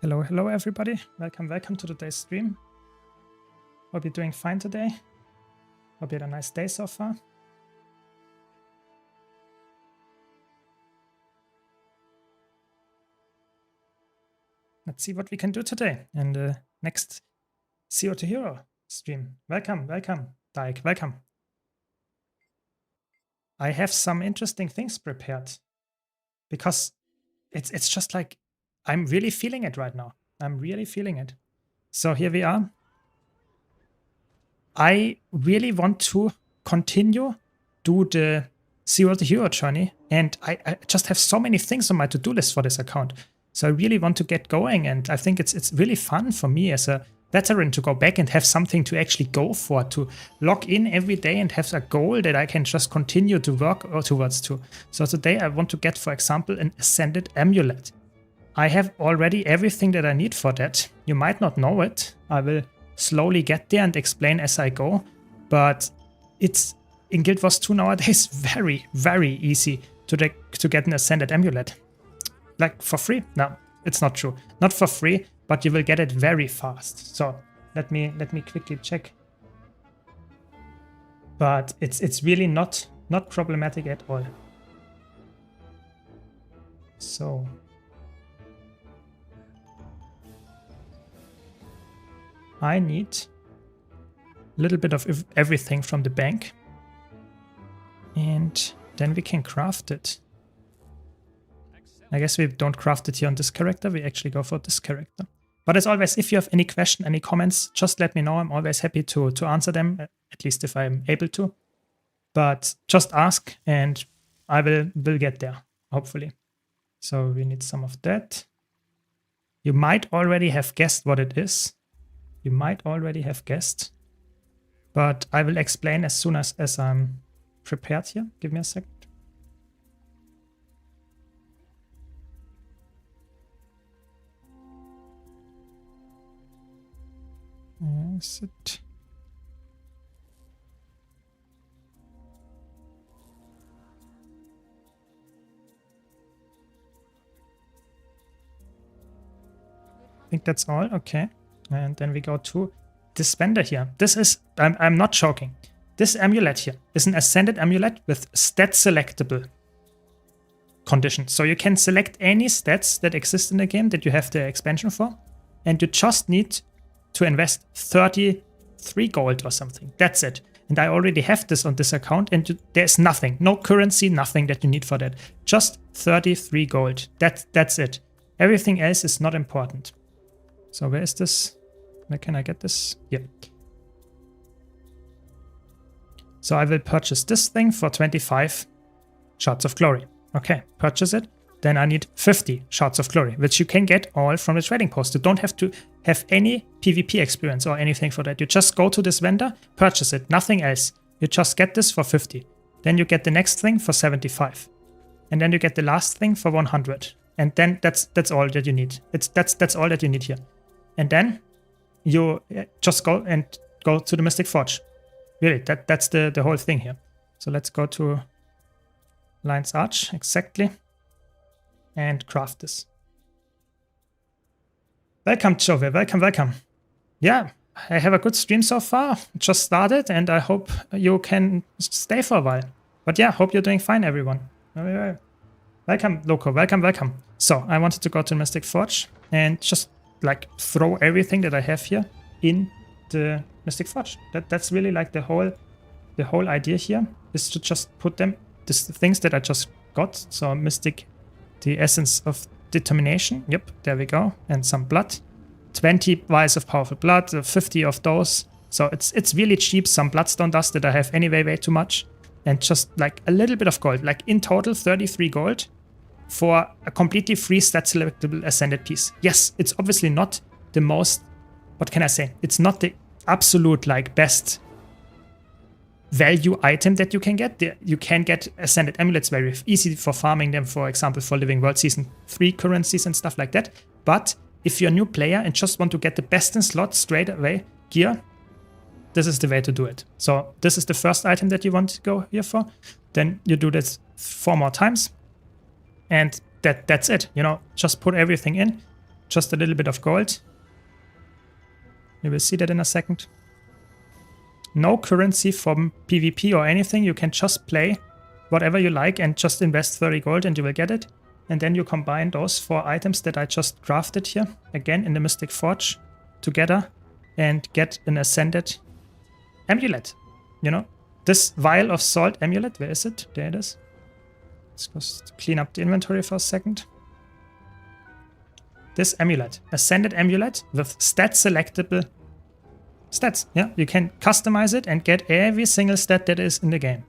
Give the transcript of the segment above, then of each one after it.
Hello, hello everybody. Welcome to today's stream. Hope you're doing fine today. Hope you had a nice day so far. Let's see what we can do today in the next Zero to Hero stream. Welcome, Dyke, welcome. I have some interesting things prepared because it's just like I'm really feeling it right now. I'm really feeling it. So here we are. I really want to continue do the Zero to Hero journey, and I just have so many things on my to-do list for this account. So I really want to get going, and I think it's really fun for me as a veteran to go back and have something to actually go for, to log in every day and have a goal that I can just continue to work towards to. So today I want to get, for example, an Ascended Amulet. I have already everything that I need for that. You might not know it. I will slowly get there and explain as I go, but it's in Guild Wars 2 nowadays very, very easy to get an Ascended Amulet. Like for free? No, it's not true. Not for free, but you will get it very fast. So let me quickly check. But it's really not problematic at all. So I need a little bit of everything from the bank, and then we can craft it. I guess we don't craft it here on this character, we actually go for this character. But as always, if you have any question, any comments, just let me know. I'm always happy to answer them, at least if I'm able to. But just ask and I will get there, hopefully. So we need some of that. You might already have guessed what it is. You might already have guessed, but I will explain as soon as I'm prepared here. Give me a second. Where is it? I think that's all. Okay. And then we go to this vendor here. This is, I'm not joking. This amulet here is an Ascended Amulet with stat selectable conditions. So you can select any stats that exist in the game that you have the expansion for, and you just need to invest 33 gold or something. That's it. And I already have this on this account, and there's nothing, no currency, nothing that you need for that. Just 33 gold. That's it. Everything else is not important. So where is this? Where can I get this? Here. So I will purchase this thing for 25 shards of glory. Okay, purchase it. Then I need 50 shards of glory, which you can get all from the trading post. You don't have to have any PvP experience or anything for that. You just go to this vendor, purchase it, nothing else. You just get this for 50. Then you get the next thing for 75. And then you get the last thing for 100. And then that's all that you need. That's all that you need here. And then you just go to the Mystic Forge. Really, that's the whole thing here. So let's go to Lion's Arch, exactly, and craft this. Welcome, Jove, welcome. Yeah, I have a good stream so far. Just started, and I hope you can stay for a while. But yeah, hope you're doing fine, everyone. Welcome, Loco, welcome. So I wanted to go to Mystic Forge and just like throw everything that I have here in the Mystic Forge. That's really like the whole idea here is to just put them, the things that I just got. So Mystic, the Essence of Determination. Yep, there we go. And some blood. 20 vials of powerful blood, 50 of those. So it's really cheap. Some bloodstone dust that I have anyway way too much. And just like a little bit of gold. Like in total 33 gold for a completely free stat selectable Ascended piece. Yes, it's obviously not the most, what can I say? It's not the absolute like best value item that you can get. You can get Ascended Amulets very easy for farming them, for example, for Living World Season 3 currencies and stuff like that. But if you're a new player and just want to get the best in slot straight away gear, this is the way to do it. So this is the first item that you want to go here for. Then you do this 4 more times. And that's it. You know, just put everything in. just a little bit of gold. You will see that in a second. No currency from PvP or anything. You can just play whatever you like and just invest 30 gold and you will get it. And then you combine those 4 items that I just crafted here, again in the Mystic Forge, together and get an Ascended Amulet. You know, this Vial of Salt Amulet, where is it? There it is. Let's just clean up the inventory for a second. This amulet, Ascended Amulet with stat selectable stats. Yeah, you can customize it and get every single stat that is in the game.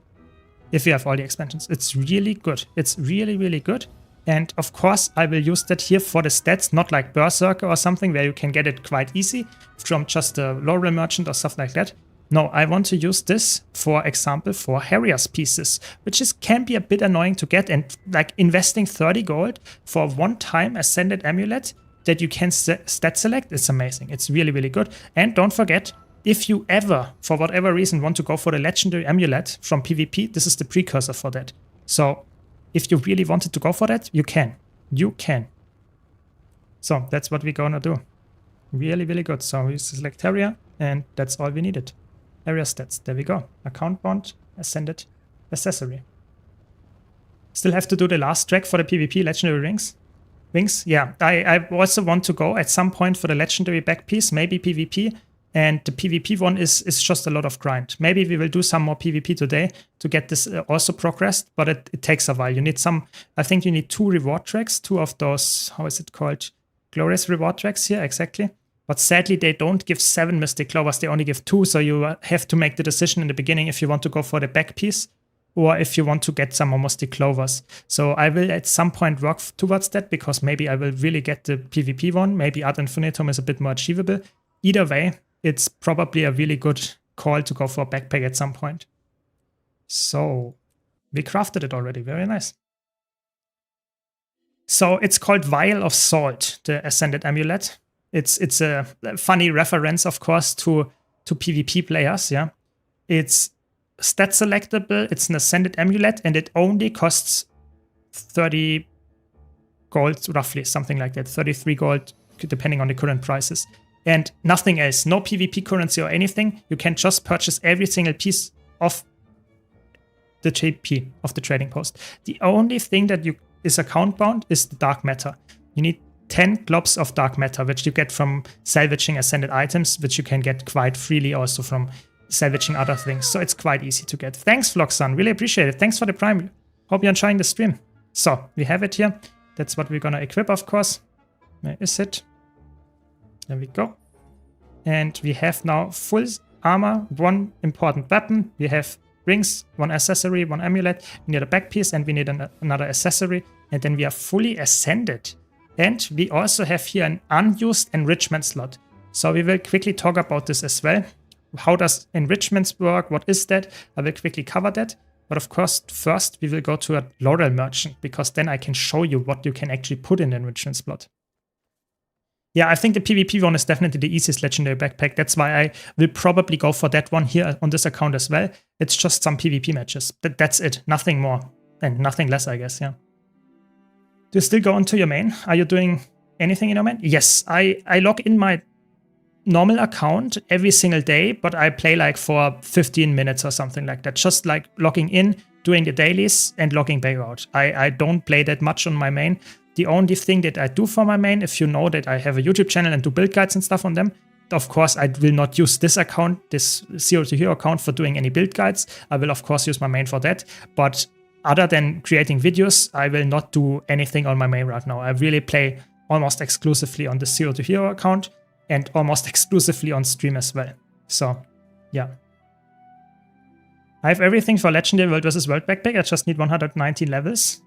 If you have all the expansions. It's really good. It's really, really good. And of course, I will use that here for the stats, not like Berserker or something where you can get it quite easy from just a Laurel Merchant or stuff like that. No, I want to use this, for example, for Harrier's pieces, which can be a bit annoying to get, and like investing 30 gold for one-time Ascended Amulet that you can stat select, it's amazing. It's really, really good. And don't forget, if you ever, for whatever reason, want to go for the Legendary Amulet from PvP, this is the precursor for that. So if you really wanted to go for that, you can. You can. So that's what we're gonna do. Really, really good. So we select Harrier, and that's all we needed. Area stats, there we go. Account bond, Ascended Accessory. Still have to do the last track for the PvP Legendary Wings. Yeah, I also want to go at some point for the Legendary back piece, maybe PvP. And the PvP one is just a lot of grind. Maybe we will do some more PvP today to get this also progressed, but it takes a while. You need I think you need 2 reward tracks, 2 of those, how is it called? Glorious reward tracks here, exactly. But sadly, they don't give 7 Mystic Clovers, they only give 2, so you have to make the decision in the beginning if you want to go for the back piece or if you want to get some more Mystic Clovers. So I will at some point work towards that, because maybe I will really get the PvP one, maybe Ad Infinitum is a bit more achievable. Either way, it's probably a really good call to go for a backpack at some point. So we crafted it already, very nice. So it's called Vial of Salt, the Ascended Amulet. It's a funny reference, of course, to PvP players, yeah. It's stat selectable, it's an Ascended Amulet, and it only costs 30 gold, roughly, something like that, 33 gold, depending on the current prices. And nothing else, no PvP currency or anything. You can just purchase every single piece of the JP, of the trading post. The only thing that is account bound is the dark matter. You need 10 globs of dark matter, which you get from salvaging ascended items, which you can get quite freely also from salvaging other things. So it's quite easy to get. Thanks, Vlogson. Really appreciate it. Thanks for the Prime. Hope you're enjoying the stream. So we have it here. That's what we're gonna equip, of course. Where is it? There we go. And we have now full armor, 1 important weapon. We have rings, 1 accessory, 1 amulet. We need a back piece and we need another accessory. And then we are fully ascended. And we also have here an unused enrichment slot. So we will quickly talk about this as well. How does enrichments work? What is that? I will quickly cover that. But of course, first we will go to a Laurel Merchant, because then I can show you what you can actually put in the enrichment slot. Yeah, I think the PvP one is definitely the easiest legendary backpack. That's why I will probably go for that one here on this account as well. It's just some PvP matches. That's it. Nothing more and nothing less, I guess, yeah. Do you still go into your main? Are you doing anything in your main? Yes, I log in my normal account every single day, but I play like for 15 minutes or something like that. Just like logging in, doing the dailies and logging back out. I don't play that much on my main. The only thing that I do for my main, if you know that I have a YouTube channel and do build guides and stuff on them, of course, I will not use this account, this Zero to Hero account, for doing any build guides. I will, of course, use my main for that. But other than creating videos, I will not do anything on my main right now. I really play almost exclusively on the Zero to Hero account and almost exclusively on stream as well. So, yeah. I have everything for Legendary World vs. World Backpack. I just need 190 levels.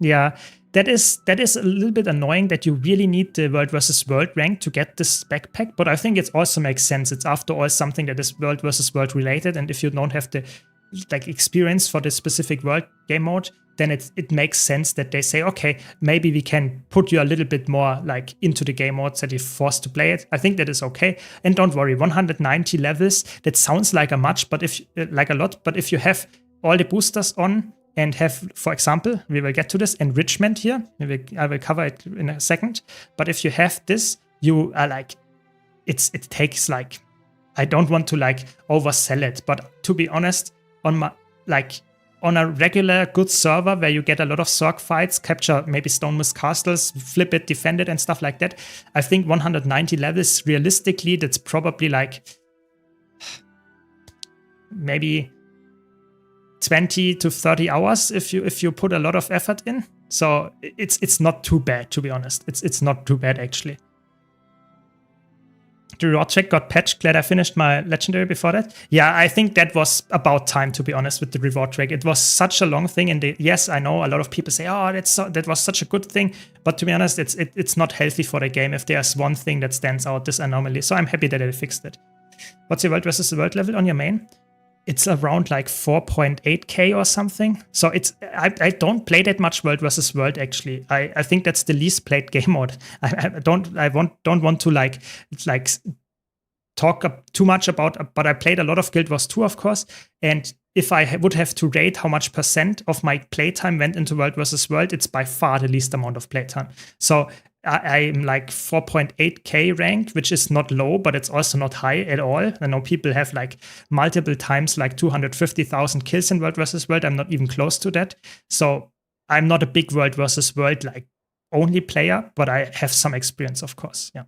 Yeah, that is a little bit annoying that you really need the World vs. World rank to get this backpack, but I think it also makes sense. It's after all something that is World vs. World related, and if you don't have the experience for the specific world game mode, then it makes sense that they say, okay, maybe we can put you a little bit more like into the game mode so that you're forced to play it. I think that is okay. And don't worry, 190 levels, that sounds like a lot, but if you have all the boosters on and have, for example, we will get to this enrichment here. I will cover it in a second. But if you have this, you are like, it takes like, I don't want to like oversell it, but to be honest, on a regular good server where you get a lot of Zerg fights, capture maybe Stonemist castles, flip it, defend it and stuff like that, I think 190 levels, realistically, that's probably like maybe 20 to 30 hours if you put a lot of effort in. So it's not too bad, to be honest. It's not too bad actually. The reward track got patched. Glad I finished my legendary before that. Yeah, I think that was about time, to be honest, with the reward track. It was such a long thing, and yes, I know a lot of people say, "Oh, that was such a good thing," but to be honest, it's not healthy for the game if there's one thing that stands out, this anomaly. So I'm happy that I fixed it. What's your world versus the world level on your main? It's around like 4.8k or something. So I don't play that much world versus world actually. I think that's the least played game mode. I don't want to like talk too much about, but I played a lot of Guild Wars 2, of course. And if I would have to rate how much % of my playtime went into world versus world, it's by far the least amount of playtime. So I'm like 4.8k ranked, which is not low, but it's also not high at all. I know people have like multiple times like 250,000 kills in world versus world. I'm not even close to that. So I'm not a big world versus world like only player, but I have some experience, of course. Yeah.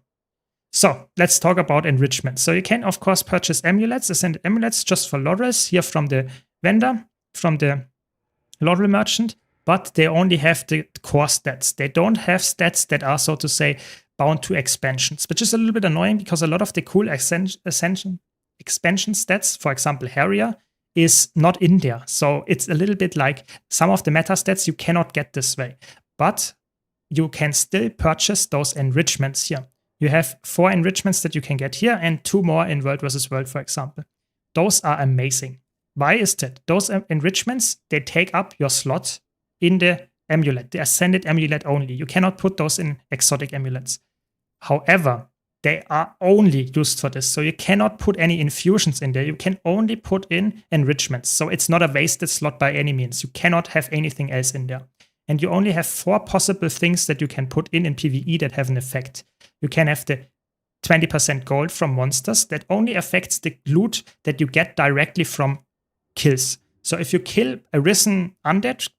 So let's talk about enrichment. So you can, of course, purchase amulets, ascended amulets just for laurels here from the vendor, from the laurel merchant. But they only have the core stats. They don't have stats that are, so to say, bound to expansions, which is a little bit annoying because a lot of the cool expansion stats, for example, Harrier, is not in there. So it's a little bit like some of the meta stats you cannot get this way. But you can still purchase those enrichments here. You have 4 enrichments that you can get here and 2 more in World vs. World, for example. Those are amazing. Why is that? Those enrichments, they take up your slot in the amulet, the ascended amulet only. You cannot put those in exotic amulets. However, they are only used for this. So you cannot put any infusions in there. You can only put in enrichments. So it's not a wasted slot by any means. You cannot have anything else in there. And you only have 4 possible things that you can put in PvE that have an effect. You can have the 20% gold from monsters that only affects the loot that you get directly from kills. So if you kill a risen undead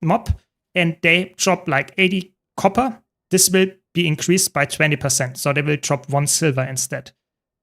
mob and they drop like 80 copper, this will be increased by 20%. So they will drop 1 silver instead.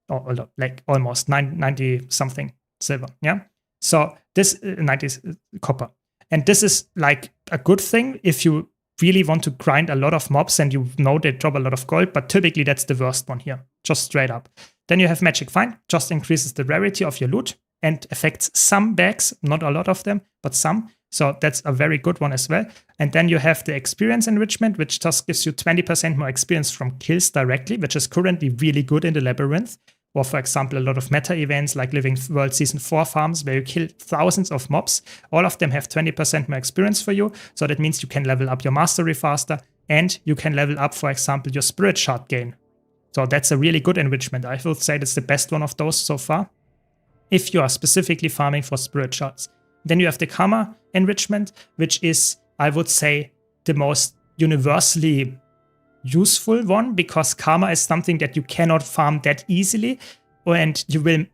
Or like almost 90 something silver. Yeah. So this 90 copper. And this is like a good thing if you really want to grind a lot of mobs and you know they drop a lot of gold, but typically that's the worst one here, just straight up. Then you have Magic Find, just increases the rarity of your loot and affects some bags, not a lot of them, but some. So that's a very good one as well. And then you have the Experience Enrichment, which just gives you 20% more experience from kills directly, which is currently really good in the Labyrinth. Or for example, a lot of meta events like Living World Season 4 farms where you kill thousands of mobs. All of them have 20% more experience for you. So that means you can level up your mastery faster and you can level up, for example, your spirit shard gain. So that's a really good enrichment. I would say that's the best one of those so far, if you are specifically farming for spirit shards. Then you have the Karma enrichment, which is, I would say, the most universally useful one, because karma is something that you cannot farm that easily, and you will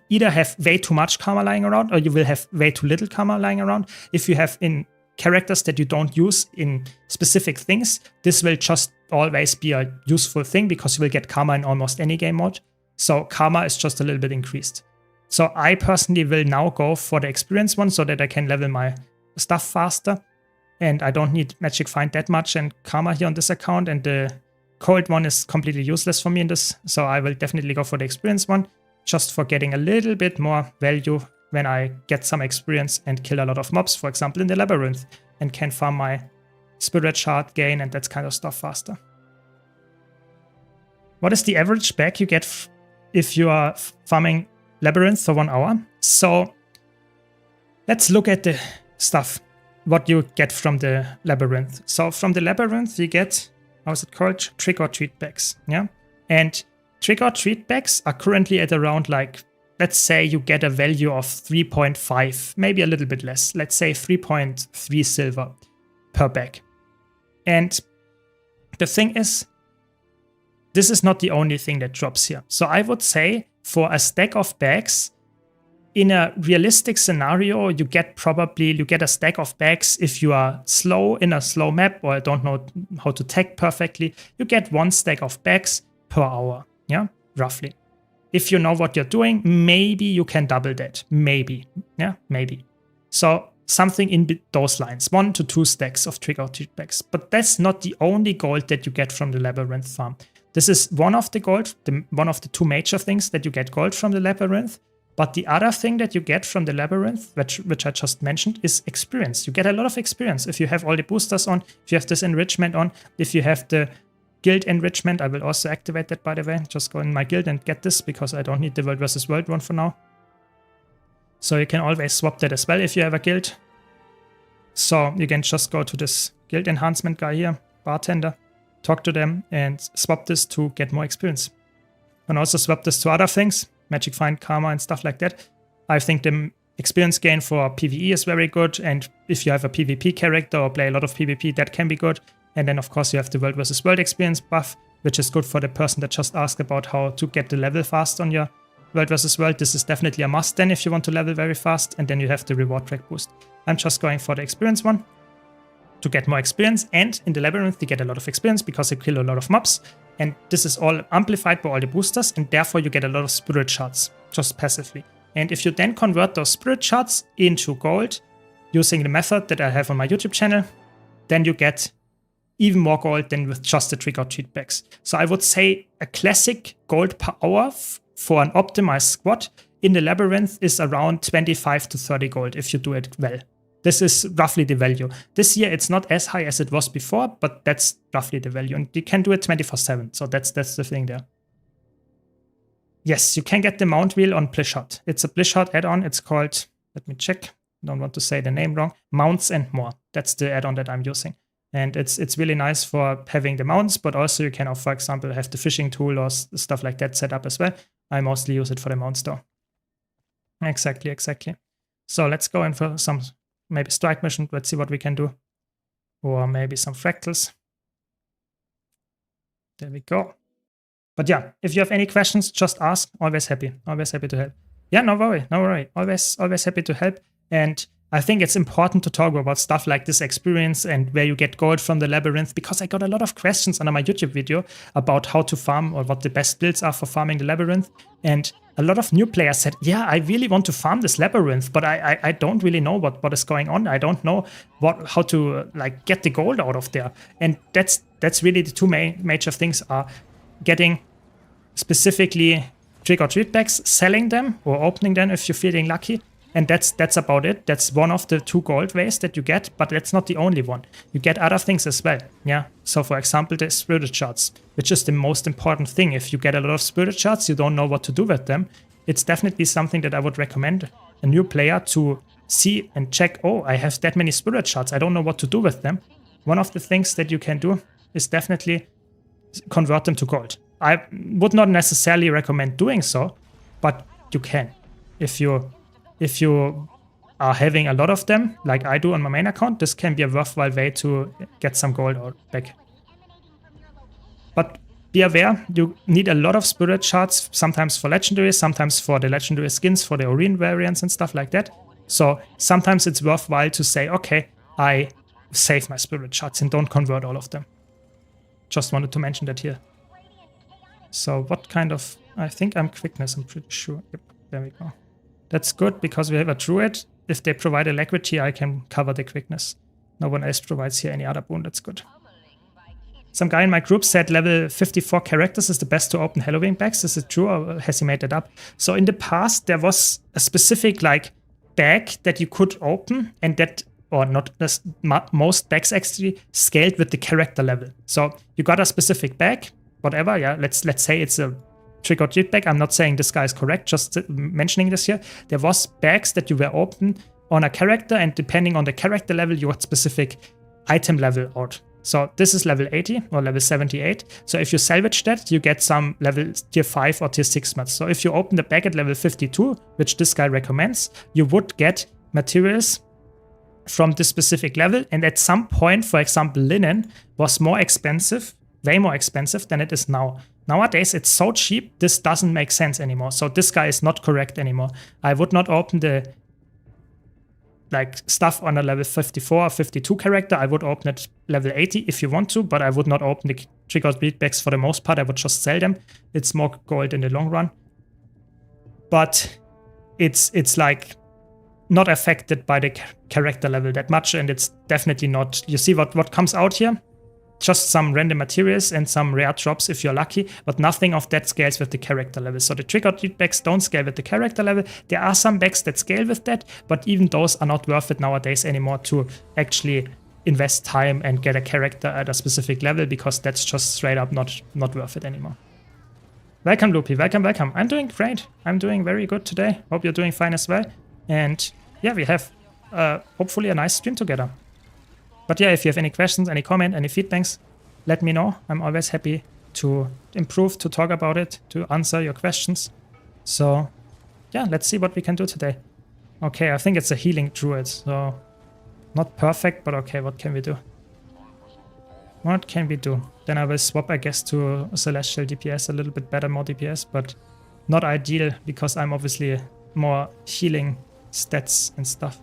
either have way too much karma lying around or you will have way too little karma lying around. If you have in characters that you don't use in specific things, this will just always be a useful thing because you will get karma in almost any game mode. So karma is just a little bit increased. So I personally will now go for the experience one so that I can level my stuff faster. And I don't need Magic Find that much and Karma here on this account. And the Cold one is completely useless for me in this. So I will definitely go for the Experience one, just for getting a little bit more value when I get some experience and kill a lot of mobs, for example, in the Labyrinth, and can farm my Spirit Shard gain and that kind of stuff faster. What is the average bag you get if you are farming Labyrinth for 1 hour? So let's look at the stuff. What you get from the Labyrinth. So from the Labyrinth you get, how's it called? Trick or treat bags. Yeah. And trick or treat bags are currently at around like let's say you get a value of 3.5, maybe a little bit less. Let's say 3.3 silver per bag. And the thing is, this is not the only thing that drops here. So I would say for a stack of bags, in a realistic scenario, you get a stack of bags if you are slow in a slow map or don't know how to tag perfectly. You get 1 stack of bags per hour, yeah, roughly. If you know what you're doing, maybe you can double that, maybe, yeah, maybe. So something in those lines, 1 to 2 stacks of trick-or-treat bags. But that's not the only gold that you get from the labyrinth farm. This is one of the gold, one of the 2 major things that you get gold from the labyrinth. But the other thing that you get from the labyrinth, which I just mentioned, is experience. You get a lot of experience if you have all the boosters on, if you have this enrichment on, if you have the guild enrichment. I will also activate that, by the way. Just go in my guild and get this because I don't need the World vs. World one for now. So you can always swap that as well if you have a guild. So you can just go to this guild enhancement guy here, bartender, talk to them and swap this to get more experience. You can also swap this to other things. Magic Find, Karma, and stuff like that. I think the experience gain for PvE is very good, and if you have a PvP character or play a lot of PvP, that can be good. And then, of course, you have the World vs. World experience buff, which is good for the person that just asked about how to get the level fast on your World vs. World. This is definitely a must then if you want to level very fast, and then you have the reward track boost. I'm just going for the experience one to get more experience, and in the labyrinth you get a lot of experience because you kill a lot of mobs. And this is all amplified by all the boosters, and therefore you get a lot of spirit shards, just passively. And if you then convert those spirit shards into gold, using the method that I have on my YouTube channel, then you get even more gold than with just the trick-or-treat bags. So I would say a classic gold per hour for an optimized squad in the labyrinth is around 25 to 30 gold if you do it well. This is roughly the value. This year it's not as high as it was before, but that's roughly the value. And you can do it 24/7, so that's the thing there. Yes, you can get the mount wheel on Blishot. It's a Blishot add-on. It's called, let me check, don't want to say the name wrong, Mounts and More. That's the add-on that I'm using. And it's really nice for having the mounts, but also you can, for example, have the fishing tool or stuff like that set up as well. I mostly use it for the mounts though. Exactly. So let's go in for some maybe strike mission. Let's see what we can do. Or maybe some fractals. There we go. But yeah, if you have any questions, just ask. Always happy to help. Yeah, no worry. Always happy to help. And I think it's important to talk about stuff like this experience and where you get gold from the labyrinth, because I got a lot of questions under my YouTube video about how to farm or what the best builds are for farming the labyrinth. And a lot of new players said, yeah, I really want to farm this labyrinth, but I don't really know what is going on. I don't know how to like get the gold out of there. And that's really the 2 major things are getting specifically trick-or-treat bags, selling them or opening them if you're feeling lucky. And that's about it. That's one of the 2 gold ways that you get, but that's not the only one. You get other things as well, yeah? So for example, the spirit shards, which is the most important thing. If you get a lot of spirit shards, you don't know what to do with them. It's definitely something that I would recommend a new player to see and check, oh, I have that many spirit shards, I don't know what to do with them. One of the things that you can do is definitely convert them to gold. I would not necessarily recommend doing so, but you can. If you are having a lot of them, like I do on my main account, this can be a worthwhile way to get some gold out back. But be aware, you need a lot of spirit shards, sometimes for legendaries, sometimes for the legendary skins, for the Oreen variants and stuff like that. So sometimes it's worthwhile to say, okay, I save my spirit shards and don't convert all of them. Just wanted to mention that here. So what kind of, I think I'm quickness, I'm pretty sure. Yep, there we go. That's good because we have a druid. If they provide alacrity, I can cover the quickness. No one else provides here any other boon, that's good. Some guy in my group said level 54 characters is the best to open Halloween bags. Is it true or has he made that up? So in the past, there was a specific like bag that you could open and that, or not, most bags actually scaled with the character level. So you got a specific bag, whatever, yeah, let's say it's a trick-or-treat bag. I'm not saying this guy is correct, just mentioning this here. There was bags that you were open on a character, and depending on the character level, you got specific item level out. So this is level 80 or level 78. So if you salvage that, you get some level tier 5 or tier 6 mats. So if you open the bag at level 52, which this guy recommends, you would get materials from this specific level. And at some point, for example, linen was more expensive, way more expensive than it is now. Nowadays, it's so cheap, this doesn't make sense anymore. So this guy is not correct anymore. I would not open the like stuff on a level 54 or 52 character. I would open it level 80 if you want to, but I would not open the triggered bleed bags for the most part. I would just sell them. It's more gold in the long run. But it's like not affected by the character level that much, and it's definitely not. You see what comes out here? Just some random materials and some rare drops if you're lucky, but nothing of that scales with the character level. So the triggered lead bags don't scale with the character level. There are some bags that scale with that, but even those are not worth it nowadays anymore to actually invest time and get a character at a specific level, because that's just straight up not worth it anymore. Welcome, Loopy. Welcome, welcome. I'm doing great. I'm doing very good today. Hope you're doing fine as well. And yeah, we have hopefully a nice stream together. But yeah, if you have any questions, any comment, any feedbacks, let me know. I'm always happy to improve, to talk about it, to answer your questions. So yeah, let's see what we can do today. Okay, I think it's a healing druid, so not perfect, but okay, what can we do? What can we do? Then I will swap, I guess, to Celestial DPS, a little bit better, more DPS, but not ideal because I'm obviously more healing stats and stuff.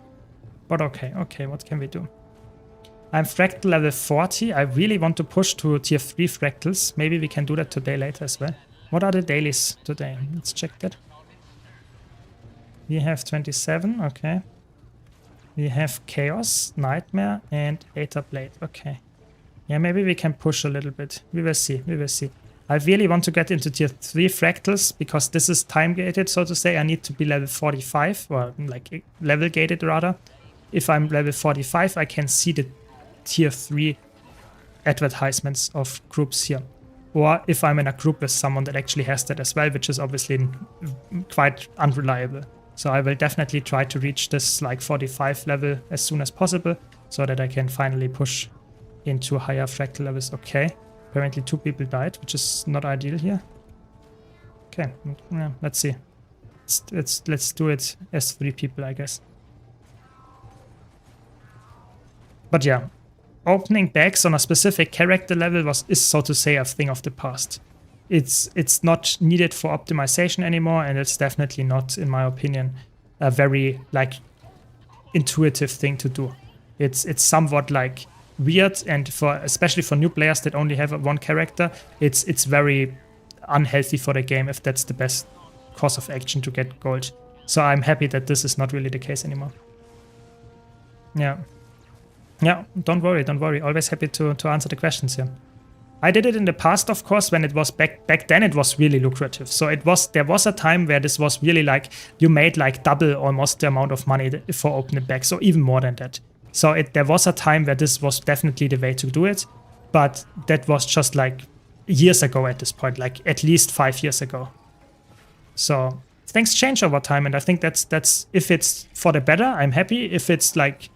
But okay, what can we do? I'm fractal level 40. I really want to push to tier 3 fractals. Maybe we can do that today later as well. What are the dailies today? Let's check that. We have 27, okay. We have Chaos, Nightmare, and Aether Blade, okay. Yeah, maybe we can push a little bit. We will see, we will see. I really want to get into tier 3 fractals because this is time gated, so to say. I need to be level 45, or like level gated rather. If I'm level 45, I can see the tier 3 advertisements of groups here. Or if I'm in a group with someone that actually has that as well, which is obviously quite unreliable. So I will definitely try to reach this like 45 level as soon as possible so that I can finally push into higher fractal levels. Okay, apparently 2 people died, which is not ideal here. Okay, yeah, let's see. Let's do it as 3 people, I guess. But yeah, opening bags on a specific character level is, so to say, a thing of the past. It's not needed for optimization anymore, and it's definitely not, in my opinion, a very like intuitive thing to do. It's somewhat like weird, and especially for new players that only have one character, it's very unhealthy for the game if that's the best course of action to get gold. So I'm happy that this is not really the case anymore. Yeah. Yeah, don't worry. Always happy to answer the questions here. I did it in the past, of course, when it was back then it was really lucrative. So there was a time where this was really like you made like double almost the amount of money for opening bags, so even more than that. So there was a time where this was definitely the way to do it, but that was just like years ago at this point, like at least 5 years ago. So things change over time, and I think that's if it's for the better, I'm happy. If it's like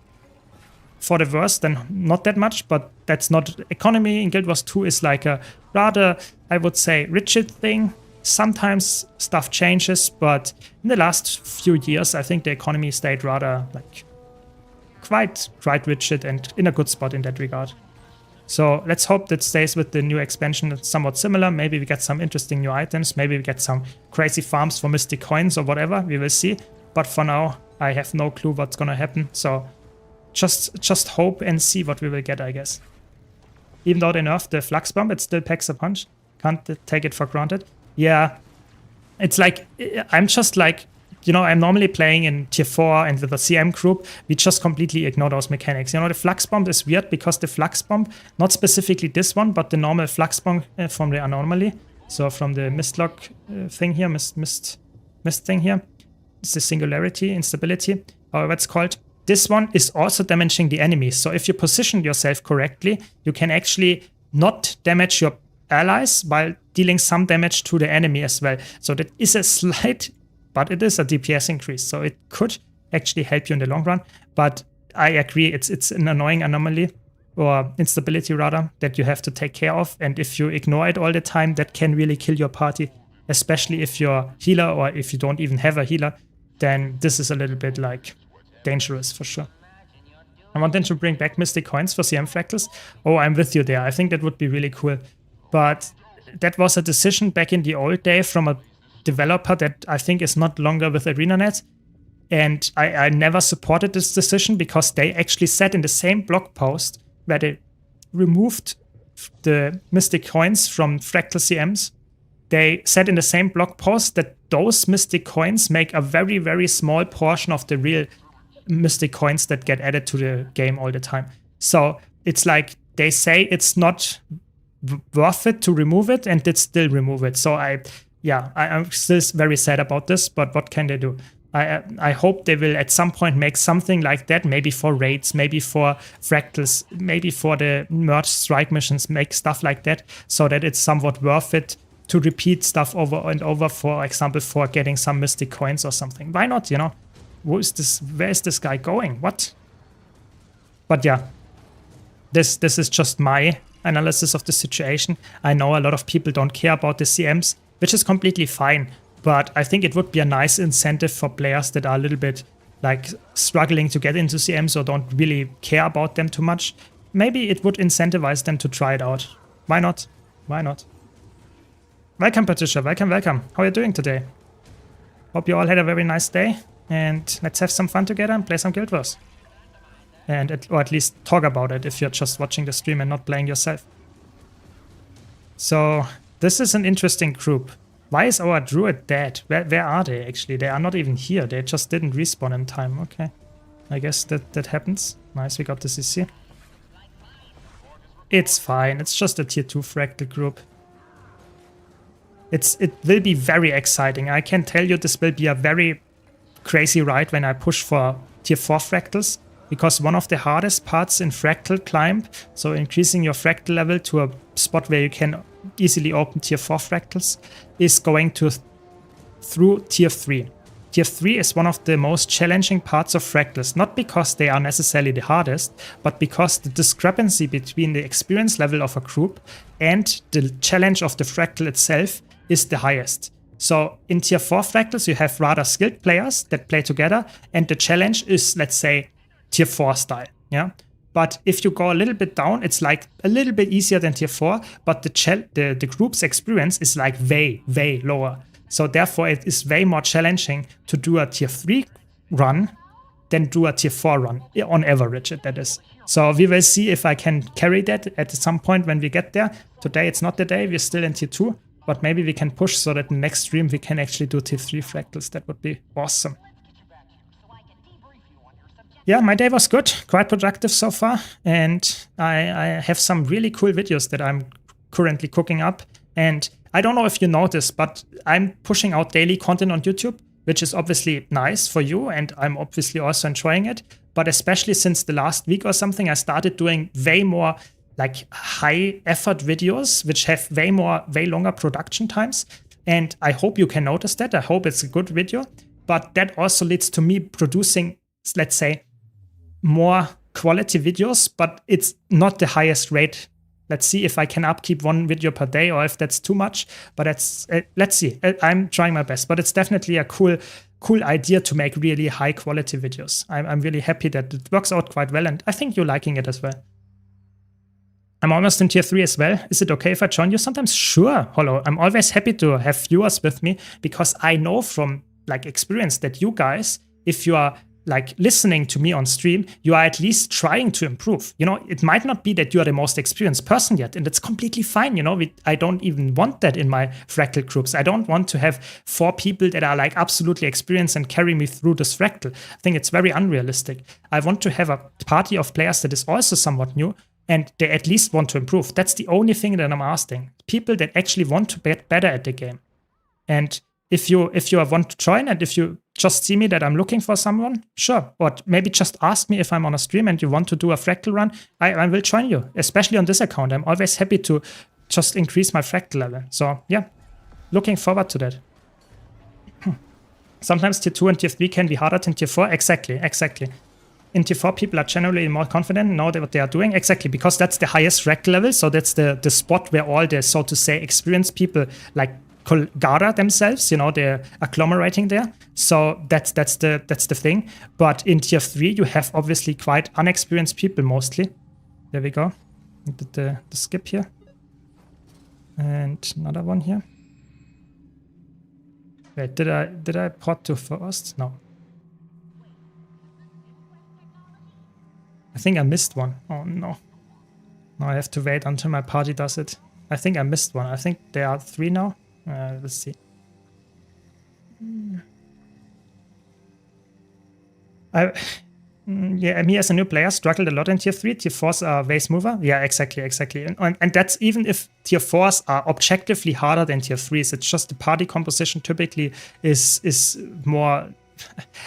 for the worse, then not that much, but that's not. Economy in Guild Wars 2 is like a rather, I would say, rigid thing. Sometimes stuff changes, but in the last few years, I think the economy stayed rather like quite rigid and in a good spot in that regard. So let's hope that stays with the new expansion. It's somewhat similar. Maybe we get some interesting new items. Maybe we get some crazy farms for mystic coins or whatever. We will see. But for now, I have no clue what's gonna happen. So just hope and see what we will get, I guess. Even though they nerfed the Flux Bomb, it still packs a punch. Can't take it for granted. Yeah, it's like, I'm just like, you know, I'm normally playing in tier 4 and with a CM group, we just completely ignore those mechanics. You know, the Flux Bomb is weird because the Flux Bomb, not specifically this one, but the normal Flux Bomb from the Anomaly, so from the Mistlock thing here, mist thing here, it's the Singularity, Instability, however it's called. This one is also damaging the enemies. So if you position yourself correctly, you can actually not damage your allies while dealing some damage to the enemy as well. So that is a slight, but it is a DPS increase. So it could actually help you in the long run. But I agree, it's an annoying anomaly. or instability rather, that you have to take care of. And if you ignore it all the time, that can really kill your party, especially if you're healer or if you don't even have a healer, then this is a little bit like dangerous for sure. I want them to bring back Mystic Coins for CM Fractals. Oh, I'm with you there. I think that would be really cool. But that was a decision back in the old day from a developer that I think is not longer with ArenaNet. And I never supported this decision because they actually said in the same blog post where they removed the Mystic Coins from Fractal CMs, they said in the same blog post that those Mystic Coins make a very, very small portion of the real Mystic Coins that get added to the game all the time. So it's like they say it's not worth it to remove it, and they still remove it. So I'm still very sad about this, but what can they do? I hope they will at some point make something like that, maybe for raids, maybe for fractals, maybe for the merge strike missions, make stuff like that so that it's somewhat worth it to repeat stuff over and over, for example, for getting some Mystic Coins or something. Why not, you know? Where is this guy going? What? But yeah, this is just my analysis of the situation. I know a lot of people don't care about the CMs, which is completely fine. But I think it would be a nice incentive for players that are a little bit like struggling to get into CMs or don't really care about them too much. Maybe it would incentivize them to try it out. Why not? Why not? Welcome, Patricia. Welcome, welcome. How are you doing today? Hope you all had a very nice day. And let's have some fun together and play some Guild Wars. Or at least talk about it if you're just watching the stream and not playing yourself. So this is an interesting group. Why is our druid dead? Where are they actually? They are not even here. They just didn't respawn in time. Okay. I guess that happens. Nice, we got the CC. It's fine. It's just a tier 2 fractal group. It will be very exciting. I can tell you this will be a very crazy ride when I push for tier 4 fractals. Because one of the hardest parts in fractal climb, so increasing your fractal level to a spot where you can easily open tier 4 fractals, is going through tier 3. Tier 3 is one of the most challenging parts of fractals, not because they are necessarily the hardest, but because the discrepancy between the experience level of a group and the challenge of the fractal itself is the highest. So in tier 4 fractals you have rather skilled players that play together, and the challenge is, let's say, tier 4 style, yeah? But if you go a little bit down, it's like a little bit easier than tier 4, but the group's experience is like way, way lower. So therefore it is way more challenging to do a tier 3 run than do a tier 4 run, on average, that is. So we will see if I can carry that at some point when we get there. Today it's not the day, we're still in tier 2, but maybe we can push so that next stream we can actually do tier 3 fractals. That would be awesome. Yeah, my day was good, quite productive so far, and I have some really cool videos that I'm currently cooking up. And I don't know if you noticed, but I'm pushing out daily content on YouTube, which is obviously nice for you, and I'm obviously also enjoying it. But especially since the last week or something, I started doing way more like high effort videos, which have way longer production times. And I hope you can notice that. I hope it's a good video, but that also leads to me producing, let's say, more quality videos, but it's not the highest rate. Let's see if I can upkeep one video per day or if that's too much, but that's, let's see. I'm trying my best, but it's definitely a cool idea to make really high quality videos. I'm really happy that it works out quite well, and I think you're liking it as well. I'm almost in tier 3 as well. Is it okay if I join you sometimes? Sure, Hollow. I'm always happy to have viewers with me, because I know from like experience that you guys, if you are like listening to me on stream, you are at least trying to improve. You know, it might not be that you are the most experienced person yet, and that's completely fine. You know, I don't even want that in my fractal groups. I don't want to have 4 people that are like absolutely experienced and carry me through this fractal. I think it's very unrealistic. I want to have a party of players that is also somewhat new, and they at least want to improve. That's the only thing that I'm asking. People that actually want to get better at the game. And if you want to join, and if you just see me that I'm looking for someone, sure. Or maybe just ask me if I'm on a stream and you want to do a fractal run, I will join you, especially on this account. I'm always happy to just increase my fractal level. So yeah, looking forward to that. Sometimes tier 2 and tier 3 can be harder than tier 4. Exactly. in tier 4 people are generally more confident, know what they are doing. Exactly, because that's the highest fractal level. So that's the spot where all the, so to say, experienced people like gather themselves, you know, they're agglomerating there. So that's the thing. But in tier 3, you have obviously quite unexperienced people mostly. There we go. Did the skip here. And another one here. Wait, did I pot to first? No. I think I missed one. Oh no. Now I have to wait until my party does it. I think I missed one. I think there are 3 now. Let's see. Yeah, me as a new player struggled a lot in tier 3. Tier 4s are way smoother. Yeah, exactly. And that's even if tier 4s are objectively harder than tier 3s. It's just the party composition typically is more,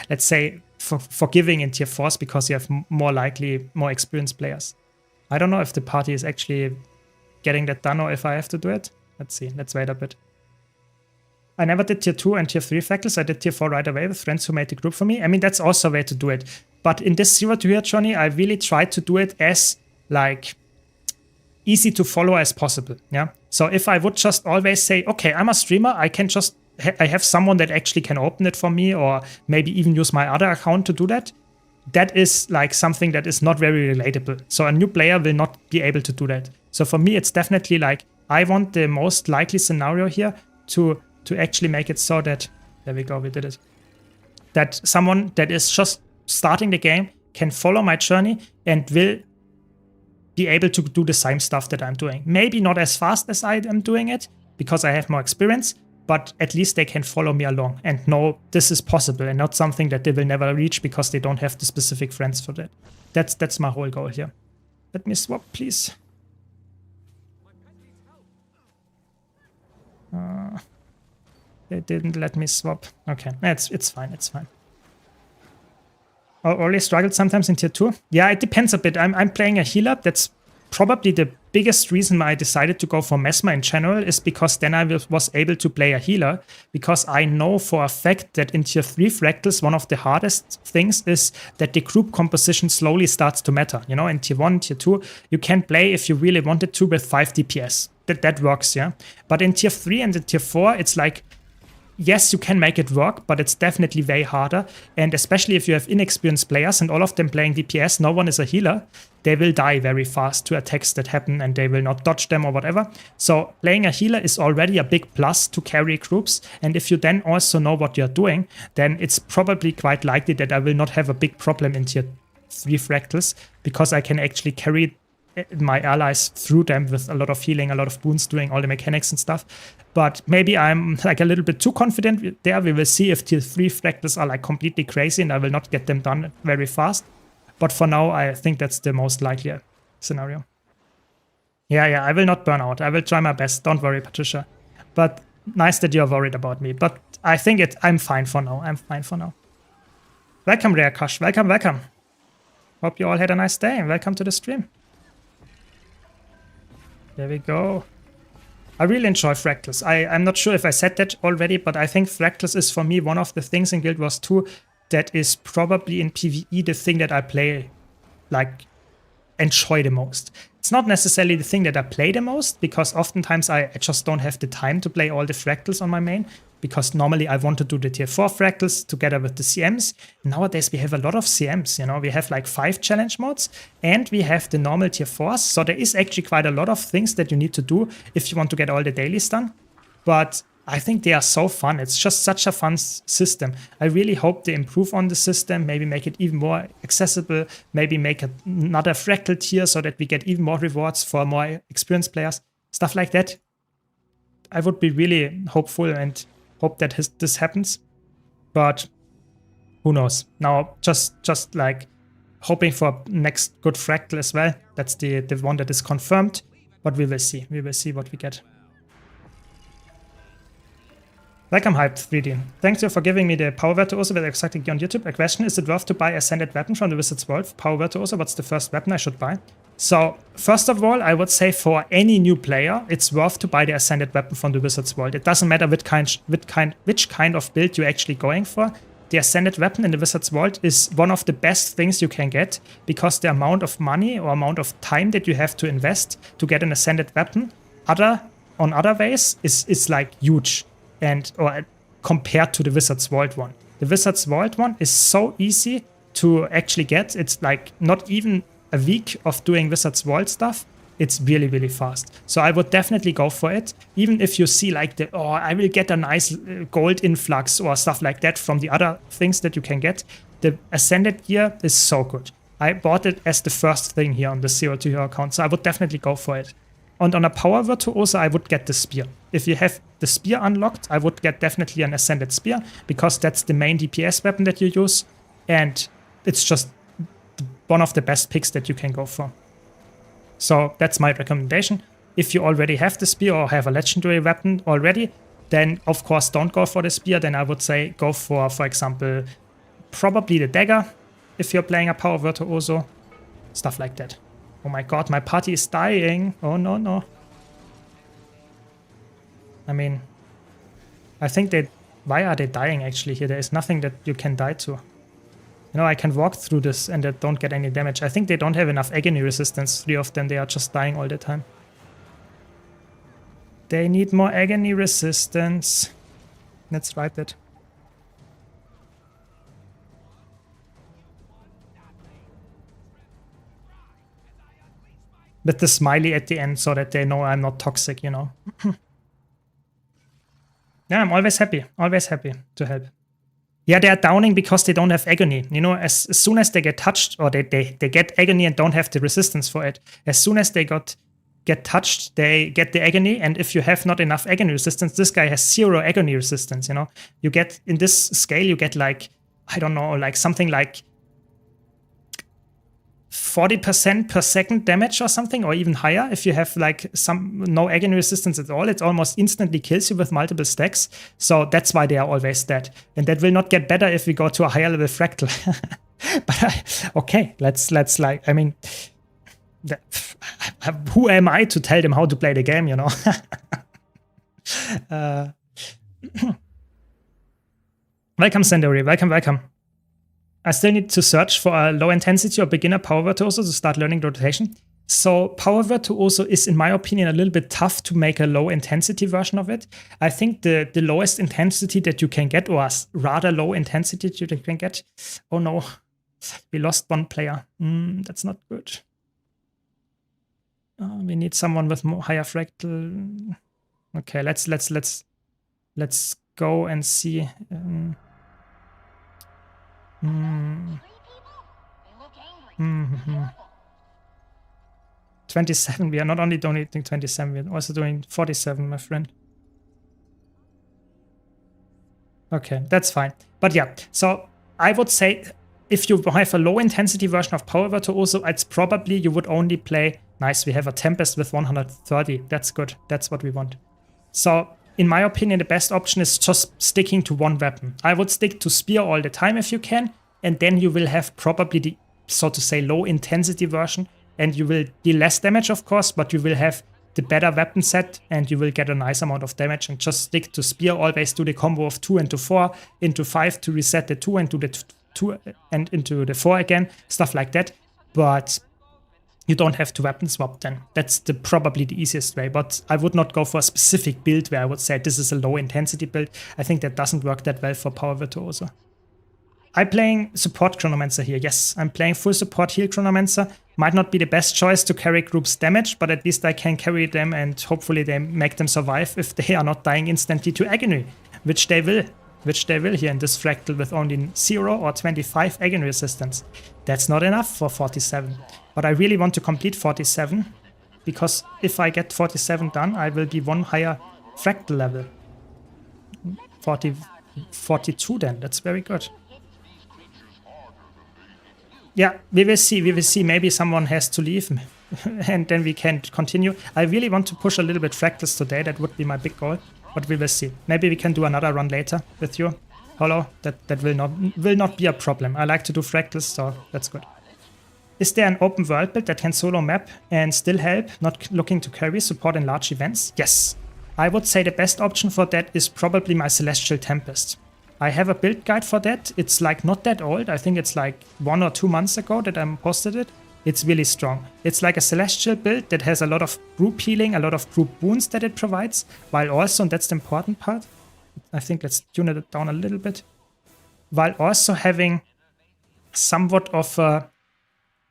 let's say, forgiving in tier 4s because you have more experienced players. I don't know if the party is actually getting that done or if I have to do it. Let's see. Let's wait a bit. I never did tier 2 and tier 3 fractals. I did tier 4 right away with friends who made the group for me. I mean, that's also a way to do it. But in this 0 to hero journey, I really tried to do it as like easy to follow as possible. Yeah. So if I would just always say, okay, I'm a streamer, I can just I have someone that actually can open it for me, or maybe even use my other account to do that. That is like something that is not very relatable. So a new player will not be able to do that. So for me, it's definitely like I want the most likely scenario here to actually make it so that, there we go, we did it, that someone that is just starting the game can follow my journey and will be able to do the same stuff that I'm doing. Maybe not as fast as I am doing it because I have more experience, but at least they can follow me along and know this is possible and not something that they will never reach because they don't have the specific friends for that. That's my whole goal here. Let me swap, please. They didn't let me swap. Okay, it's fine, it's fine. I already struggled sometimes in tier 2. Yeah, it depends a bit. I'm playing a healer. That's probably the biggest reason why I decided to go for Mesmer in general, is because then I was able to play a healer, because I know for a fact that in tier 3 fractals, one of the hardest things is that the group composition slowly starts to matter. You know, in tier 1, tier 2, you can play if you really wanted to with 5 DPS. That works, yeah. But in tier 3 and in tier 4, it's like, yes, you can make it work, but it's definitely way harder. And especially if you have inexperienced players and all of them playing DPS, no one is a healer, they will die very fast to attacks that happen and they will not dodge them or whatever. So playing a healer is already a big plus to carry groups. And if you then also know what you're doing, then it's probably quite likely that I will not have a big problem in tier 3 fractals, because I can actually carry my allies through them with a lot of healing, a lot of boons, doing all the mechanics and stuff. But maybe I'm like a little bit too confident there. We will see if tier 3 fractals are like completely crazy and I will not get them done very fast. But for now, I think that's the most likely scenario. Yeah, I will not burn out. I will try my best. Don't worry, Patricia. But nice that you're worried about me. But I think I'm fine for now. I'm fine for now. Welcome, Rare Kush. Welcome. Hope you all had a nice day and welcome to the stream. There we go. I really enjoy fractals. I'm not sure if I said that already, but I think fractals is for me one of the things in Guild Wars 2 that is probably in PvE the thing that I play, like, enjoy the most. It's not necessarily the thing that I play the most, because oftentimes I just don't have the time to play all the fractals on my main, because normally I want to do the tier 4 fractals together with the CMs. Nowadays we have a lot of CMs, you know, we have like 5 challenge modes and we have the normal tier 4s. So there is actually quite a lot of things that you need to do if you want to get all the dailies done. But I think they are so fun. It's just such a fun system. I really hope they improve on the system, maybe make it even more accessible, maybe make another fractal tier so that we get even more rewards for more experienced players, stuff like that. I would be really hopeful and hope that this happens, but who knows? Now, just like hoping for next good fractal as well. That's the one that is confirmed, but we will see. We will see what we get. Welcome, Hyped 3D. Thank you for giving me the Power Virtuoso with exactly on YouTube. A question: is it worth to buy Ascended weapon from the Wizard's World? Power Virtuoso, what's the first weapon I should buy? So, first of all, I would say for any new player, it's worth to buy the Ascended weapon from the Wizard's World. It doesn't matter which kind of build you're actually going for. the Ascended Weapon in the Wizard's Vault is one of the best things you can get, because the amount of money or amount of time that you have to invest to get an Ascended Weapon on other ways is like huge, and or compared to the Wizard's Vault one. The Wizard's Vault one is so easy to actually get. It's like not even a week of doing Wizard's Vault stuff. It's really, really fast. So I would definitely go for it. Even if you see like I will get a nice gold influx or stuff like that from the other things that you can get. The Ascended gear is so good. I bought it as the first thing here on the 0 to Hero account. So I would definitely go for it. And on a Power Virtuoso, I would get the Spear. If you have the Spear unlocked, I would get definitely an Ascended Spear, because that's the main DPS weapon that you use. And it's just one of the best picks that you can go for. So that's my recommendation. If you already have the Spear or have a legendary weapon already, then of course don't go for the Spear. Then I would say go for example, probably the Dagger if you're playing a Power Virtuoso. Stuff like that. Oh my god, my party is dying. Oh no, no. I mean, I think why are they dying actually here? There is nothing that you can die to. You know, I can walk through this and they don't get any damage. I think they don't have enough agony resistance. 3 of them, they are just dying all the time. They need more agony resistance. Let's write it. With the smiley at the end so that they know I'm not toxic, you know. Yeah, I'm always happy to help. Yeah, they are downing because they don't have agony. You know, as soon as they get touched, or they get agony and don't have the resistance for it, as soon as they get touched, they get the agony. And if you have not enough agony resistance, this guy has 0 agony resistance, you know. You get, in this scale, you get like, I don't know, like something like 40% per second damage or something, or even higher. If you have like no agony resistance at all, it almost instantly kills you with multiple stacks. So that's why they are always dead. And that will not get better if we go to a higher level fractal. But okay, let's like, I mean, who am I to tell them how to play the game, you know? Welcome, Sandori. Welcome. I still need to search for a low intensity or beginner Power Virtuoso to start learning the rotation. So Power Virtuoso is, in my opinion, a little bit tough to make a low intensity version of it. I think the lowest intensity that you can get, or rather low intensity that you can get. Oh no, we lost one player. That's not good. We need someone with more higher fractal. Okay, let's go and see. 27. We are not only donating 27, we are also doing 47, my friend. Okay, that's fine. But yeah, so I would say if you have a low intensity version of Power Virtuoso, it's probably you would only play. Nice, we have a Tempest with 130. That's good. That's what we want. So in my opinion, the best option is just sticking to one weapon. I would stick to Spear all the time if you can, and then you will have probably the, so to say, low intensity version, and you will deal less damage, of course, but you will have the better weapon set, and you will get a nice amount of damage, and just stick to Spear. Always do the combo of 2 into 4 into 5 to reset the 2 into the 2 and into the 4 again, stuff like that. But you don't have to weapon swap then. That's probably the easiest way, but I would not go for a specific build where I would say this is a low intensity build. I think that doesn't work that well for Power Virtuoso. I'm playing support Chronomancer here. Yes, I'm playing full support heal Chronomancer. Might not be the best choice to carry groups damage, but at least I can carry them and hopefully they make them survive if they are not dying instantly to agony, which they will. Here in this fractal with only 0 or 25 agony resistance. That's not enough for 47. But I really want to complete 47, because if I get 47 done, I will be one higher fractal level. 42 then, that's very good. Yeah, we will see. Maybe someone has to leave and then we can continue. I really want to push a little bit fractals today. That would be my big goal, but we will see. Maybe we can do another run later with you. Hello, that will not be a problem. I like to do fractals, so that's good. Is there an open world build that can solo map and still help, not looking to carry support in large events? Yes. I would say the best option for that is probably my Celestial Tempest. I have a build guide for that. It's like not that old. I think it's like 1 or 2 months ago that I posted it. It's really strong. It's like a celestial build that has a lot of group healing, a lot of group wounds that it provides, while also, and that's the important part, I think let's tune it down a little bit, while also having somewhat of a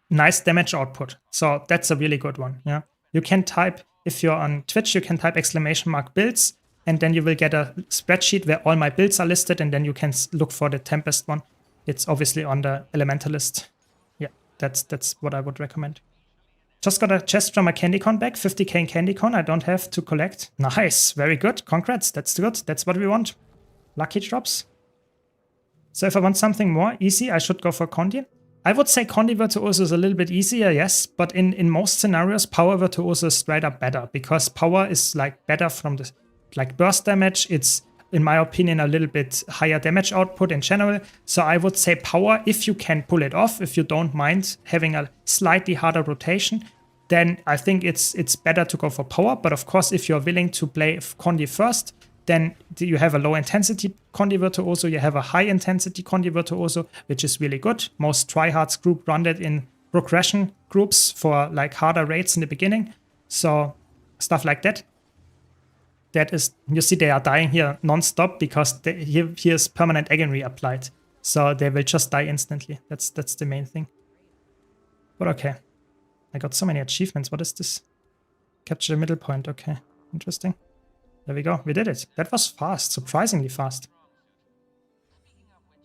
nice damage output. So that's a really good one. Yeah, you can type, if you're on Twitch, you can type !builds, and then you will get a spreadsheet where all my builds are listed, and then you can look for the Tempest one. It's obviously on the Elementalist. Yeah, that's what I would recommend. Just got a chest from a CandyCon bag, 50k in CandyCon. I don't have to collect. Nice, very good. Congrats, that's good. That's what we want. Lucky drops. So if I want something more easy, I should go for Condi. I would say Condi Virtuoso is a little bit easier, yes, but in most scenarios, Power Virtuoso is straight up better, because Power is like better from the like burst damage. It's, in my opinion, a little bit higher damage output in general. So I would say Power, if you can pull it off, if you don't mind having a slightly harder rotation, then I think it's better to go for Power. But of course, if you're willing to play Condi first, then you have a low intensity Condi Virtuoso, you have a high intensity Condi Virtuoso, which is really good. Most tryhards group run it in progression groups for like harder rates in the beginning. So stuff like that. That is, you see they are dying here non-stop because here's permanent agony applied. So they will just die instantly. That's the main thing. But okay. I got so many achievements. What is this? Capture the middle point. Okay. Interesting. There we go. We did it. That was fast. Surprisingly fast.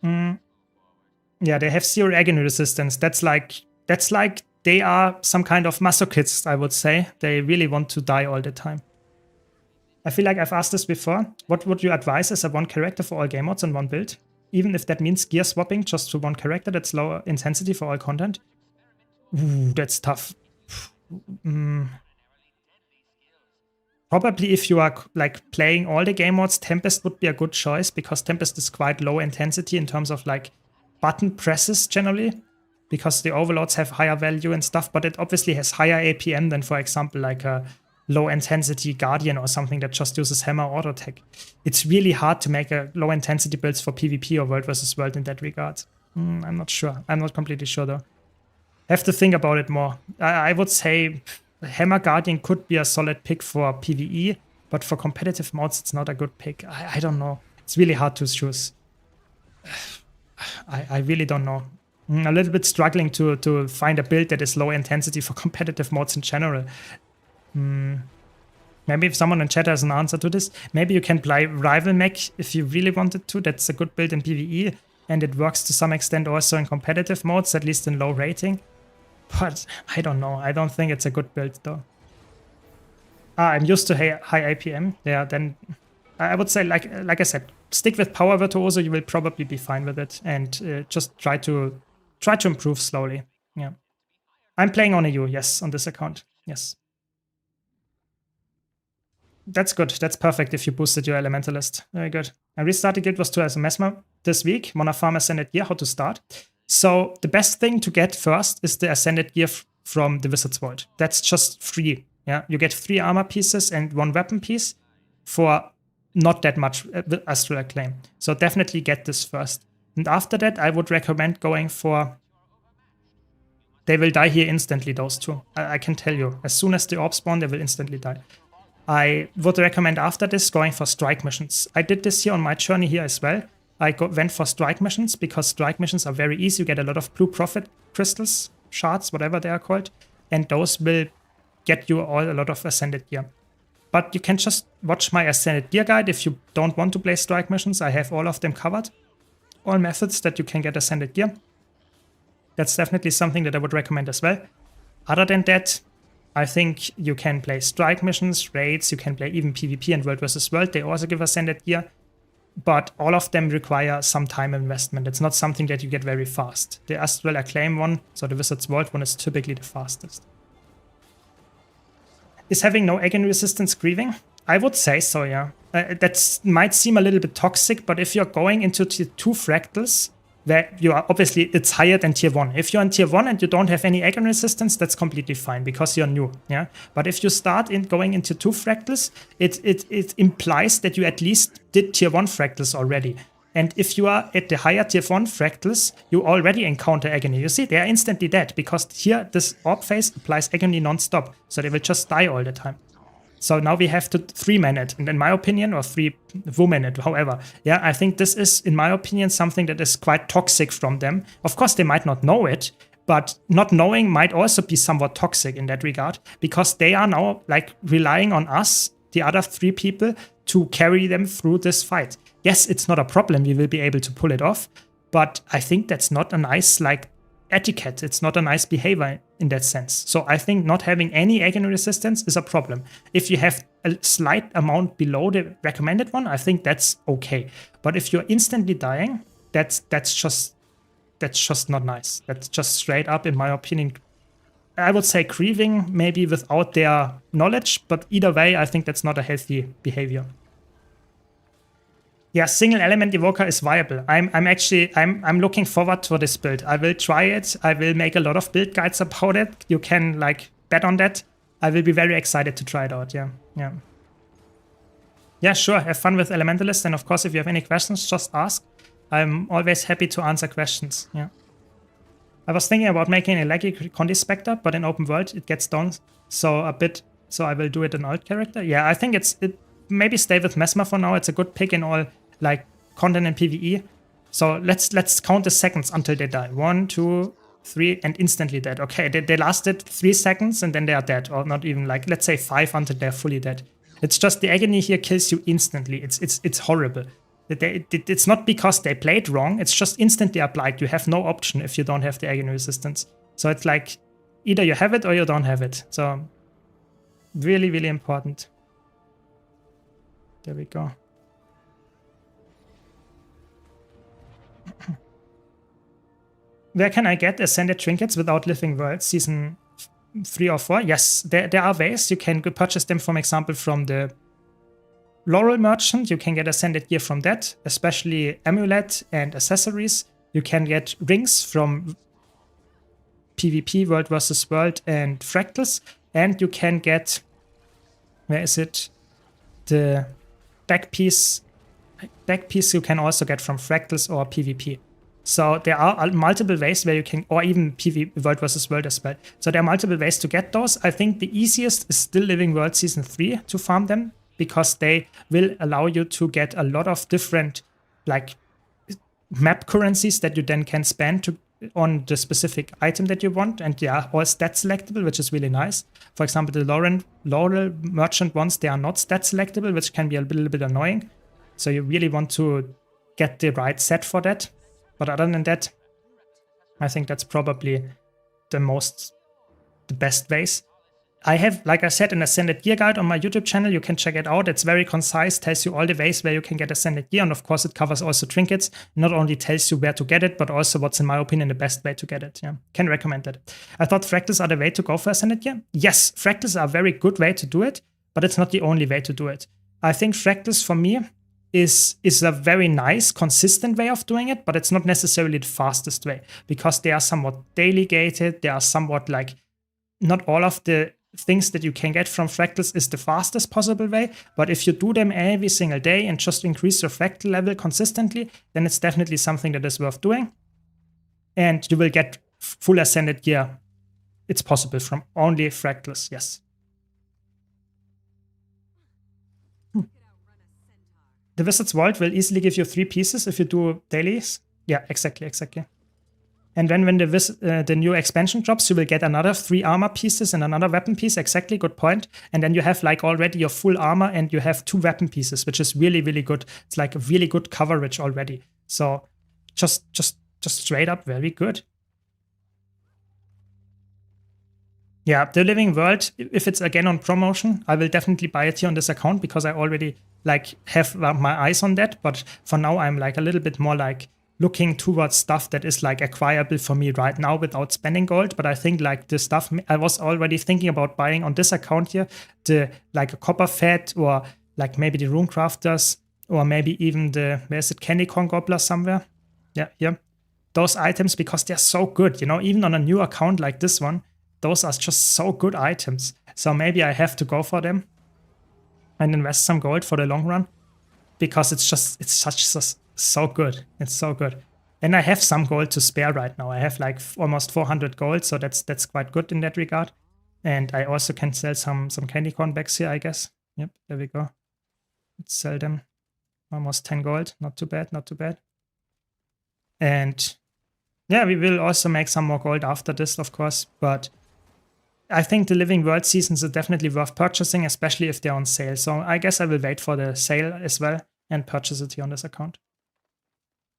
Yeah, they have 0 agony resistance. That's like they are some kind of masochists, I would say. They really want to die all the time. I feel like I've asked this before. What would you advise as a one character for all game modes and one build? Even if that means gear swapping just to one character that's lower intensity for all content? Ooh, that's tough. Probably if you are like playing all the game modes, Tempest would be a good choice, because Tempest is quite low intensity in terms of like button presses generally, because the overloads have higher value and stuff, but it obviously has higher APM than, for example, like a low intensity Guardian or something that just uses hammer auto attack. It's really hard to make a low intensity builds for PvP or World versus World in that regard. I'm not sure. I'm not completely sure though. Have to think about it more. I would say Hammer Guardian could be a solid pick for PvE, but for competitive modes, it's not a good pick. I don't know. It's really hard to choose. I really don't know. I'm a little bit struggling to find a build that is low intensity for competitive modes in general. Maybe if someone in chat has an answer to this, maybe you can play Rival Mech if you really wanted to. That's a good build in PvE, and it works to some extent also in competitive modes, at least in low rating. But I don't know. I don't think it's a good build though. I'm used to high APM. Yeah, then I would say, like I said, stick with Power Virtuoso. You will probably be fine with it, and just try to improve slowly. Yeah, I'm playing on EU. Yes, on this account. Yes. That's good. That's perfect if you boosted your Elementalist. Very good. I restarted Guild Wars 2 as a Mesmer this week. Wanna farm Ascended Gear, how to start. So the best thing to get first is the Ascended Gear from the Wizard's Vault. That's just free. Yeah, you get 3 armor pieces and 1 weapon piece for not that much Astral Acclaim. So definitely get this first. And after that, I would recommend going for... They will die here instantly, those two. I can tell you. As soon as the orb spawn, they will instantly die. I would recommend after this going for strike missions. I did this here on my journey here as well. I went for strike missions because strike missions are very easy. You get a lot of blue profit crystals, shards, whatever they are called. And those will get you a lot of Ascended Gear. But you can just watch my Ascended Gear guide if you don't want to play strike missions. I have all of them covered. All methods that you can get Ascended Gear. That's definitely something that I would recommend as well. Other than that, I think you can play strike missions, raids, you can play even PvP and World vs. World. They also give Ascended Gear. But all of them require some time investment. It's not something that you get very fast. The Astral Acclaim one, so the Wizard's Vault one, is typically the fastest. Is having no agony resistance grieving? I would say so, yeah. That might seem a little bit toxic, but if you're going into tier 2 fractals, where you are obviously, it's higher than tier 1. If you're in tier 1 and you don't have any agony resistance, that's completely fine because you're new, yeah. But if you start in going into 2 fractals, it implies that you at least did tier 1 fractals already. And if you are at the higher tier 1 fractals, you already encounter agony. You see, they are instantly dead because here this orb phase applies agony non-stop. So they will just die all the time. So now we have to 3-man it, and in my opinion, or 3-woman it, however. Yeah, I think this is, in my opinion, something that is quite toxic from them. Of course, they might not know it, but not knowing might also be somewhat toxic in that regard, because they are now like relying on us, the other 3 people, to carry them through this fight. Yes, it's not a problem, we will be able to pull it off, but I think that's not a nice, like, etiquette. It's not a nice behavior in that sense. So I think not having any agony resistance is a problem. If you have a slight amount below the recommended one, I think that's okay. But if you're instantly dying, that's just not nice. That's just straight up, in my opinion, I would say grieving, maybe without their knowledge, but either way, I think that's not a healthy behavior. Yeah, single element evoker is viable. I'm looking forward to this build. I will try it. I will make a lot of build guides about it. You can like bet on that. I will be very excited to try it out. Yeah. Yeah, sure. Have fun with Elementalist. And of course, if you have any questions, just ask. I'm always happy to answer questions. Yeah. I was thinking about making a laggy Condi Spectre, but in open world it gets down so a bit. So I will do it in alt character. Yeah, I think it maybe stay with Mesmer for now. It's a good pick in all like content and PvE. So let's count the seconds until they die. 1, 2, 3, and instantly dead. Okay, they lasted 3 seconds and then they are dead, or not even like, let's say 5 until they're fully dead. It's just the agony here kills you instantly. It's horrible. It's not because they played wrong. It's just instantly applied. You have no option if you don't have the agony resistance. So it's like either you have it or you don't have it. So really, really important. There we go. Where can I get Ascended Trinkets without Living Worlds Season 3 or 4? Yes, there are ways. You can purchase them, for example, from the Laurel Merchant. You can get Ascended Gear from that, especially Amulet and accessories. You can get rings from PvP, World vs. World, and Fractals. And you can get, where is it? The back piece. Back piece you can also get from Fractals or PvP. So there are multiple ways where you can, or even World vs. World as well. So there are multiple ways to get those. I think the easiest is still Living World Season 3 to farm them, because they will allow you to get a lot of different like map currencies that you then can spend on the specific item that you want. And they are all stat selectable, which is really nice. For example, the Laurel Merchant ones, they are not stat selectable, which can be a little bit annoying. So you really want to get the right set for that. But other than that, I think that's probably the best ways. I have, like I said, an Ascended Gear guide on my YouTube channel. You can check it out. It's very concise, tells you all the ways where you can get Ascended Gear. And of course, it covers also trinkets. Not only tells you where to get it, but also what's, in my opinion, the best way to get it. Yeah, can recommend it. I thought Fractals are the way to go for Ascended Gear. Yes, Fractals are a very good way to do it, but it's not the only way to do it. I think Fractals, for me, is a very nice, consistent way of doing it, but it's not necessarily the fastest way, because they are somewhat daily gated. They are somewhat like, not all of the things that you can get from Fractals is the fastest possible way, but if you do them every single day and just increase your Fractal level consistently, then it's definitely something that is worth doing. And you will get full Ascended Gear. It's possible from only Fractals, yes. The Wizard's Vault will easily give you 3 pieces if you do dailies. Yeah, exactly. And then when the new expansion drops, you will get another 3 armor pieces and another weapon piece. Exactly, good point. And then you have like already your full armor and you have 2 weapon pieces, which is really, really good. It's like a really good coverage already. So just straight up very good. Yeah, the Living World, if it's again on promotion, I will definitely buy it here on this account, because I already like have my eyes on that. But for now, I'm like a little bit more like looking towards stuff that is like acquirable for me right now without spending gold. But I think like the stuff I was already thinking about buying on this account here, the like a Copper Fed, or like maybe the Rune Crafters, or maybe even the, where's it, Candy Corn Gobbler somewhere? Yeah, here. Those items, because they're so good, you know, even on a new account like this one, those are just so good items. So maybe I have to go for them and invest some gold for the long run, because it's such so good. It's so good. And I have some gold to spare right now. I have like almost 400 gold, so that's quite good in that regard. And I also can sell some candy corn bags here, I guess. Yep, there we go. Let's sell them. Almost 10 gold. Not too bad, not too bad. And yeah, we will also make some more gold after this, of course. But I think the Living World seasons are definitely worth purchasing, especially if they're on sale. So I guess I will wait for the sale as well and purchase it here on this account.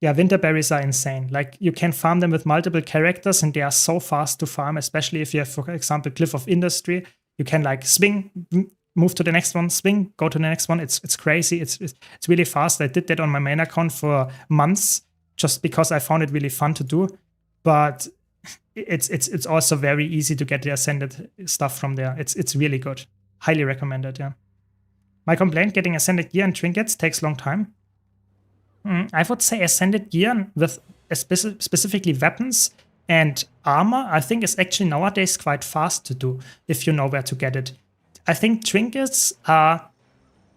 Yeah, winter berries are insane. Like, you can farm them with multiple characters and they are so fast to farm, especially if you have, for example, Cliff of Industry. You can like swing, move to the next one, swing, go to the next one. It's crazy. It's really fast. I did that on my main account for months just because I found it really fun to do. But it's also very easy to get the Ascended stuff from there. It's really good. Highly recommended, yeah. My complaint, getting Ascended gear and trinkets takes a long time. I would say Ascended gear with specifically weapons and armor, I think is actually nowadays quite fast to do if you know where to get it. I think trinkets are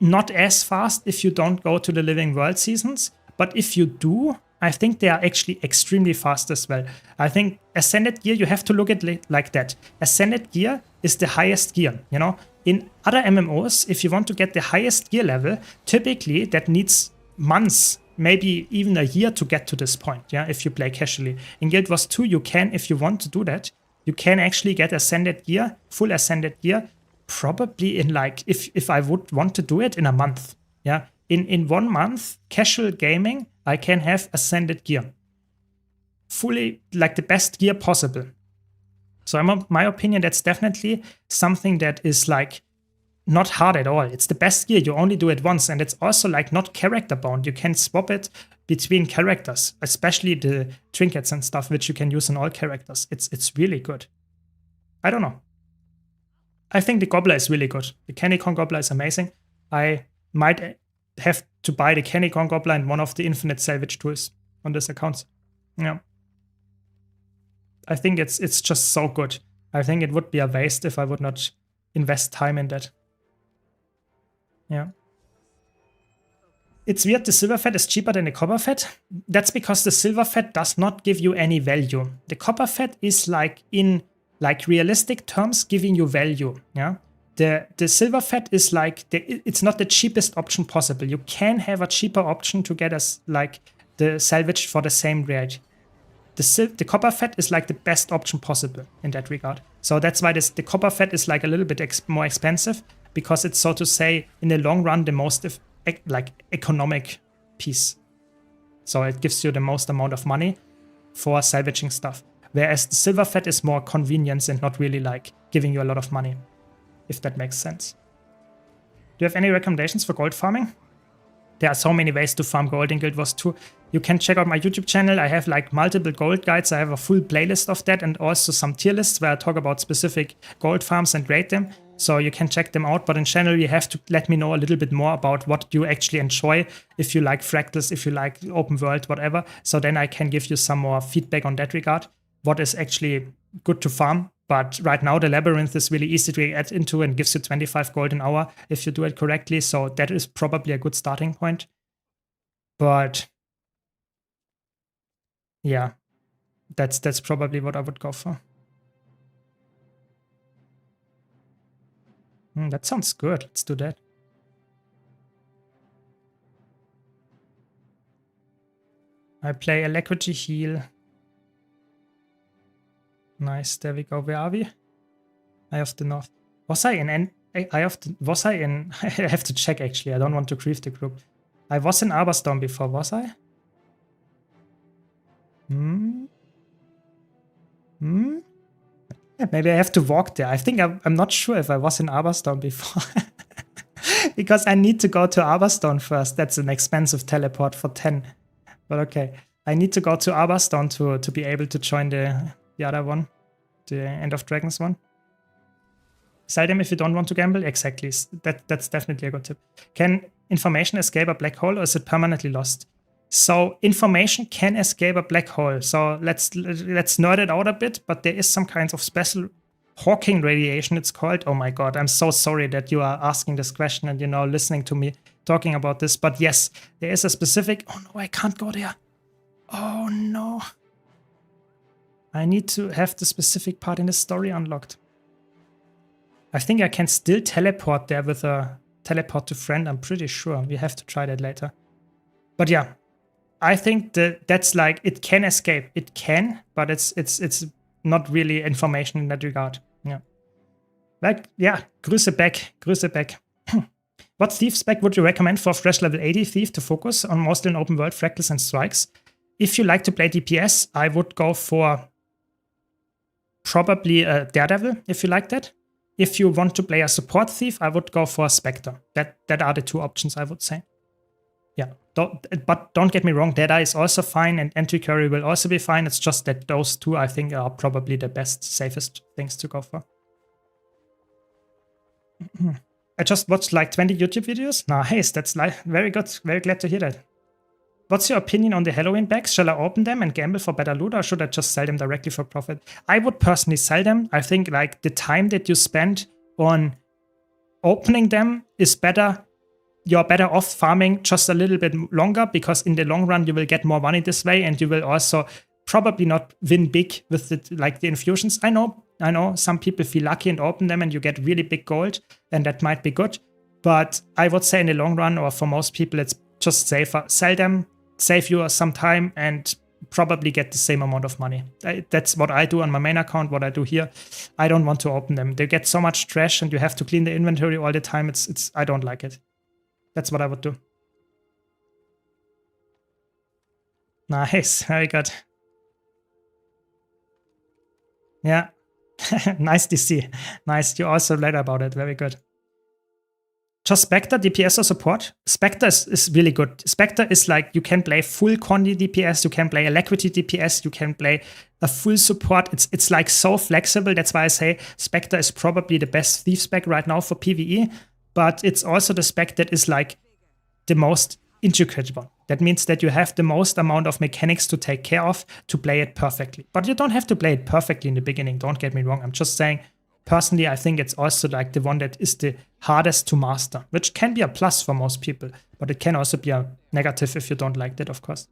not as fast if you don't go to the Living World seasons, but if you do, I think they are actually extremely fast as well. I think Ascended gear, you have to look at it like that. Ascended gear is the highest gear, you know? In other MMOs, if you want to get the highest gear level, typically that needs months, maybe even a year to get to this point, yeah, if you play casually. In Guild Wars 2, you can, if you want to do that, you can actually get Ascended gear, full Ascended gear, probably in like, if I would want to do it, in a month, yeah. In 1 month, casual gaming, I can have Ascended gear. Fully, like the best gear possible. So in my opinion, that's definitely something that is like not hard at all. It's the best gear. You only do it once. And it's also like not character bound. You can swap it between characters, especially the trinkets and stuff, which you can use on all characters. It's really good. I don't know. I think the Gobbler is really good. The Candy Corn Gobbler is amazing. I might have to buy the Candy Corn Gobbler and one of the infinite salvage tools on this account. Yeah. I think it's just so good. I think it would be a waste if I would not invest time in that. Yeah. It's weird the silver fat is cheaper than the copper fat. That's because the silver fat does not give you any value. The copper fat is like in like realistic terms giving you value. Yeah. The silver fat is like it's not the cheapest option possible. You can have a cheaper option to get us like the salvage for the same rate. The copper fat is like the best option possible in that regard. So that's why the copper fat is like a little bit more expensive, because it's, so to say, in the long run, the most like economic piece. So it gives you the most amount of money for salvaging stuff. Whereas the silver fat is more convenience and not really like giving you a lot of money, if that makes sense. Do you have any recommendations for gold farming? There are so many ways to farm gold in Guild Wars 2. You can check out my YouTube channel. I have like multiple gold guides. I have a full playlist of that and also some tier lists where I talk about specific gold farms and rate them. So you can check them out. But in general, you have to let me know a little bit more about what you actually enjoy. If you like fractals, if you like open world, whatever. So then I can give you some more feedback on that regard. What is actually good to farm. But right now, the Labyrinth is really easy to get into and gives you 25 gold an hour if you do it correctly. So that is probably a good starting point. But yeah, that's probably what I would go for. That sounds good. Let's do that. I play Alacrity heal. Nice, there we go. Where are we? Eye of the North. Was I in I have to check actually. I don't want to grieve the group. I was in Arborstone before, was I? Yeah, maybe I have to walk there. I think I'm not sure if I was in Arborstone before. Because I need to go to Arborstone first. That's an expensive teleport for 10. But okay. I need to go to Arborstone to be able to join the other one. The End of Dragons one. Sell them if you don't want to gamble. Exactly. That's definitely a good tip. Can information escape a black hole or is it permanently lost? So information can escape a black hole. So let's nerd it out a bit, but there is some kinds of special Hawking radiation, it's called. Oh my god, I'm so sorry that you are asking this question and, listening to me talking about this. But yes, there is a specific... Oh no, I can't go there. Oh no. I need to have the specific part in the story unlocked. I think I can still teleport there with a teleport to friend. I'm pretty sure. We have to try that later. But yeah, I think that's like, it can escape. It can, but it's not really information in that regard. Yeah. Like, yeah, Grüße back. Grüße back. What thief spec would you recommend for a fresh level 80 thief to focus on mostly in open world fractals and strikes? If you like to play DPS, I would go for probably a Daredevil, if you like that. If you want to play a support thief, I would go for a Spectre. That are the two options, I would say. Yeah, but don't get me wrong, Deadeye is also fine and Antiquary will also be fine. It's just that those two, I think, are probably the best, safest things to go for. I just watched like 20 YouTube videos. Nice, that's like very good. Very glad to hear that. What's your opinion on the Halloween bags? Shall I open them and gamble for better loot, or should I just sell them directly for profit? I would personally sell them. I think like the time that you spend on opening them is better. You're better off farming just a little bit longer, because in the long run you will get more money this way, and you will also probably not win big with the infusions. I know some people feel lucky and open them and you get really big gold, and that might be good. But I would say in the long run, or for most people, it's just safer. Sell them, save you some time, and probably get the same amount of money. That's what I do on my main account, what I do here. I don't want to open them. They get so much trash and you have to clean the inventory all the time. I don't like it. That's what I would do. Nice, very good. Yeah, nice DC. Nice, you also read about it, very good. Just Spectre, DPS or support? Spectre is really good. Spectre is like, you can play full Condi DPS, you can play Alacrity DPS, you can play a full support. It's like so flexible. That's why I say Spectre is probably the best thief spec right now for PvE. But it's also the spec that is like the most intricate one. That means that you have the most amount of mechanics to take care of to play it perfectly. But you don't have to play it perfectly in the beginning, don't get me wrong. I'm just saying, personally, I think it's also like the one that is the hardest to master, which can be a plus for most people, but it can also be a negative if you don't like that, of course.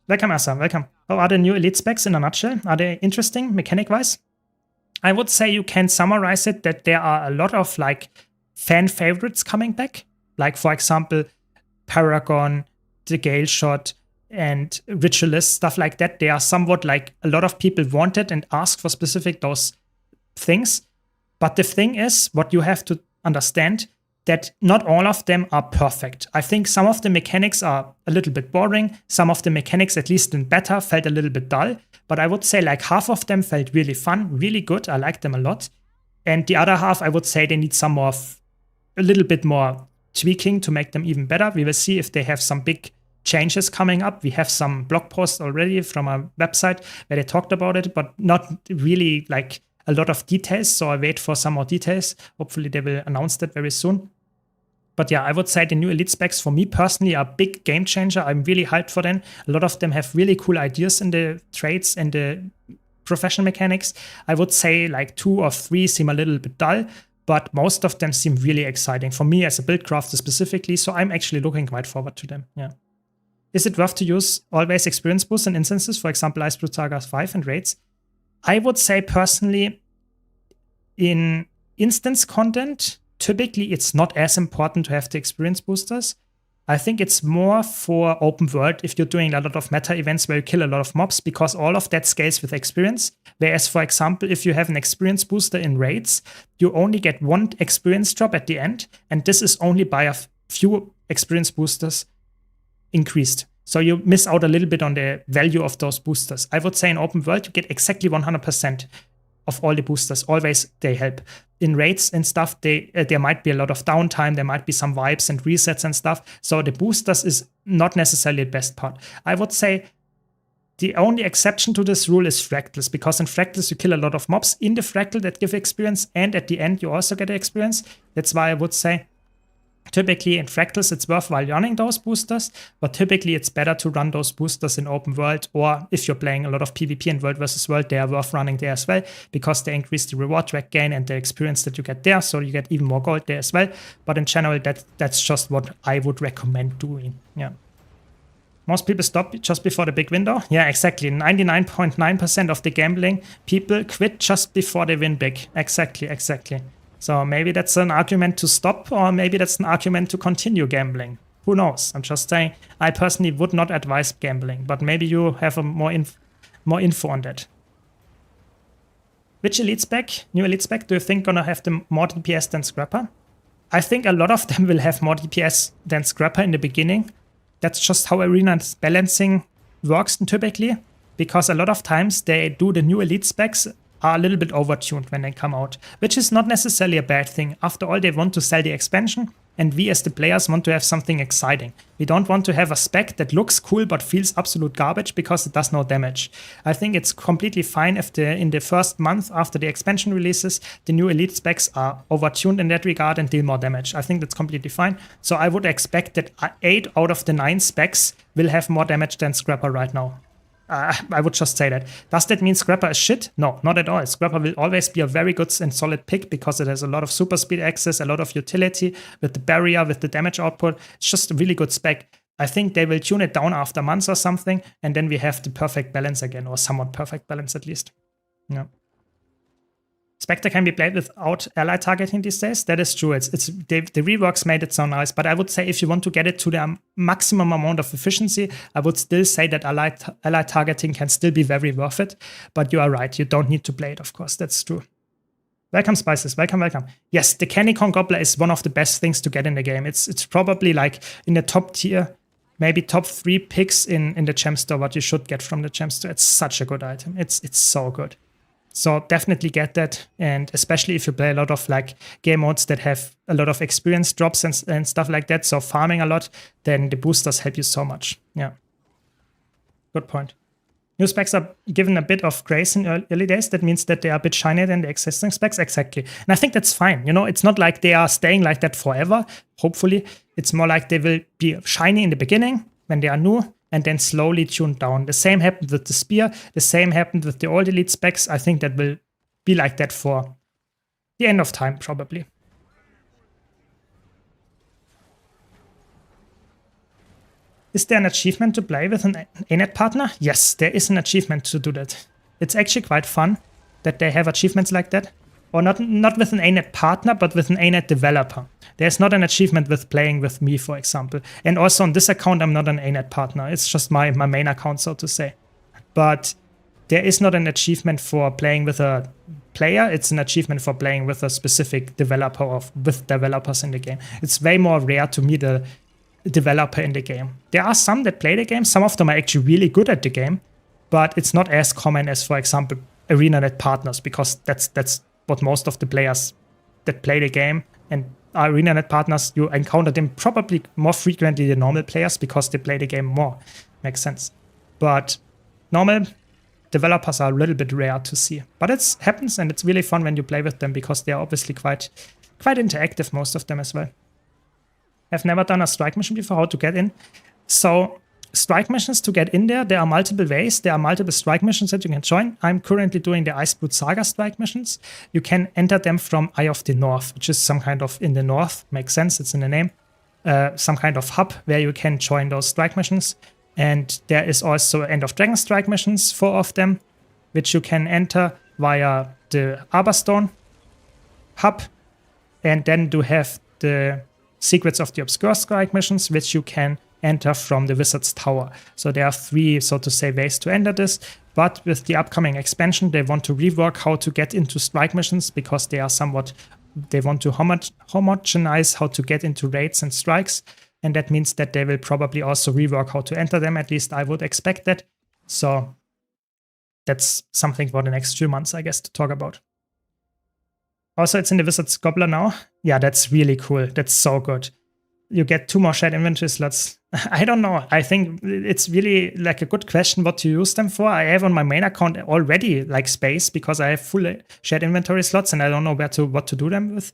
Welcome, Asa, welcome. How are the new elite specs in a nutshell? Are they interesting mechanic-wise? I would say you can summarize it that there are a lot of like fan favorites coming back. Like, for example, Paragon, the Gale Shot, and Ritualist, stuff like that. They are somewhat like a lot of people wanted and asked for specific those things. But the thing is, what you have to understand, that not all of them are perfect. I think some of the mechanics are a little bit boring. Some of the mechanics, at least in beta, felt a little bit dull. But I would say like half of them felt really fun, really good. I liked them a lot. And the other half, I would say they need some more, a little bit more tweaking to make them even better. We will see if they have some big changes coming up. We have some blog posts already from a website where they talked about it, but not really like a lot of details. So I wait for some more details. Hopefully they will announce that very soon. But yeah, I would say the new elite specs for me personally are a big game changer. I'm really hyped for them. A lot of them have really cool ideas in the trades and the professional mechanics. I would say like 2 or 3 seem a little bit dull, but most of them seem really exciting for me as a build crafter specifically. So I'm actually looking quite forward to them. Yeah. Is it worth to use always experience boosts in instances, for example, Ice Blue Saga 5 and raids? I would say personally, in instance content, typically it's not as important to have the experience boosters. I think it's more for open world if you're doing a lot of meta events where you kill a lot of mobs, because all of that scales with experience. Whereas, for example, if you have an experience booster in raids, you only get 1 experience drop at the end, and this is only by a few experience boosters increased. So you miss out a little bit on the value of those boosters. I would say in open world, you get exactly 100% of all the boosters. Always they help. In raids and stuff, there might be a lot of downtime, there might be some vibes and resets and stuff. So the boosters is not necessarily the best part. I would say the only exception to this rule is fractals, because in fractals you kill a lot of mobs in the fractal that give experience, and at the end you also get experience. That's why I would say Typically in Fractals, it's worthwhile running those boosters, but typically it's better to run those boosters in open world, or if you're playing a lot of PvP in world versus world, they are worth running there as well, because they increase the reward track gain and the experience that you get there, so you get even more gold there as well. But in general, that's just what I would recommend doing. Yeah. Most people stop just before the big window. Yeah, exactly. 99.9% of the gambling people quit just before they win big. Exactly. So maybe that's an argument to stop, or maybe that's an argument to continue gambling. Who knows? I'm just saying, I personally would not advise gambling, but maybe you have a more info on that. Which elite spec, new elite spec, do you think gonna have the more DPS than Scrapper? I think a lot of them will have more DPS than Scrapper in the beginning. That's just how arena balancing works typically, because a lot of times they do the new elite specs are a little bit overtuned when they come out, which is not necessarily a bad thing. After all, they want to sell the expansion, and we as the players want to have something exciting. We don't want to have a spec that looks cool but feels absolute garbage because it does no damage. I think it's completely fine if in the first month after the expansion releases, the new elite specs are overtuned in that regard and deal more damage. I think that's completely fine. So I would expect that 8 out of the 9 specs will have more damage than Scrapper right now. I would just say that. Does that mean Scrapper is shit? No, not at all. Scrapper will always be a very good and solid pick because it has a lot of super speed access, a lot of utility with the barrier, with the damage output. It's just a really good spec. I think they will tune it down after months or something, and then we have the perfect balance again, or somewhat perfect balance at least. Yeah. Spectre can be played without ally targeting these days. That is true. The reworks made it so nice. But I would say if you want to get it to the maximum amount of efficiency, I would still say that ally targeting can still be very worth it. But you are right. You don't need to play it, of course. That's true. Welcome, Spices. Welcome. Yes, the Candy Corn Gobbler is one of the best things to get in the game. It's probably like in the top tier, maybe top 3 picks in the gem store, what you should get from the gem store. It's such a good item. It's so good. So definitely get that, and especially if you play a lot of like game modes that have a lot of experience drops and stuff like that, so farming a lot, then the boosters help you so much. Yeah, good point. New specs are given a bit of grace in early days. That means that they are a bit shinier than the existing specs. Exactly. And I think that's fine. You know, it's not like they are staying like that forever. Hopefully, it's more like they will be shiny in the beginning when they are new, and then slowly tuned down. The same happened with the spear. The same happened with the old elite specs. I think that will be like that for the end of time, probably. Is there an achievement to play with an ANET partner? Yes, there is an achievement to do that. It's actually quite fun that they have achievements like that. Or not with an ANET partner, but with an ANET developer. There's not an achievement with playing with me, for example. And also on this account, I'm not an ANET partner. It's just my main account, so to say. But there is not an achievement for playing with a player. It's an achievement for playing with a specific developer or with developers in the game. It's way more rare to meet a developer in the game. There are some that play the game. Some of them are actually really good at the game. But it's not as common as, for example, ArenaNet partners, because that's what most of the players that play the game and are ArenaNet partners, you encounter them probably more frequently than normal players because they play the game more. Makes sense. But normal developers are a little bit rare to see. But it happens, and it's really fun when you play with them because they are obviously quite interactive, most of them as well. I've never done a strike mission before. How to get in? So strike missions, to get in there are multiple ways. There are multiple strike missions that you can join. I'm currently doing the Iceblood Saga strike missions. You can enter them from Eye of the North, which is some kind of in the north. Makes sense, it's in the name. Some kind of hub where you can join those strike missions. And there is also End of Dragon strike missions, 4 of them, which you can enter via the Arborstone hub. And then you have the Secrets of the Obscure strike missions, which you can enter from the Wizard's Tower. So there are 3, so to say, ways to enter this. But with the upcoming expansion, they want to rework how to get into strike missions because they are they want to homogenize how to get into raids and strikes. And that means that they will probably also rework how to enter them. At least I would expect that. So that's something for the next few months, I guess, to talk about. Also, it's in the Wizard's Gobbler now. Yeah, that's really cool. That's so good. You get 2 more shared inventory slots. I don't know. I think it's really like a good question what to use them for. I have on my main account already like space because I have full shared inventory slots and I don't know what to do them with.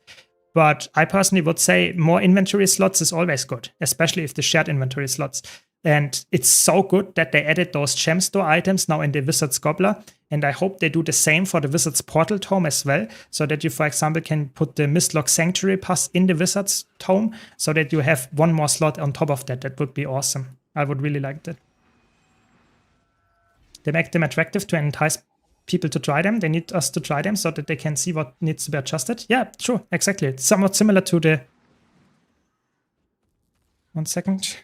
But I personally would say more inventory slots is always good, especially if the shared inventory slots. And it's so good that they added those gem store items now in the Wizard's Gobbler. And I hope they do the same for the Wizard's Portal Tome as well, so that you, for example, can put the Mistlock Sanctuary Pass in the Wizard's Tome, so that you have one more slot on top of that. That would be awesome. I would really like that. They make them attractive to entice people to try them. They need us to try them so that they can see what needs to be adjusted. Yeah, true, exactly. It's somewhat similar to the... 1 second.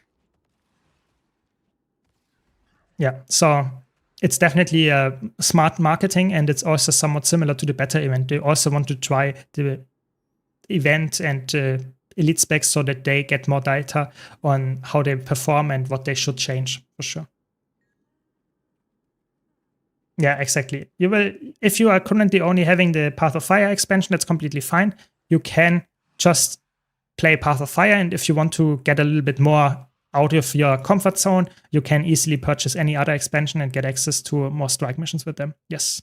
Yeah, so it's definitely smart marketing, and it's also somewhat similar to the beta event. They also want to try the event and elite specs so that they get more data on how they perform and what they should change, for sure. Yeah, exactly. You will, if you are currently only having the Path of Fire expansion, that's completely fine. You can just play Path of Fire, and if you want to get a little bit more out of your comfort zone, you can easily purchase any other expansion and get access to more strike missions with them. Yes.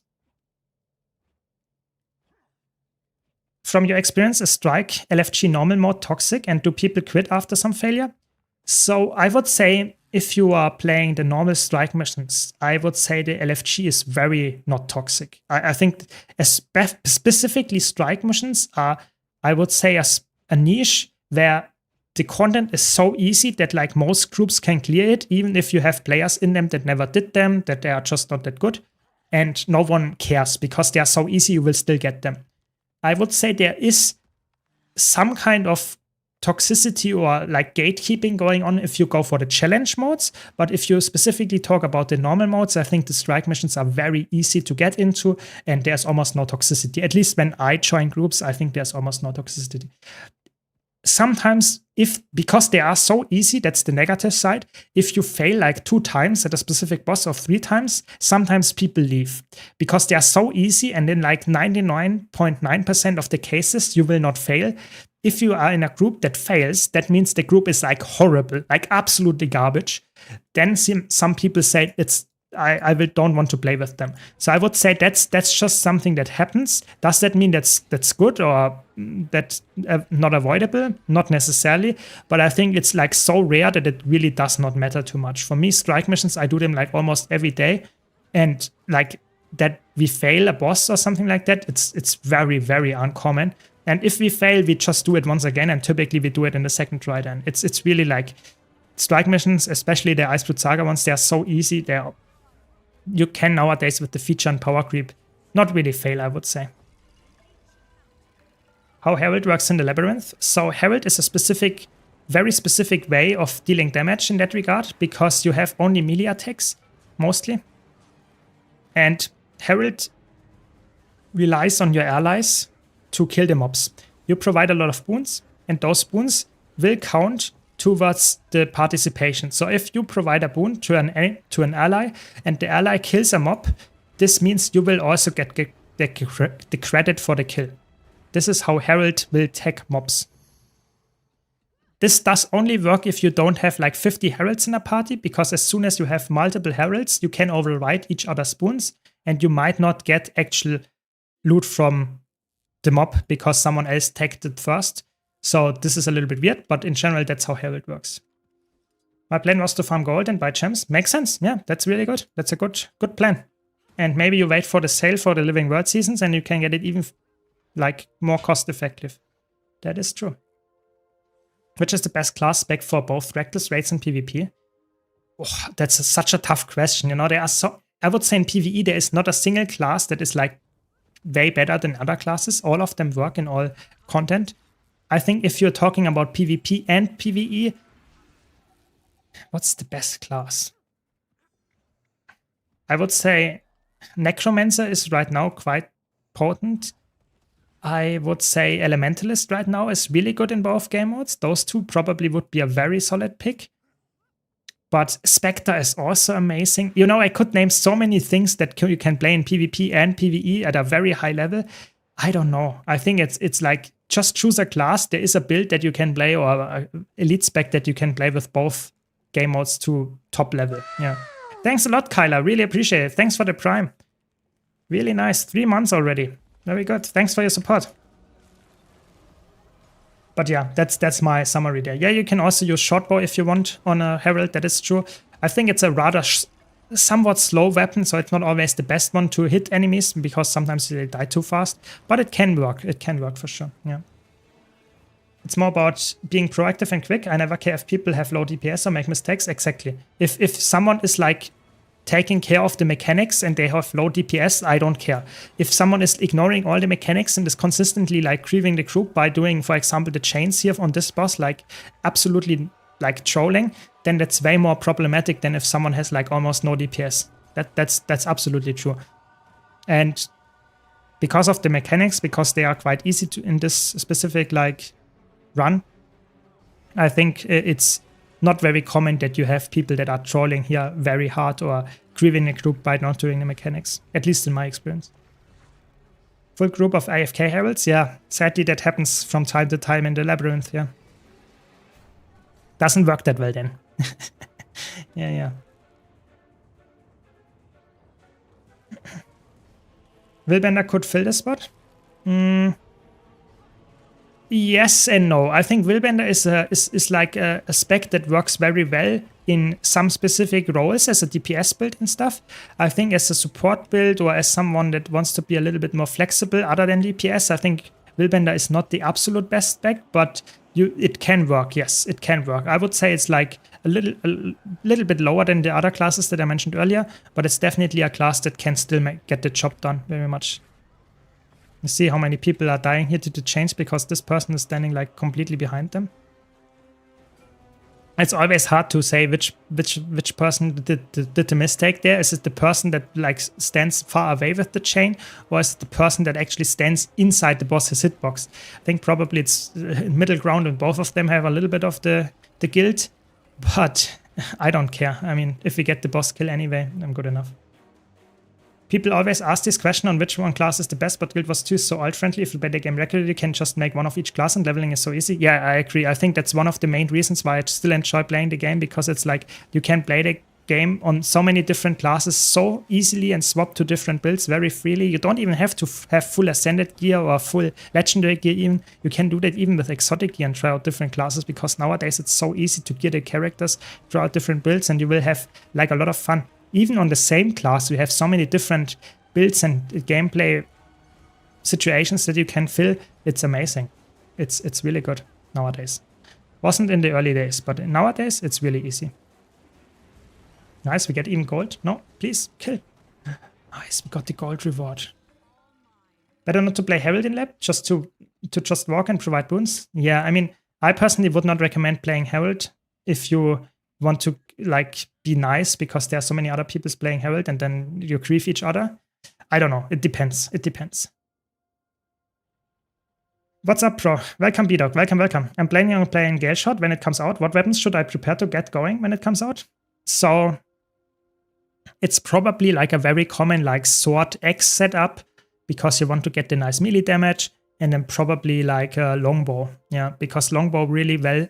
From your experience, is strike LFG normal mode toxic, and do people quit after some failure? So I would say if you are playing the normal strike missions, I would say the LFG is very not toxic. I think specifically strike missions are, I would say, a niche where the content is so easy that like most groups can clear it, even if you have players in them that never did them, that they are just not that good. And no one cares because they are so easy, you will still get them. I would say there is some kind of toxicity or like gatekeeping going on if you go for the challenge modes. But if you specifically talk about the normal modes, I think the strike missions are very easy to get into, and there's almost no toxicity. At least when I join groups, I think there's almost no toxicity. Sometimes, because they are so easy, that's the negative side. If you fail like 2 times at a specific boss or 3 times, sometimes people leave because they are so easy, and in like 99.9% of the cases, you will not fail. If you are in a group that fails, that means the group is like horrible, like absolutely garbage. Then some people say I don't want to play with them. So I would say that's just something that happens. Does that mean that's good or that's not avoidable? Not necessarily, but I think it's like so rare that it really does not matter too much. For me, strike missions, I do them like almost every day, and like that we fail a boss or something like that, it's very, very uncommon. And if we fail, we just do it once again, and typically we do it in the second try. Then it's really like strike missions, especially the Iceblood Saga ones. They are so easy. You can nowadays with the feature and power creep not really fail, I would say. How Herald works in the Labyrinth. So Herald is a very specific way of dealing damage in that regard, because you have only melee attacks, mostly. And Herald relies on your allies to kill the mobs. You provide a lot of boons, and those boons will count towards the participation. So if you provide a boon to an ally, and the ally kills a mob, this means you will also get the credit for the kill. This is how Herald will tag mobs. This does only work if you don't have like 50 heralds in a party, because as soon as you have multiple heralds, you can override each other's boons, and you might not get actual loot from the mob because someone else tagged it first. So this is a little bit weird, but in general, that's how Herald works. My plan was to farm gold and buy gems. Makes sense. Yeah, that's really good. That's a good plan. And maybe you wait for the sale for the Living World seasons, and you can get it even like more cost effective. That is true. Which is the best class spec for both Reckless Raids and PvP? Oh, that's such a tough question. You know, I would say in PvE, there is not a single class that is like way better than other classes. All of them work in all content. I think if you're talking about PvP and PvE, what's the best class? I would say Necromancer is right now quite potent. I would say Elementalist right now is really good in both game modes. Those two probably would be a very solid pick. But Spectre is also amazing. You know, I could name so many things that you can play in PvP and PvE at a very high level. I don't know. I think it's like, just choose a class. There is a build that you can play, or an elite spec that you can play with both game modes to top level. Yeah. Thanks a lot, Kyla. Really appreciate it. Thanks for the Prime. Really nice. 3 months already. Very good. Thanks for your support. But yeah, that's my summary there. Yeah, you can also use shortbow if you want on a Herald, that is true. I think it's a rather somewhat slow weapon, so it's not always the best one to hit enemies because sometimes they die too fast, but it can work. It can work for sure, yeah. It's more about being proactive and quick. I never care if people have low DPS or make mistakes. Exactly. If someone is like taking care of the mechanics and they have low DPS, I don't care. If someone is ignoring all the mechanics and is consistently like grieving the group by doing, for example, the chains here on this boss, like absolutely like trolling, then that's way more problematic than if someone has like almost no DPS. That's absolutely true. And because of the mechanics, because they are quite easy to in this specific like run, I think it's not very common that you have people that are trolling here very hard or grieving a group by not doing the mechanics, at least in my experience. Full group of AFK heralds, yeah, sadly that happens from time to time in the labyrinth, yeah. Doesn't work that well then. Yeah. Willbender could fill the spot? Yes and no. I think Willbender is like a spec that works very well in some specific roles as a DPS build and stuff. I think as a support build or as someone that wants to be a little bit more flexible other than DPS, I think Willbender is not the absolute best spec, but it can work. Yes, it can work. I would say it's like a little bit lower than the other classes that I mentioned earlier, but it's definitely a class that can still get the job done very much. You see how many people are dying here to the chains because this person is standing like completely behind them. It's always hard to say which person did the mistake there. Is it the person that like stands far away with the chain, or is it the person that actually stands inside the boss's hitbox? I think probably it's middle ground, and both of them have a little bit of the guilt, but I don't care. I mean, if we get the boss kill anyway, I'm good enough. People always ask this question on which one class is the best, but Guild Wars 2 is so alt-friendly. If you play the game regularly, you can just make one of each class and leveling is so easy. Yeah, I agree. I think that's one of the main reasons why I still enjoy playing the game, because it's like you can play the game on so many different classes so easily and swap to different builds very freely. You don't even have to have full Ascended gear or full Legendary gear even. You can do that even with exotic gear and try out different classes, because nowadays it's so easy to gear the characters, try out different builds, and you will have like a lot of fun. Even on the same class, you have so many different builds and gameplay situations that you can fill. It's amazing. It's really good nowadays. Wasn't in the early days, but nowadays it's really easy. Nice, we get even gold. No, please, kill. Nice, we got the gold reward. Better not to play Herald in lab, just to just walk and provide boons. Yeah, I mean, I personally would not recommend playing Herald if you want to like be nice, because there are so many other people playing Herald and then you grieve each other. I don't know. It depends. It depends. What's up, bro? Welcome, B-Dog. Welcome. I'm planning on playing Gale Shot when it comes out. What weapons should I prepare to get going when it comes out? So it's probably like a very common like Sword X setup, because you want to get the nice melee damage, and then probably like a Longbow. Yeah, because Longbow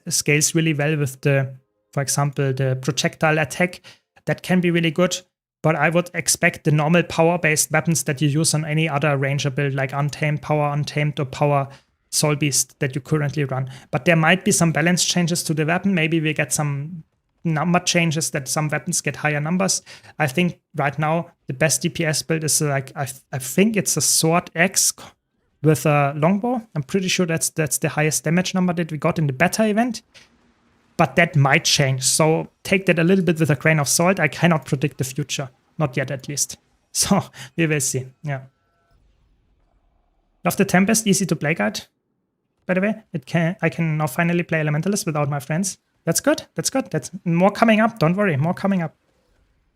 scales really well with the, for example, the projectile attack. That can be really good, but I would expect the normal power-based weapons that you use on any other ranger build, like Untamed, Power Untamed, or Power Soul Beast that you currently run. But there might be some balance changes to the weapon. Maybe we get some number changes that some weapons get higher numbers. I think right now the best DPS build is like, I think it's a Sword X with a Longbow. I'm pretty sure that's the highest damage number that we got in the beta event. But that might change, so take that a little bit with a grain of salt. I cannot predict the future, not yet at least. So we will see, yeah. Love the Tempest, easy to play guide. By the way, I can now finally play Elementalist without my friends. That's good, that's good. That's more coming up, don't worry, more coming up.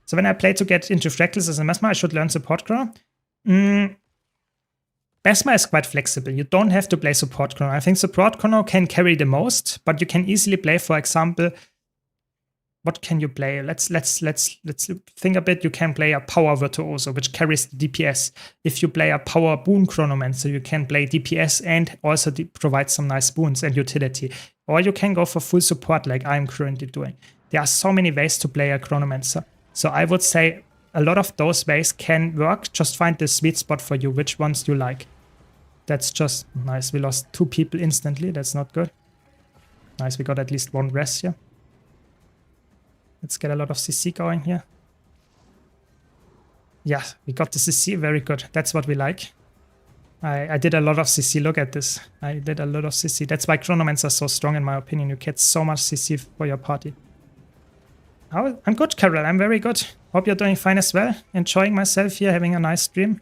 So when I play to get into Reckless as a Mesmer, I should learn Support Chrono. Mesmer is quite flexible. You don't have to play Support Chrono. I think Support Chrono can carry the most, but you can easily play, for example, what can you play? Let's think a bit. You can play a Power Virtuoso, which carries the DPS. If you play a Power Boon Chronomancer, you can play DPS and also provide some nice boons and utility. Or you can go for full support like I'm currently doing. There are so many ways to play a Chronomancer. So I would say a lot of those ways can work. Just find the sweet spot for you, which ones you like. That's just nice. We lost 2 people instantly. That's not good. Nice, we got at least 1 rest here. Let's get a lot of CC going here. Yeah, we got the CC, very good. That's what we like. I did a lot of CC, look at this. I did a lot of CC. That's why Chronomans are so strong in my opinion. You get so much CC for your party. I'm good, Carol, I'm very good. Hope you're doing fine as well. Enjoying myself here, having a nice stream.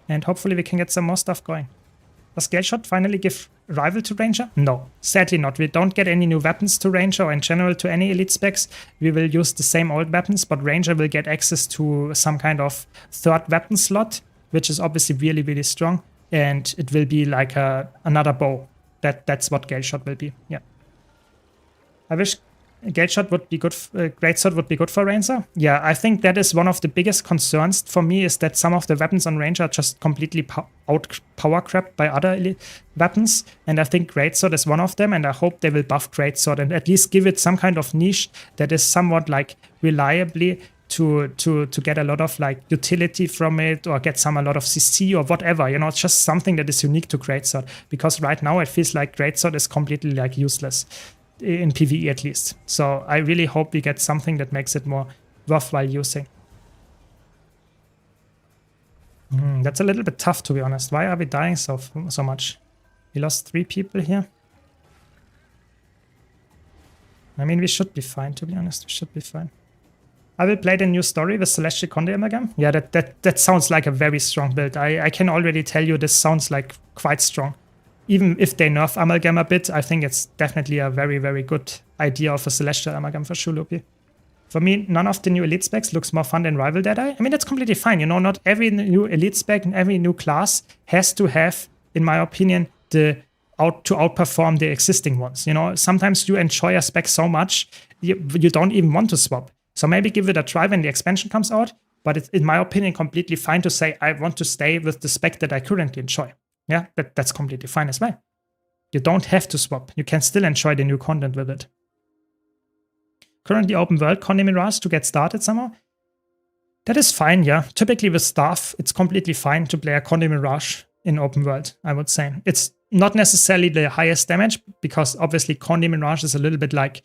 And hopefully we can get some more stuff going. Does Scale Shot finally give rival to Ranger? No, sadly not. We don't get any new weapons to Ranger or in general to any elite specs. We will use the same old weapons, but Ranger will get access to some kind of 3rd weapon slot, which is obviously really, really strong. And it will be like another bow. That's what Gale Shot will be, yeah. I wish Gale Shot would be good, Greatsword would be good for Ranger. Yeah, I think that is one of the biggest concerns for me, is that some of the weapons on Ranger are just completely out power crept by other weapons. And I think Greatsword is one of them, and I hope they will buff Greatsword and at least give it some kind of niche that is somewhat like reliably to get a lot of like utility from it, or get a lot of CC or whatever, you know, it's just something that is unique to Greatsword. Because right now it feels like Greatsword is completely like useless. In PvE at least. So I really hope we get something that makes it more worthwhile using. That's a little bit tough, to be honest. Why are we dying so much? We lost 3 people here. I mean, we should be fine, to be honest. We should be fine. I will play the new story with Celestial Conde Amalgam. Yeah, that sounds like a very strong build. I can already tell you this sounds like quite strong. Even if they nerf Amalgam a bit, I think it's definitely a very, very good idea of a Celestial Amalgam for sure, Loopy. For me, none of the new Elite specs looks more fun than Rival Deadeye. I mean, that's completely fine. You know, not every new Elite spec and every new class has to have, in my opinion, to outperform the existing ones. You know, sometimes you enjoy a spec so much, you don't even want to swap. So maybe give it a try when the expansion comes out. But it's, in my opinion, completely fine to say, I want to stay with the spec that I currently enjoy. Yeah, that's completely fine as well. You don't have to swap. You can still enjoy the new content with it. Currently open world Conde Mirage to get started somehow. That is fine, yeah. Typically with staff, it's completely fine to play a Conde Mirage in open world, I would say. It's not necessarily the highest damage, because obviously Conde Mirage is a little bit like,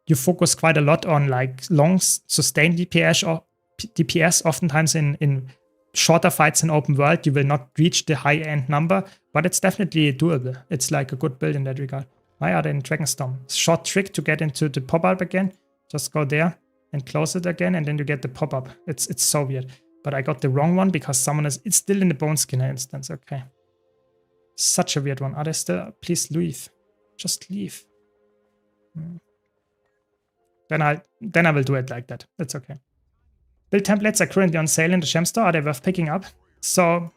you focus quite a lot on like long sustained DPS, or DPS oftentimes in shorter fights in open world. You will not reach the high-end number, but it's definitely doable. It's like a good build in that regard. Why are they in Dragonstorm? Short trick to get into the pop-up again. Just go there and close it again, and then you get the pop-up. It's so weird. But I got the wrong one because someone it's still in the Bone Skinner instance. Okay. Such a weird one. Are they still? Please leave. Just leave. Then I will do it like that. That's okay. Build templates are currently on sale in the gem store. Are they worth picking up? So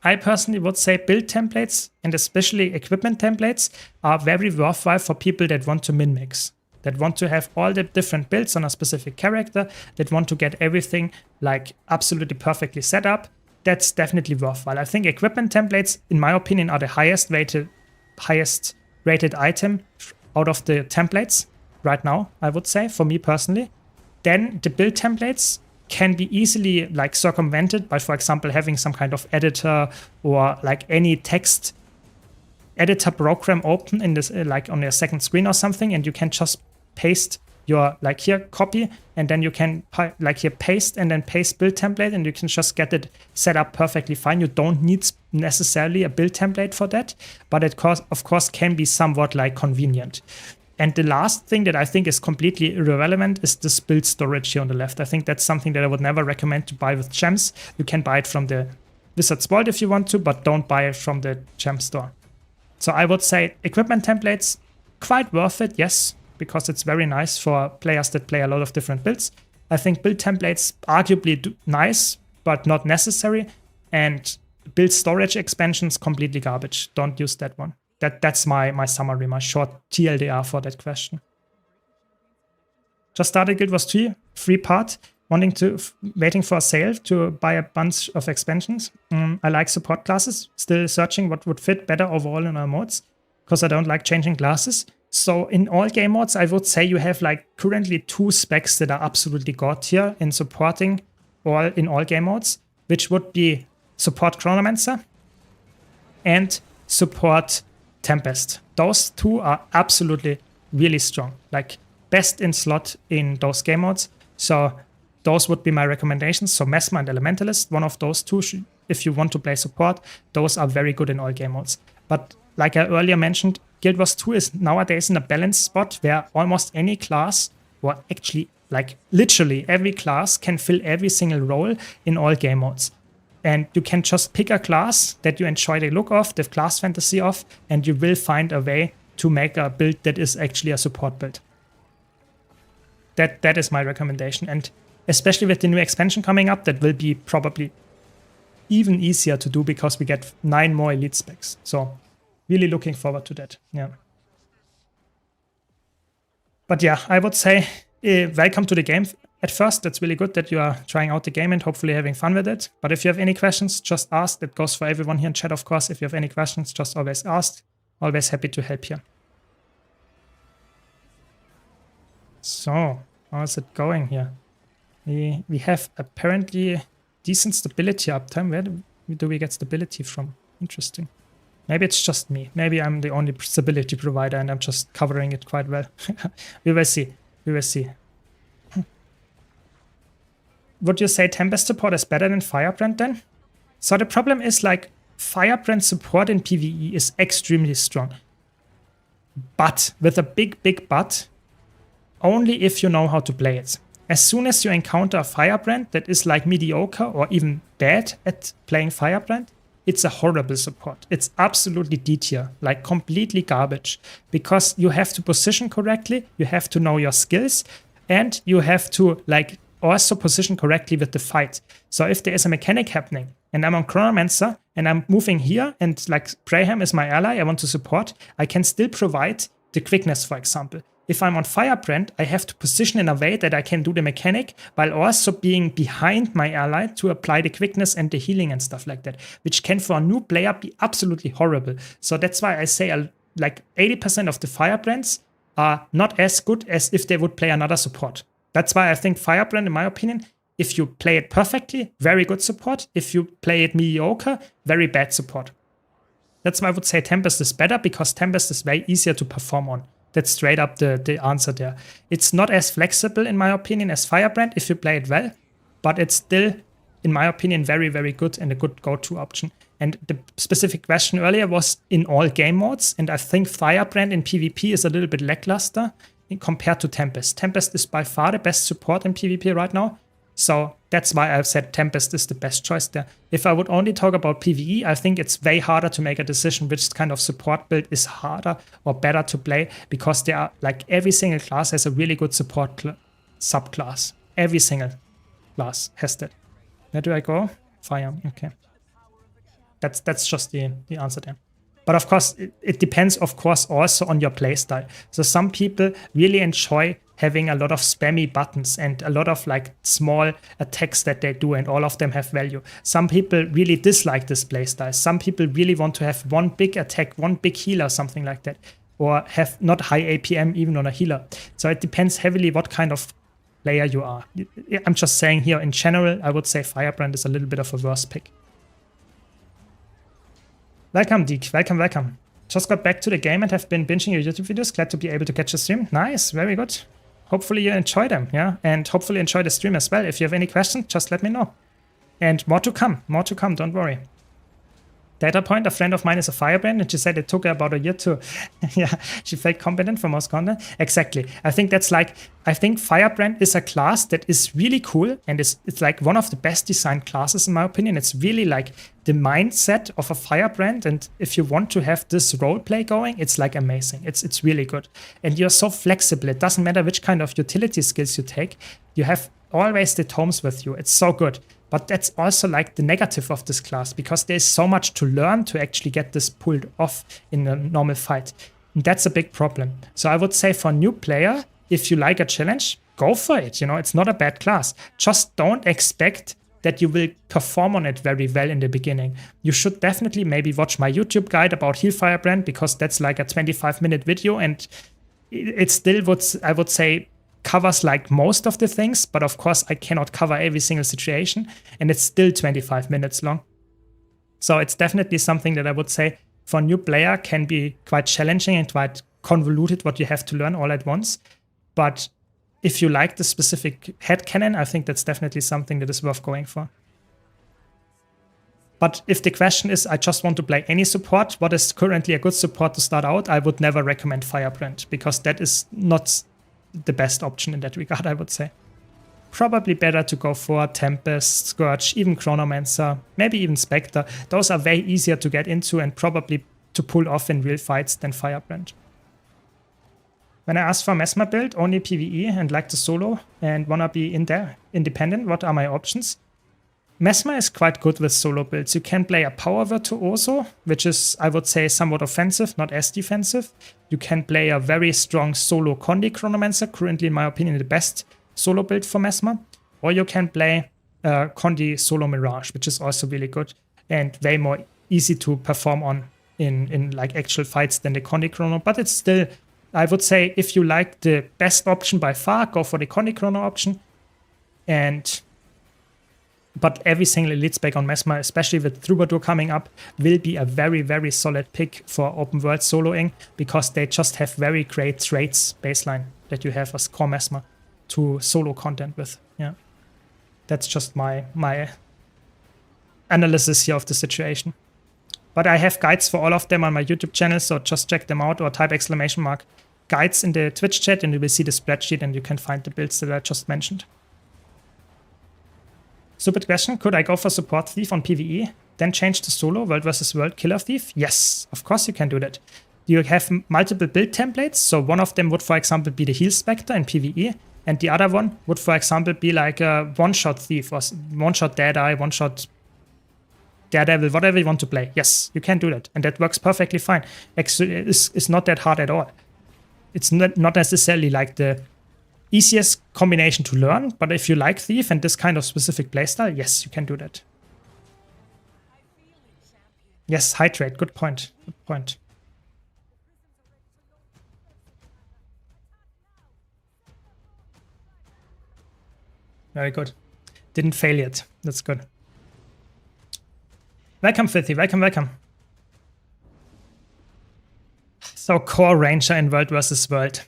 I personally would say build templates, and especially equipment templates, are very worthwhile for people that want to min-mix, that want to have all the different builds on a specific character, that want to get everything like absolutely perfectly set up. That's definitely worthwhile. I think equipment templates, in my opinion, are the highest rated item out of the templates right now, I would say, for me personally. Then the build templates can be easily like circumvented by, for example, having some kind of editor or like any text editor program open in this, like on your second screen or something, and you can just paste your, like here, copy, and then you can like here paste and then paste build template, and you can just get it set up perfectly fine. You don't need necessarily a build template for that, but it of course can be somewhat like convenient. And the last thing that I think is completely irrelevant is this build storage here on the left. I think that's something that I would never recommend to buy with gems. You can buy it from the Wizard's Vault if you want to, but don't buy it from the gem store. So I would say equipment templates, quite worth it, yes, because it's very nice for players that play a lot of different builds. I think build templates arguably nice, but not necessary. And build storage expansions, completely garbage. Don't use that one. That's my summary, my short TLDR for that question. Just started Guild Wars 3, free part, waiting for a sale to buy a bunch of expansions. I like support classes, still searching what would fit better overall in our modes, because I don't like changing classes. So in all game modes, I would say you have like currently 2 specs that are absolutely god tier in supporting in all game modes, which would be support Chronomancer and support Tempest. Those two are absolutely really strong, like best in slot in those game modes. So those would be my recommendations. So Mesmer and Elementalist, one of those two, if you want to play support, those are very good in all game modes. But like I earlier mentioned, Guild Wars 2 is nowadays in a balanced spot where almost any class, or actually like literally every class, can fill every single role in all game modes. And you can just pick a class that you enjoy the look of, the class fantasy of, and you will find a way to make a build that is actually a support build. That is my recommendation. And especially with the new expansion coming up, that will be probably even easier to do because we get 9 more elite specs. So really looking forward to that. Yeah. But yeah, I would say welcome to the game at first. That's really good that you are trying out the game and hopefully having fun with it. But if you have any questions, just ask. That goes for everyone here in chat, of course. If you have any questions, just always ask. Always happy to help you. So, how is it going here? We have apparently decent stability uptime. Where do we get stability from? Interesting. Maybe it's just me. Maybe I'm the only stability provider and I'm just covering it quite well. We will see. We will see. Would you say Tempest support is better than Firebrand then? So the problem is, like, Firebrand support in PvE is extremely strong. But, with a big, big but, only if you know how to play it. As soon as you encounter a Firebrand that is like mediocre or even bad at playing Firebrand, it's a horrible support. It's absolutely D tier, like completely garbage. Because you have to position correctly, you have to know your skills, and you have to like also position correctly with the fight. So if there is a mechanic happening, and I'm on Chronomancer, and I'm moving here, and like Braham is my ally, I want to support, I can still provide the quickness, for example. If I'm on Firebrand, I have to position in a way that I can do the mechanic while also being behind my ally to apply the quickness and the healing and stuff like that, which can for a new player be absolutely horrible. So that's why I say like 80% of the Firebrands are not as good as if they would play another support. That's why I think Firebrand, in my opinion, if you play it perfectly, very good support. If you play it mediocre, very bad support. That's why I would say Tempest is better, because Tempest is way easier to perform on. That's straight up the answer there. It's not as flexible, in my opinion, as Firebrand if you play it well, but it's still, in my opinion, very, very good and a good go-to option. And the specific question earlier was in all game modes, and I think Firebrand in PvP is a little bit lackluster compared to Tempest. Tempest is by far the best support in PvP right now, so that's why I've said Tempest is the best choice there. If I would only talk about PvE, I think it's way harder to make a decision which kind of support build is harder or better to play, because there are, like, every single class has a really good support subclass. Every single class has that. Where do I go? Fire. Okay. That's just the answer there. But of course, it depends, of course, also on your playstyle. So some people really enjoy having a lot of spammy buttons and a lot of like small attacks that they do, and all of them have value. Some people really dislike this playstyle. Some people really want to have one big attack, one big healer, something like that, or have not high APM even on a healer. So it depends heavily what kind of player you are. I'm just saying here in general, I would say Firebrand is a little bit of a worse pick. Welcome, Deek. Welcome, welcome. Just got back to the game and have been binging your YouTube videos. Glad to be able to catch a stream. Nice, very good. Hopefully you enjoy them, yeah? And hopefully enjoy the stream as well. If you have any questions, just let me know. And more to come, don't worry. Data point, a friend of mine is a Firebrand, and she said it took her about a year to, yeah, she felt competent for most content. Exactly. I think that's like, I think Firebrand is a class that is really cool, and it's like one of the best designed classes in my opinion. It's really like the mindset of a Firebrand, and if you want to have this roleplay going, it's like amazing. It's really good. And you're so flexible. It doesn't matter which kind of utility skills you take. You have always the tomes with you. It's so good. But that's also like the negative of this class, because there's so much to learn to actually get this pulled off in a normal fight. And that's a big problem. So I would say for a new player, if you like a challenge, go for it. You know, it's not a bad class. Just don't expect that you will perform on it very well in the beginning. You should definitely maybe watch my YouTube guide about Heal Firebrand, because that's like a 25-minute video, and it still would, I would say, covers like most of the things, but of course I cannot cover every single situation, and it's still 25 minutes long. So it's definitely something that I would say for a new player can be quite challenging and quite convoluted what you have to learn all at once. But if you like the specific headcanon, I think that's definitely something that is worth going for. But if the question is, I just want to play any support, what is currently a good support to start out, I would never recommend Firebrand, because that is not the best option in that regard, I would say. Probably better to go for Tempest, Scourge, even Chronomancer, maybe even Spectre. Those are way easier to get into and probably to pull off in real fights than Firebrand. When I ask for Mesmer build, only PvE and like the solo and wanna be in there independent, what are my options? Mesmer is quite good with solo builds. You can play a Power Virtuoso, which is, I would say, somewhat offensive, not as defensive. You can play a very strong solo Condi Chronomancer, currently in my opinion the best solo build for Mesmer. Or you can play Condi Solo Mirage, which is also really good and way more easy to perform on in like actual fights than the Condi Chrono. But it's still, I would say, if you like the best option by far, go for the Condi Chrono option. But every single elite spec on Mesmer, especially with Troubadour coming up, will be a very, very solid pick for open world soloing, because they just have very great traits baseline that you have as core Mesmer to solo content with. Yeah, that's just my analysis here of the situation. But I have guides for all of them on my YouTube channel, so just check them out or type !guides in the Twitch chat and you will see the spreadsheet and you can find the builds that I just mentioned. Stupid question, could I go for support thief on PvE, then change to solo world versus world killer thief? Yes, of course you can do that. You have multiple build templates, so one of them would, for example, be the heal spectre in PvE, and the other one would, for example, be like a one-shot thief or one-shot deadeye, one-shot daredevil, whatever you want to play. Yes, you can do that, and that works perfectly fine. Actually, it's not that hard at all. It's not necessarily like the easiest combination to learn, but if you like Thief and this kind of specific playstyle, yes, you can do that. Yes, hydrate, good point, good point. Very good. Didn't fail yet, that's good. Welcome, Filthy, welcome, welcome. So, core ranger in World versus World.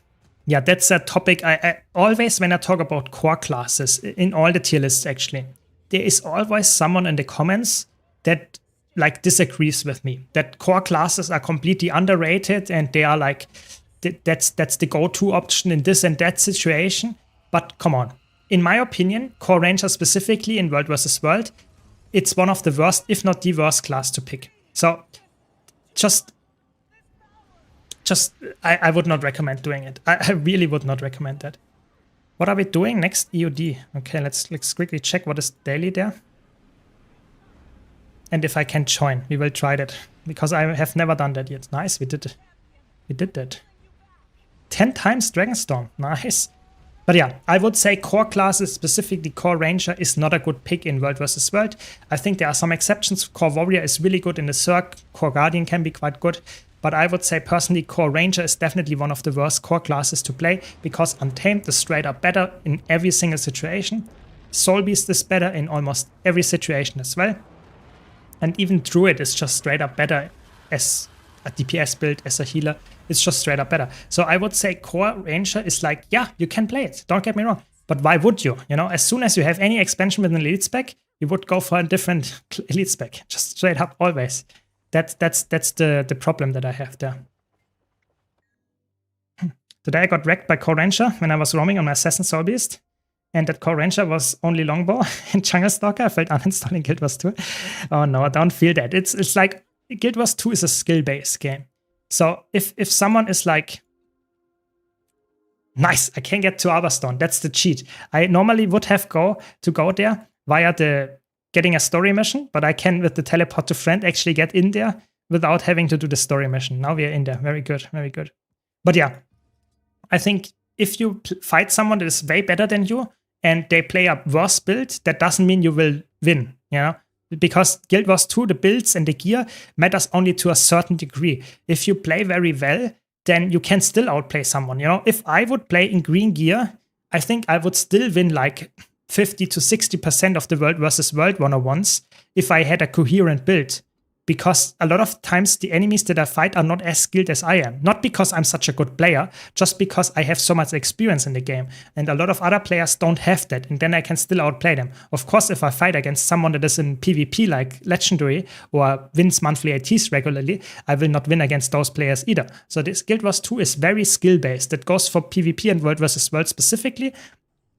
Yeah, that's a topic I always, when I talk about core classes, in all the tier lists actually, there is always someone in the comments that like disagrees with me. That core classes are completely underrated and they are like, that's the go-to option in this and that situation. But come on, in my opinion, core ranger specifically in World versus World, it's one of the worst, if not the worst class to pick. So I would not recommend doing it. I really would not recommend that. What are we doing next? EOD. Okay, let's quickly check what is daily there. And if I can join, we will try that. Because I have never done that yet. Nice, we did it. We did that. 10 times Dragonstorm. Nice. But yeah, I would say core classes, specifically core ranger, is not a good pick in World vs. World. I think there are some exceptions. Core warrior is really good in the Zerg. Core guardian can be quite good. But I would say personally core ranger is definitely one of the worst core classes to play, because Untamed is straight up better in every single situation. Soul Beast is better in almost every situation as well. And even Druid is just straight up better as a DPS build, as a healer. It's just straight up better. So I would say core ranger is like, yeah, you can play it, don't get me wrong. But why would you? You know, as soon as you have any expansion with an elite spec, you would go for a different elite spec, just straight up always. That's the problem that I have there. Today I got wrecked by Core Ranger when I was roaming on my Assassin Soul Beast. And that Core Ranger was only Longbow and Jungle Stalker. I felt uninstalling Guild Wars 2. Oh no, don't feel that. It's like Guild Wars 2 is a skill-based game. So if someone is like, nice, I can get to Aberstone, that's the cheat. I normally would have go there via the getting a story mission, but I can, with the teleport to friend, actually get in there without having to do the story mission. Now we are in there. Very good, very good. But yeah, I think if you fight someone that is way better than you and they play a worse build, that doesn't mean you will win, you know? Because Guild Wars 2, the builds and the gear matters only to a certain degree. If you play very well, then you can still outplay someone, you know? If I would play in green gear, I think I would still win like 50 to 60% of the World versus World 101s if I had a coherent build. because a lot of times the enemies that I fight are not as skilled as I am. Not because I'm such a good player, just because I have so much experience in the game. And a lot of other players don't have that, and then I can still outplay them. Of course, if I fight against someone that is in PvP like Legendary or wins monthly ATs regularly, I will not win against those players either. So this Guild Wars 2 is very skill-based. It goes for PvP and World vs. World specifically,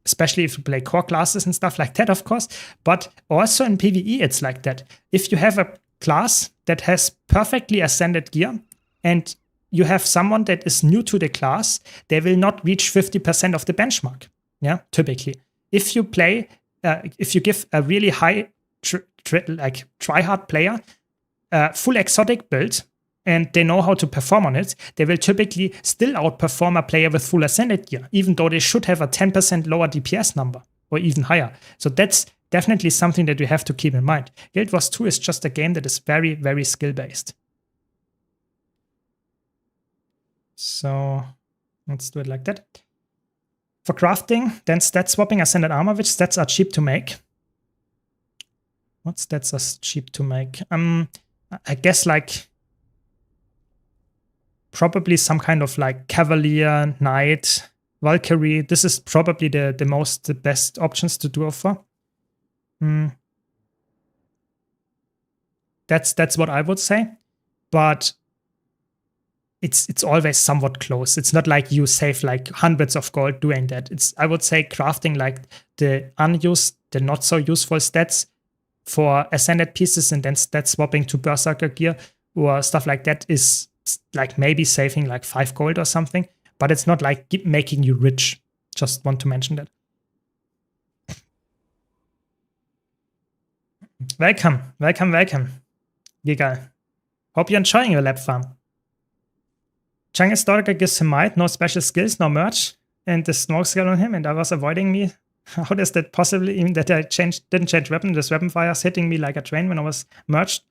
especially if you play core classes and stuff like that, of course. But also in PvE, it's like that. If you have a class that has perfectly ascended gear and you have someone that is new to the class, they will not reach 50% of the benchmark. Yeah, typically. If you play, if you give a really high try-hard player full exotic build and they know how to perform on it, they will typically still outperform a player with full ascended gear, even though they should have a 10% lower DPS number or even higher. So that's definitely something that we have to keep in mind. Guild Wars 2 is just a game that is very, very skill-based. So let's do it like that. For crafting, then stat swapping ascended armor, which stats are cheap to make. What stats are cheap to make? I guess like probably some kind of like Cavalier, Knight, Valkyrie. This is probably the best options to do for. That's what I would say, but it's always somewhat close. It's not like you save like hundreds of gold doing that. I would say crafting like the unused, the not so useful stats for ascended pieces and then stat swapping to berserker gear or stuff like that is like maybe saving like 5 gold or something, but it's not like making you rich. Just want to mention that. Welcome, welcome, welcome. Giga. Hope you're enjoying your lab farm. Jungle Stalker gives him might, no special skills, no merch, and the smoke scale on him, and I was avoiding me. How does that possibly even that I didn't change weapon? This weapon fire is hitting me like a train when I was merged.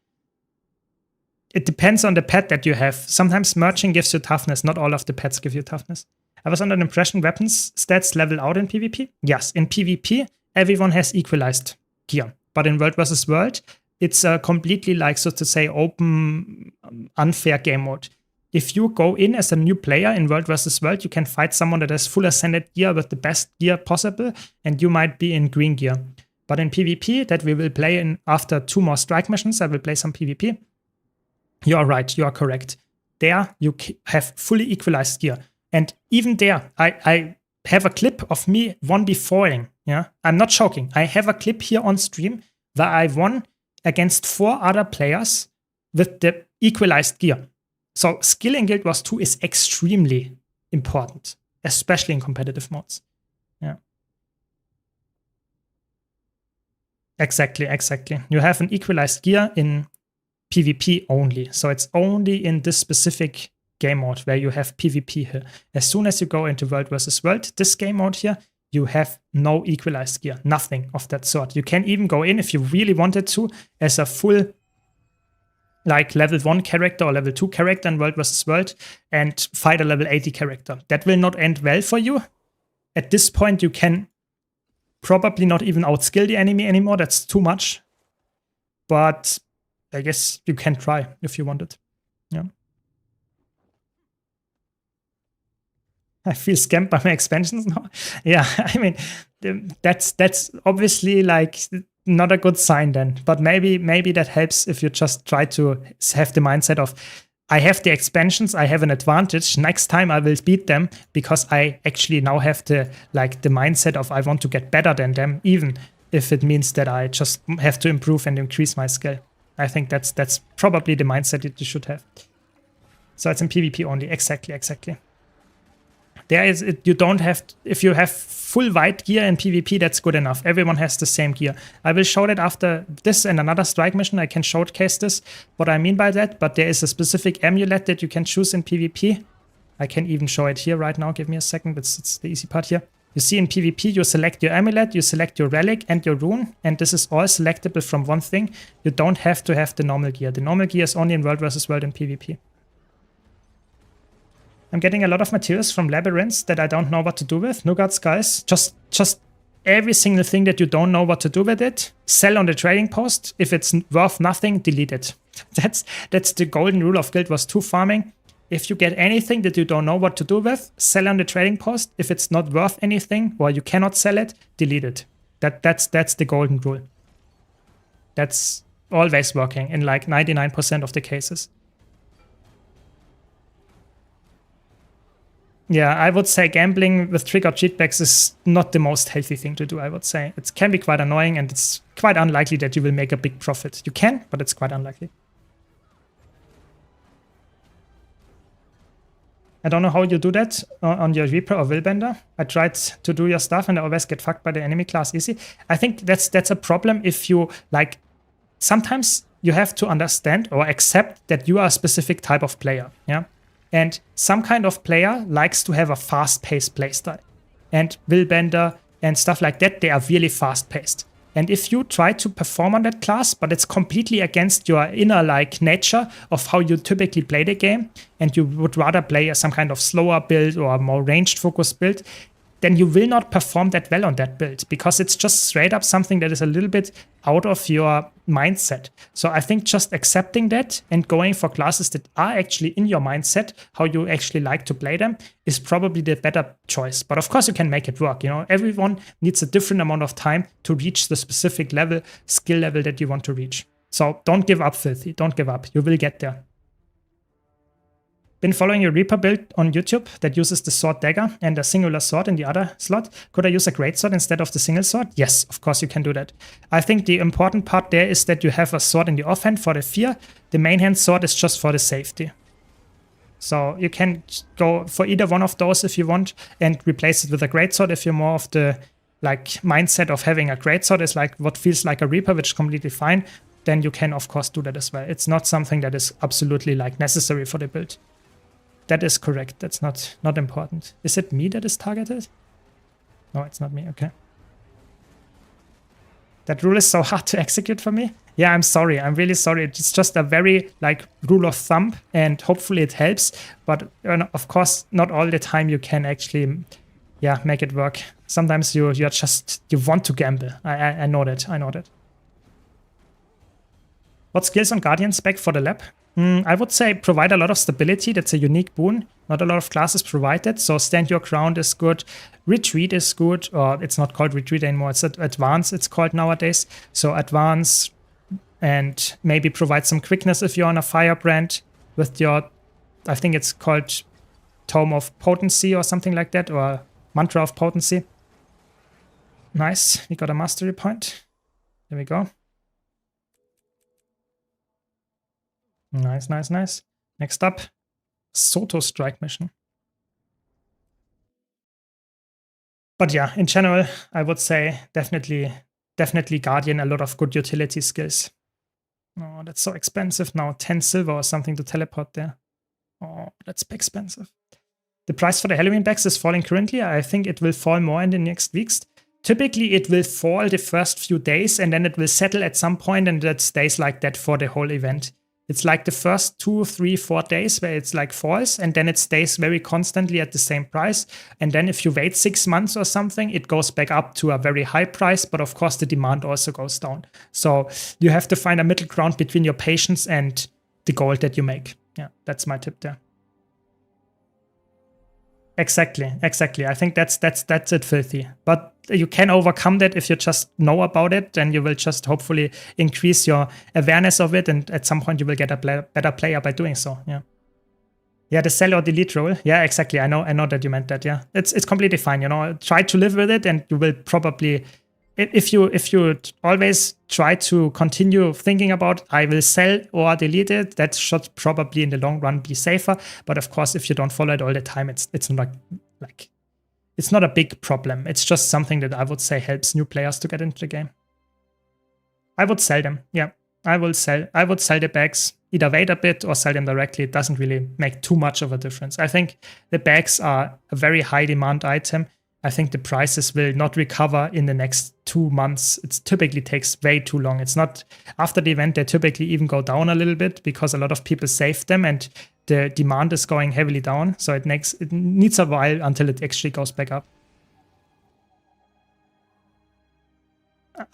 It depends on the pet that you have. Sometimes merging gives you toughness. Not all of the pets give you toughness. I was under the impression weapons stats level out in PvP. Yes, in PvP, everyone has equalized gear. But in World vs. World, it's a completely like, so to say, open, unfair game mode. If you go in as a new player in World vs. World, you can fight someone that has full ascended gear with the best gear possible, and you might be in green gear. But in PvP, that we will play in after 2 more strike missions, I will play some PvP. You are right, you are correct. There, you have fully equalized gear. And even there, I have a clip of me 1v4ing. Yeah, I'm not joking. I have a clip here on stream where I won against 4 other players with the equalized gear. So skill in Guild Wars 2 is extremely important, especially in competitive modes. Yeah. Exactly. You have an equalized gear in PvP only. So it's only in this specific game mode where you have PvP here. As soon as you go into World vs. World, this game mode here, you have no equalized gear, nothing of that sort. You can even go in if you really wanted to as a full like level 1 character or level 2 character in World vs. World and fight a level 80 character. That will not end well for you. At this point, you can probably not even outskill the enemy anymore. That's too much. But I guess you can try if you wanted. Yeah. I feel scammed by my expansions now. Yeah, I mean, that's obviously like not a good sign then. But maybe that helps if you just try to have the mindset of, I have the expansions, I have an advantage. Next time I will beat them because I actually now have the mindset of I want to get better than them, even if it means that I just have to improve and increase my skill. I think that's probably the mindset that you should have. So it's in PvP only. Exactly. There is you don't have if you have full white gear in PvP, that's good enough. Everyone has the same gear. I will show that after this and another strike mission. I can showcase this, what I mean by that. But there is a specific amulet that you can choose in PvP. I can even show it here right now. Give me a second. It's the easy part here. You see in PvP, you select your amulet, you select your relic and your rune, and this is all selectable from one thing. You don't have to have the normal gear. The normal gear is only in World vs. World in PvP. I'm getting a lot of materials from labyrinths that I don't know what to do with. Nuggets, guys. Just every single thing that you don't know what to do with it, sell on the trading post. If it's worth nothing, delete it. That's the golden rule of Guild Wars 2 farming. If you get anything that you don't know what to do with, sell on the trading post. If it's not worth anything or you cannot sell it, delete it. That's the golden rule. That's always working in like 99% of the cases. Yeah, I would say gambling with trigger cheatbacks is not the most healthy thing to do, I would say. It can be quite annoying and it's quite unlikely that you will make a big profit. You can, but it's quite unlikely. I don't know how you do that on your Reaper or Willbender. I tried to do your stuff and I always get fucked by the enemy class easy. I think that's a problem if you, like, sometimes you have to understand or accept that you are a specific type of player, yeah? And some kind of player likes to have a fast-paced playstyle. And Willbender and stuff like that, they are really fast-paced. And if you try to perform on that class, but it's completely against your inner like nature of how you typically play the game, and you would rather play some kind of slower build or a more ranged focused build, then you will not perform that well on that build because it's just straight up something that is a little bit out of your mindset. So I think just accepting that and going for classes that are actually in your mindset, how you actually like to play them, is probably the better choice. But of course you can make it work. You know, everyone needs a different amount of time to reach the specific level, skill level that you want to reach. So don't give up, Filthy. Don't give up. You will get there. Been following your Reaper build on YouTube that uses the sword dagger and a singular sword in the other slot. Could I use a greatsword instead of the single sword? Yes, of course you can do that. I think the important part there is that you have a sword in the offhand for the fear. The main hand sword is just for the safety. So you can go for either one of those if you want and replace it with a greatsword if you're more of the like mindset of having a greatsword is like what feels like a Reaper, which is completely fine. Then you can of course do that as well. It's not something that is absolutely like necessary for the build. That is correct. That's not important. Is it me that is targeted? No, it's not me. Okay. That rule is so hard to execute for me. Yeah, I'm sorry. I'm really sorry. It's just a very like rule of thumb and hopefully it helps. But of course, not all the time you can actually, yeah, make it work. Sometimes you want to gamble. I know that. I know that. What skills on Guardian spec for the lab? I would say provide a lot of stability. That's a unique boon. Not a lot of classes provide that. So stand your ground is good. Retreat is good. Or it's not called retreat anymore. It's advance, it's called nowadays. So advance and maybe provide some quickness if you're on a firebrand with your, I think it's called Tome of Potency or something like that. Or Mantra of Potency. Nice. We got a mastery point. There we go. Nice, nice, nice. Next up, Soto Strike mission. But yeah, in general, I would say definitely Guardian, a lot of good utility skills. Oh, that's so expensive now. 10 silver or something to teleport there. Oh, that's expensive. The price for the Halloween bags is falling currently. I think it will fall more in the next weeks. Typically, it will fall the first few days and then it will settle at some point and that stays like that for the whole event. It's like the first 2, 3, 4 days where it's like falls and then it stays very constantly at the same price. And then if you wait 6 months or something, it goes back up to a very high price. But of course, the demand also goes down. So you have to find a middle ground between your patience and the gold that you make. Yeah, that's my tip there. Exactly. I think that's it, Filthy. But you can overcome that if you just know about it, then you will just hopefully increase your awareness of it, and at some point you will get a better player by doing so. Yeah. Yeah, the sell or delete rule. Yeah, exactly. I know that you meant that. Yeah, it's completely fine. You know, try to live with it, and you will probably, if you always try to continue thinking about I will sell or delete it, that should probably in the long run be safer. But of course, if you don't follow it all the time, it's not like it's not a big problem. It's just something that I would say helps new players to get into the game. I would sell them. Yeah, I would sell the bags. Either wait a bit or sell them directly. It doesn't really make too much of a difference. I think the bags are a very high demand item. I think the prices will not recover in the next 2 months. It typically takes way too long. It's not after the event, they typically even go down a little bit because a lot of people save them and the demand is going heavily down. So it needs a while until it actually goes back up.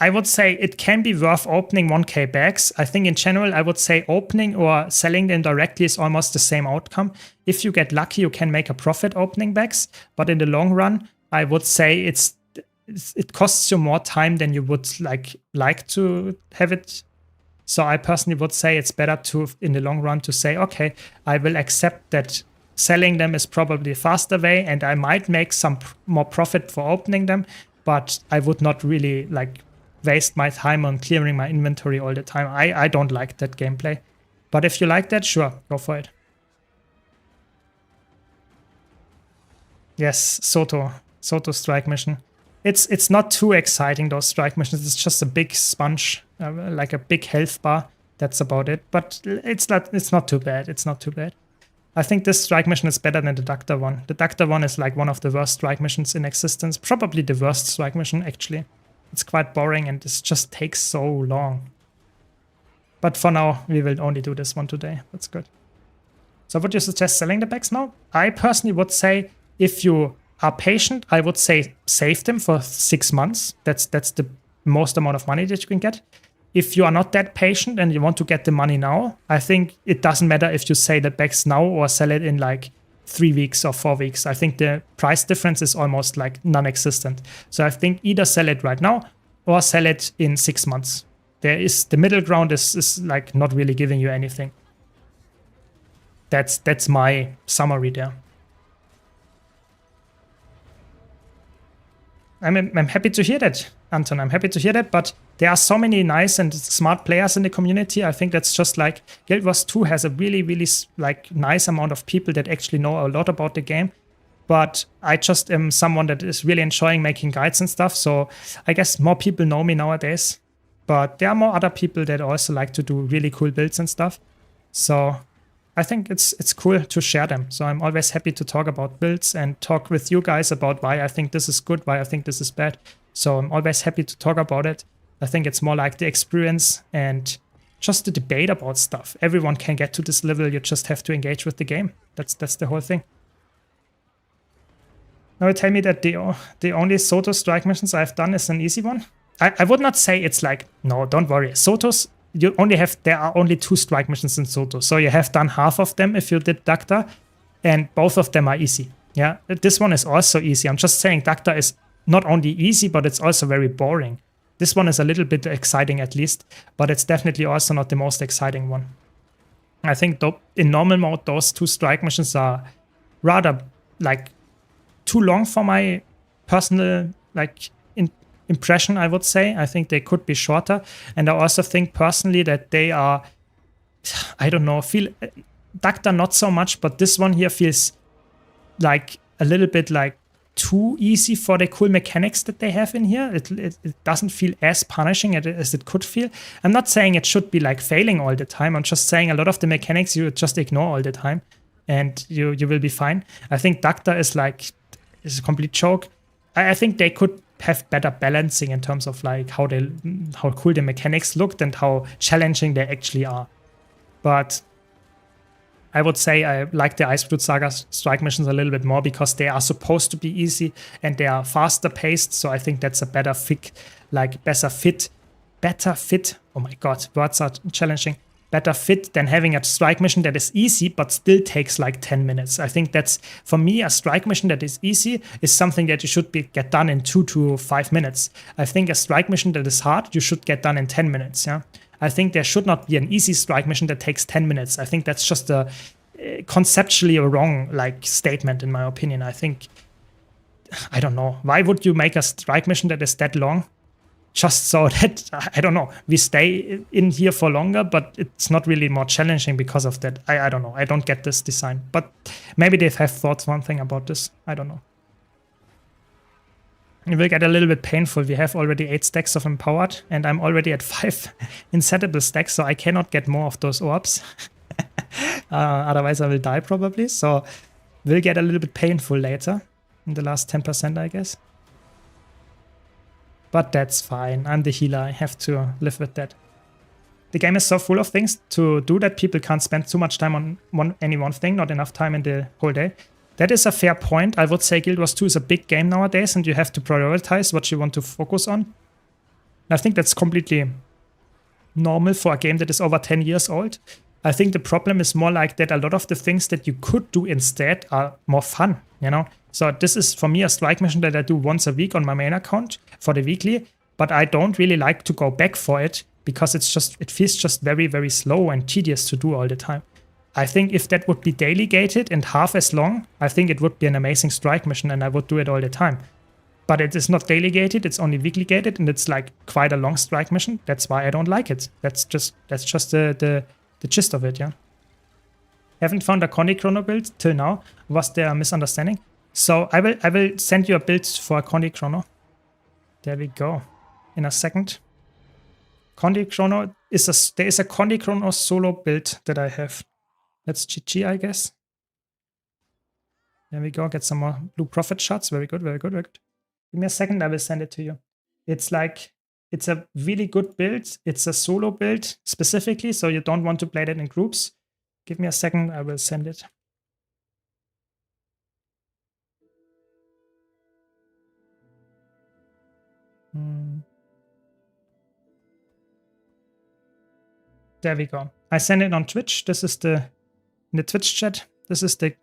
I would say it can be worth opening 1k bags. I think in general, I would say opening or selling them directly is almost the same outcome. If you get lucky, you can make a profit opening bags. But in the long run, I would say it costs you more time than you would like to have it. So I personally would say it's better to, in the long run, to say, okay, I will accept that selling them is probably a faster way, and I might make some more profit for opening them, but I would not really waste my time on clearing my inventory all the time. I don't like that gameplay. But if you like that, sure, go for it. Yes, Soto strike mission. It's not too exciting, those strike missions. It's just a big sponge, like a big health bar. That's about it. But it's not too bad. It's not too bad. I think this strike mission is better than the Doctor one. The Doctor one is like one of the worst strike missions in existence. Probably the worst strike mission, actually. It's quite boring and this just takes so long. But for now, we will only do this one today. That's good. So would you suggest selling the bags now? I personally would say if you are patient, I would say save them for 6 months. That's the most amount of money that you can get. If you are not that patient and you want to get the money now, I think it doesn't matter if you sell the bags now or sell it in like 3 weeks or 4 weeks. I think the price difference is almost like non-existent. So I think either sell it right now or sell it in 6 months. The middle ground is like not really giving you anything. That's my summary there. I'm happy to hear that, Anton. I'm happy to hear that, but there are so many nice and smart players in the community. I think that's just like Guild Wars 2 has a really, really nice amount of people that actually know a lot about the game. But I just am someone that is really enjoying making guides and stuff. So I guess more people know me nowadays. But there are more other people that also like to do really cool builds and stuff. So I think it's cool to share them. So I'm always happy to talk about builds and talk with you guys about why I think this is good, why I think this is bad. So I'm always happy to talk about it. I think it's more like the experience and just the debate about stuff. Everyone can get to this level. You just have to engage with the game. That's the whole thing. Now tell me that the only Soto strike missions I've done is an easy one. I would not say it's like, no, don't worry. Sotos, there are only 2 strike missions in Soto. So you have done half of them if you did Dacta, and both of them are easy. Yeah, this one is also easy. I'm just saying Dacta is not only easy, but it's also very boring. This one is a little bit exciting at least, but it's definitely also not the most exciting one. I think in normal mode, those 2 strike missions are rather like too long for my personal impression, I would say. I think they could be shorter. And I also think personally that they are, I don't know, Dacta not so much, but this one here feels like a little bit like too easy for the cool mechanics that they have in here. It doesn't feel as punishing as it could feel. I'm not saying it should be like failing all the time. I'm just saying a lot of the mechanics you just ignore all the time and you will be fine. I think Dacta is a complete joke. I think they could have better balancing in terms of like how cool the mechanics looked and how challenging they actually are. But I would say I like the Iceblood Saga strike missions a little bit more because they are supposed to be easy and they are faster paced. So I think that's a better fit. Oh my god, words are challenging. Better fit than having a strike mission that is easy but still takes like 10 minutes. I think that's, for me, a strike mission that is easy is something that you should get done in 2 to 5 minutes. I think a strike mission that is hard, you should get done in 10 minutes. Yeah, I think there should not be an easy strike mission that takes 10 minutes. I think that's just a conceptually a wrong statement in my opinion. I think, I don't know, why would you make a strike mission that is that long? Just so that, I don't know, we stay in here for longer, but it's not really more challenging because of that. I don't know. I don't get this design. But maybe they have thought something about this. I don't know. It will get a little bit painful. We have already 8 stacks of Empowered, and I'm already at 5 insettable stacks, so I cannot get more of those orbs. Otherwise, I will die probably. So will get a little bit painful later, in the last 10%, I guess. But that's fine. I'm the healer. I have to live with that. The game is so full of things to do that people can't spend too much time on any one thing, not enough time in the whole day. That is a fair point. I would say Guild Wars 2 is a big game nowadays, and you have to prioritize what you want to focus on. I think that's completely normal for a game that is over 10 years old. I think the problem is more like that a lot of the things that you could do instead are more fun, you know? So this is, for me, a strike mission that I do once a week on my main account for the weekly, but I don't really like to go back for it because it feels just very, very slow and tedious to do all the time. I think if that would be daily gated and half as long, I think it would be an amazing strike mission and I would do it all the time. But it is not daily gated, it's only weekly gated, and it's like quite a long strike mission. That's why I don't like it. That's just the gist of it, yeah. Haven't found a Condy Chrono build till now. Was there a misunderstanding? So I will send you a build for a Condy Chrono. There we go. In a second. Condy Chrono there is a Condy Chrono solo build that I have. That's GG, I guess. There we go. Get some more blue profit shots. Very good, very good, very good. Give me a second, I will send it to you. It's a really good build. It's a solo build specifically, so you don't want to play that in groups. Give me a second, I will send it. There we go. I send it on Twitch. This is in the Twitch chat. This is the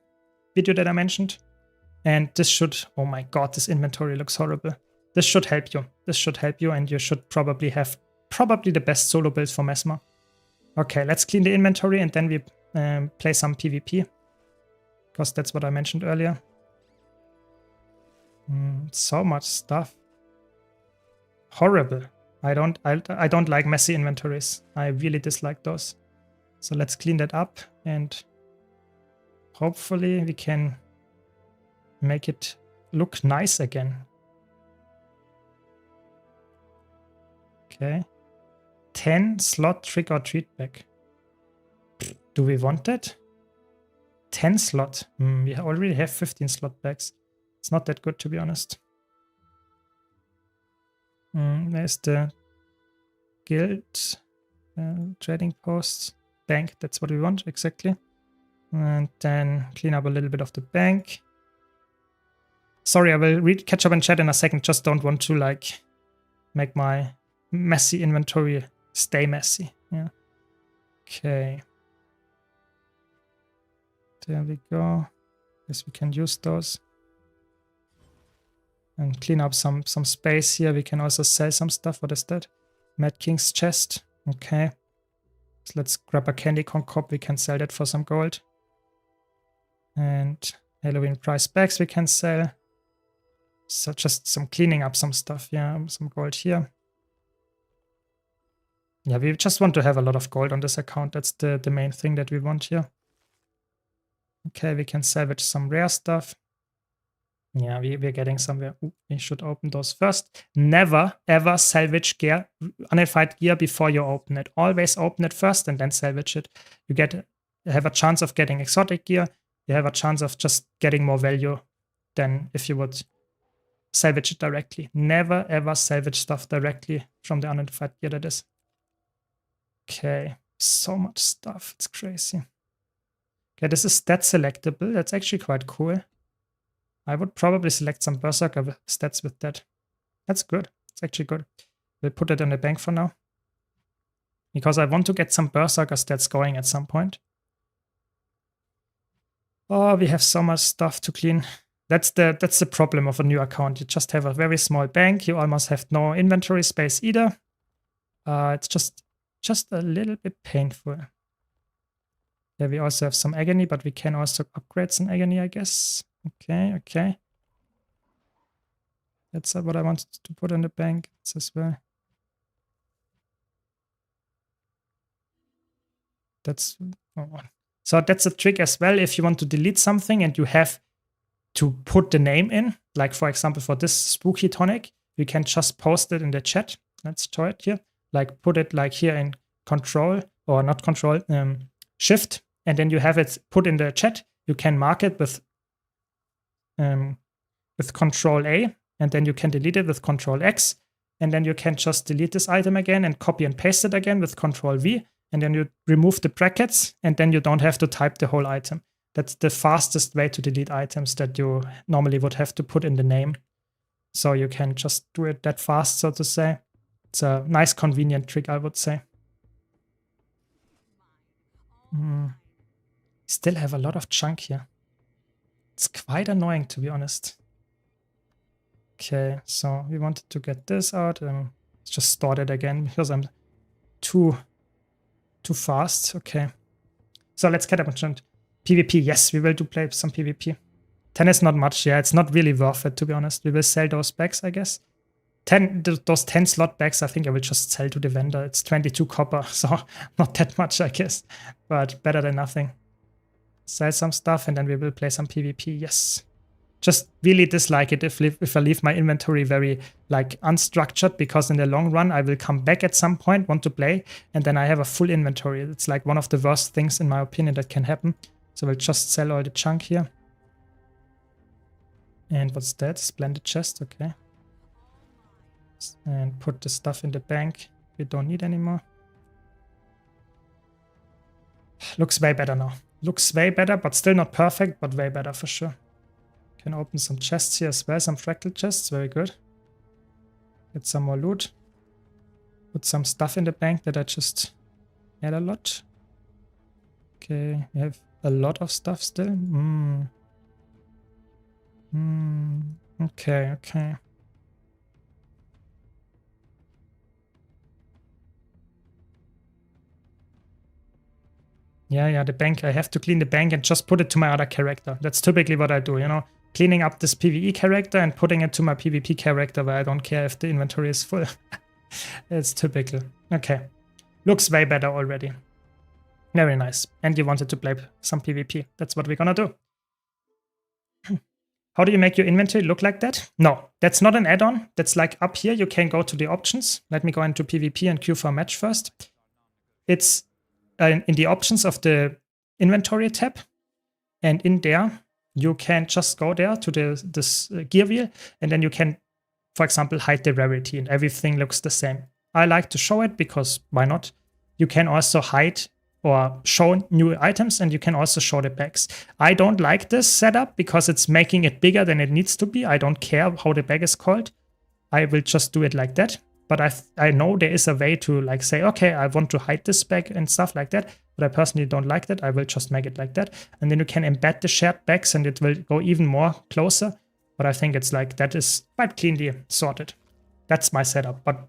video that I mentioned. And this should, oh my god, this inventory looks horrible. This should help you. This should help you, and you should probably have the best solo build for Mesmer. Okay, let's clean the inventory and then we play some PvP. Because that's what I mentioned earlier. So much stuff. Horrible. I don't like messy inventories. I really dislike those. So let's clean that up and hopefully we can make it look nice again. Okay. 10 slot trick or treat bag. Do we want that? 10 slot. We already have 15 slot bags. It's not that good, to be honest. There's the guild trading posts. Bank, that's what we want, exactly. And then clean up a little bit of the bank. Sorry, I will catch up in chat in a second. Just don't want to like make my messy inventory stay messy. Yeah. Okay. There we go. Guess we can use those. And clean up some space here. We can also sell some stuff. What is that? Mad King's chest. Okay. So let's grab a candy corn cup. We can sell that for some gold. And Halloween price bags we can sell. So just some cleaning up some stuff. Yeah, some gold here. Yeah, we just want to have a lot of gold on this account. That's the main thing that we want here. Okay, we can salvage some rare stuff. Yeah, we're getting somewhere. Ooh, we should open those first. Never, ever salvage gear, unidentified gear before you open it. Always open it first and then salvage it. You have a chance of getting exotic gear. You have a chance of just getting more value than if you would salvage it directly. Never, ever salvage stuff directly from the unidentified gear, that is. Okay, so much stuff. It's crazy. Okay, this is stat selectable. That's actually quite cool. I would probably select some Berserker stats with that. That's good. It's actually good. We'll put it in the bank for now. Because I want to get some Berserker stats going at some point. Oh, we have so much stuff to clean. That's the problem of a new account. You just have a very small bank. You almost have no inventory space either. It's just a little bit painful. Yeah, we also have some agony, but we can also upgrade some agony, I guess. Okay, okay. That's what I wanted to put in the bank as well. So that's a trick as well. If you want to delete something and you have to put the name in, like for example for this spooky tonic, you can just post it in the chat. Let's try it here. Like put it like here in control or not control, shift, and then you have it put in the chat. You can mark it with Control A, and then you can delete it with Control X, and then you can just delete this item again and copy and paste it again with Control V, and then you remove the brackets, and then you don't have to type the whole item. That's the fastest way to delete items that you normally would have to put in the name. So you can just do it that fast, so to say. It's a nice, convenient trick, I would say. Still have a lot of junk here. It's quite annoying, to be honest. Okay, so we wanted to get this out. Let's just start it again because I'm too fast. Okay. So let's get up and PvP. Yes, we will play some PvP. 10 is not much. Yeah, it's not really worth it, to be honest. We will sell those bags, I guess. Those 10 slot bags, I think I will just sell to the vendor. It's 22 copper, so not that much, I guess. But better than nothing. Sell some stuff and then we will play some PvP. Yes. Just really dislike it if I leave my inventory very like unstructured, because in the long run I will come back at some point, want to play, and then I have a full inventory. It's like one of the worst things in my opinion that can happen. So we'll just sell all the junk here. And what's that? Splendid chest, okay. And put the stuff in the bank we don't need anymore. Looks way better now. Looks way better, but still not perfect, but way better for sure. Can open some chests here as well, some fractal chests, very good. Get some more loot. Put some stuff in the bank that I just had a lot. Okay, we have a lot of stuff still. Okay, okay. Yeah, the bank. I have to clean the bank and just put it to my other character. That's typically what I do, you know? Cleaning up this PvE character and putting it to my PvP character where I don't care if the inventory is full. It's typical. Okay. Looks way better already. Very nice. And you wanted to play some PvP. That's what we're gonna do. How do you make your inventory look like that? No, that's not an add-on. That's like up here. You can go to the options. Let me go into PvP and queue for a match first. It's in the options of the inventory tab. And in there, you can just go there to this gear wheel, and then you can, for example, hide the rarity and everything looks the same. I like to show it because why not? You can also hide or show new items, and you can also show the bags. I don't like this setup because it's making it bigger than it needs to be. I don't care how the bag is called. I will just do it like that. But I know there is a way to like say, okay, I want to hide this bag and stuff like that. But I personally don't like that. I will just make it like that. And then you can embed the shared bags and it will go even more closer. But I think it's like that is quite cleanly sorted. That's my setup. But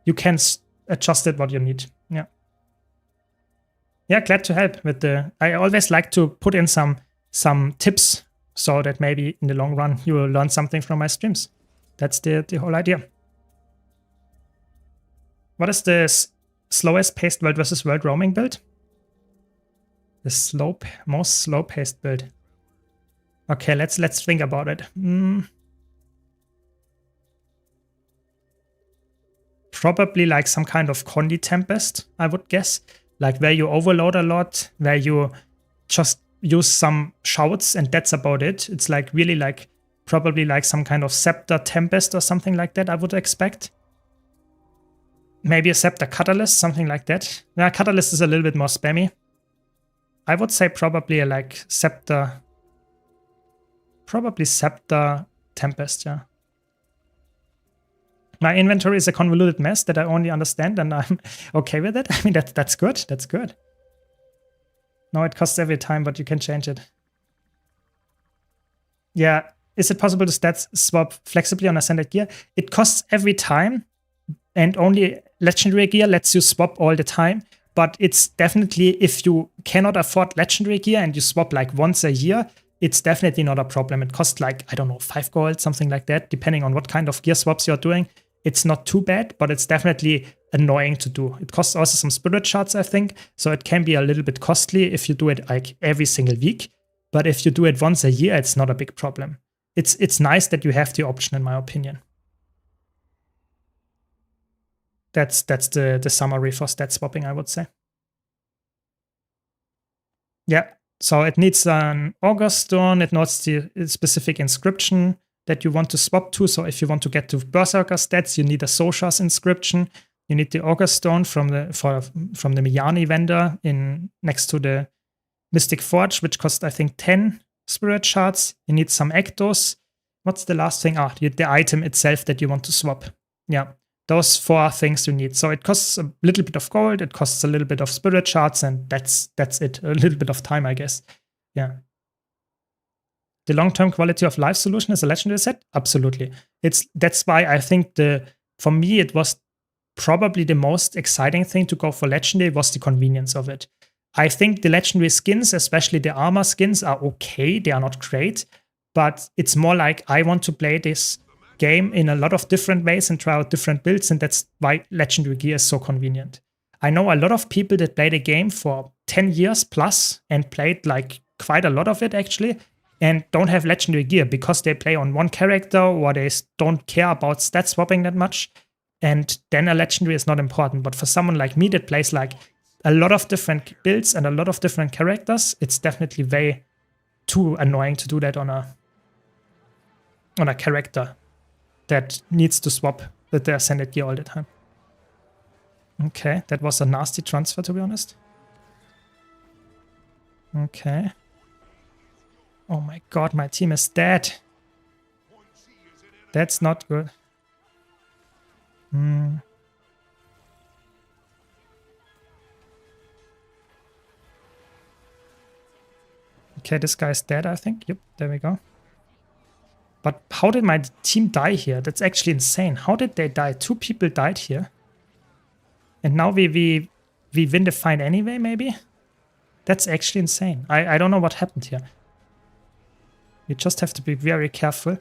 you can adjust it what you need. Yeah. Yeah, glad to help with the... I always like to put in some tips so that maybe in the long run you will learn something from my streams. That's the whole idea. What is the slowest paced world versus world roaming build? The most slow paced build. Okay, let's think about it. Probably like some kind of Condi Tempest, I would guess. Like where you overload a lot, where you just use some shouts and that's about it. It's like really like probably like some kind of Scepter Tempest or something like that, I would expect. Maybe a Scepter Catalyst, something like that. Yeah, Catalyst is a little bit more spammy. I would say probably like Scepter. Probably Scepter Tempest, yeah. My inventory is a convoluted mess that I only understand and I'm okay with it. I mean, that's good. That's good. No, it costs every time, but you can change it. Yeah. Is it possible to stat swap flexibly on ascended gear? It costs every time. And only legendary gear lets you swap all the time. But it's definitely, if you cannot afford legendary gear and you swap like once a year, it's definitely not a problem. It costs like, I don't know, 5 gold, something like that, depending on what kind of gear swaps you're doing. It's not too bad, but it's definitely annoying to do. It costs also some spirit shards, I think. So it can be a little bit costly if you do it like every single week. But if you do it once a year, it's not a big problem. It's nice that you have the option, in my opinion. That's the summary for stat swapping, I would say. Yeah, so it needs an Augur Stone. It needs the specific inscription that you want to swap to. So if you want to get to Berserker stats, you need a Soshas inscription. You need the Augur Stone from the Miyani vendor next to the Mystic Forge, which costs, I think, 10 spirit shards. You need some Ektos. What's the last thing? The item itself that you want to swap. Yeah. Those 4 things you need. So it costs a little bit of gold, it costs a little bit of spirit shards, and that's it. A little bit of time, I guess. Yeah. The long-term quality of life solution is a legendary set? Absolutely. That's why I think for me it was probably the most exciting thing to go for legendary was the convenience of it. I think the legendary skins, especially the armor skins, are okay. They are not great, but it's more like I want to play this game in a lot of different ways and try out different builds, and that's why legendary gear is so convenient. I know a lot of people that play the game for 10 years plus and played like quite a lot of it actually, and don't have legendary gear because they play on one character or they don't care about stat swapping that much, and then a legendary is not important. But for someone like me that plays like a lot of different builds and a lot of different characters, it's definitely way too annoying to do that on a character that needs to swap with their ascended gear all the time. Okay, that was a nasty transfer, to be honest. Okay. Oh my god, my team is dead. That's not good. Okay, this guy's dead, I think. Yep, there we go. But how did my team die here? That's actually insane. How did they die? 2 people died here. And now we win the fight anyway, maybe? That's actually insane. I don't know what happened here. You just have to be very careful.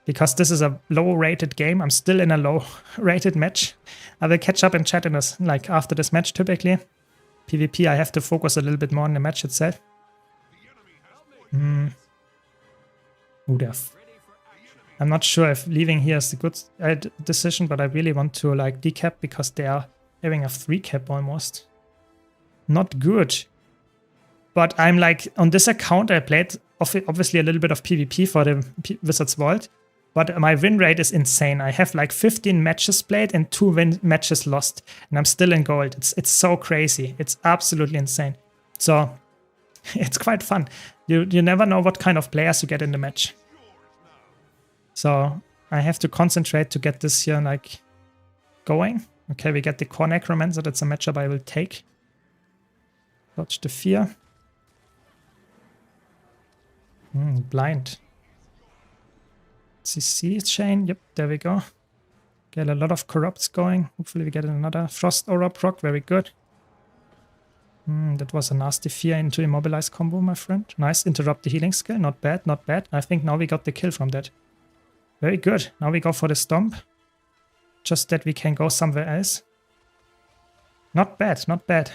Because this is a low-rated game. I'm still in a low-rated match. I will catch up in chat in this, like after this match typically. PvP, I have to focus a little bit more on the match itself. I'm not sure if leaving here is a good decision, but I really want to like decap because they are having a 3 cap almost. Not good. But I'm like, on this account I played obviously a little bit of PvP for the Wizard's Vault, but my win rate is insane. I have like 15 matches played and 2 matches lost, and I'm still in gold. It's so crazy. It's absolutely insane. So it's quite fun. You never know what kind of players you get in the match. So I have to concentrate to get this here like going. Okay, we get the Core Necromancer. That's a matchup I will take. Dodge the fear. Blind. CC chain. Yep, there we go. Get a lot of corrupts going. Hopefully we get another Frost Aura proc. Very good. That was a nasty fear into immobilize combo, my friend. Nice. Interrupt the healing skill. Not bad, not bad. I think now we got the kill from that. Very good. Now we go for the stomp. Just that we can go somewhere else. Not bad, not bad.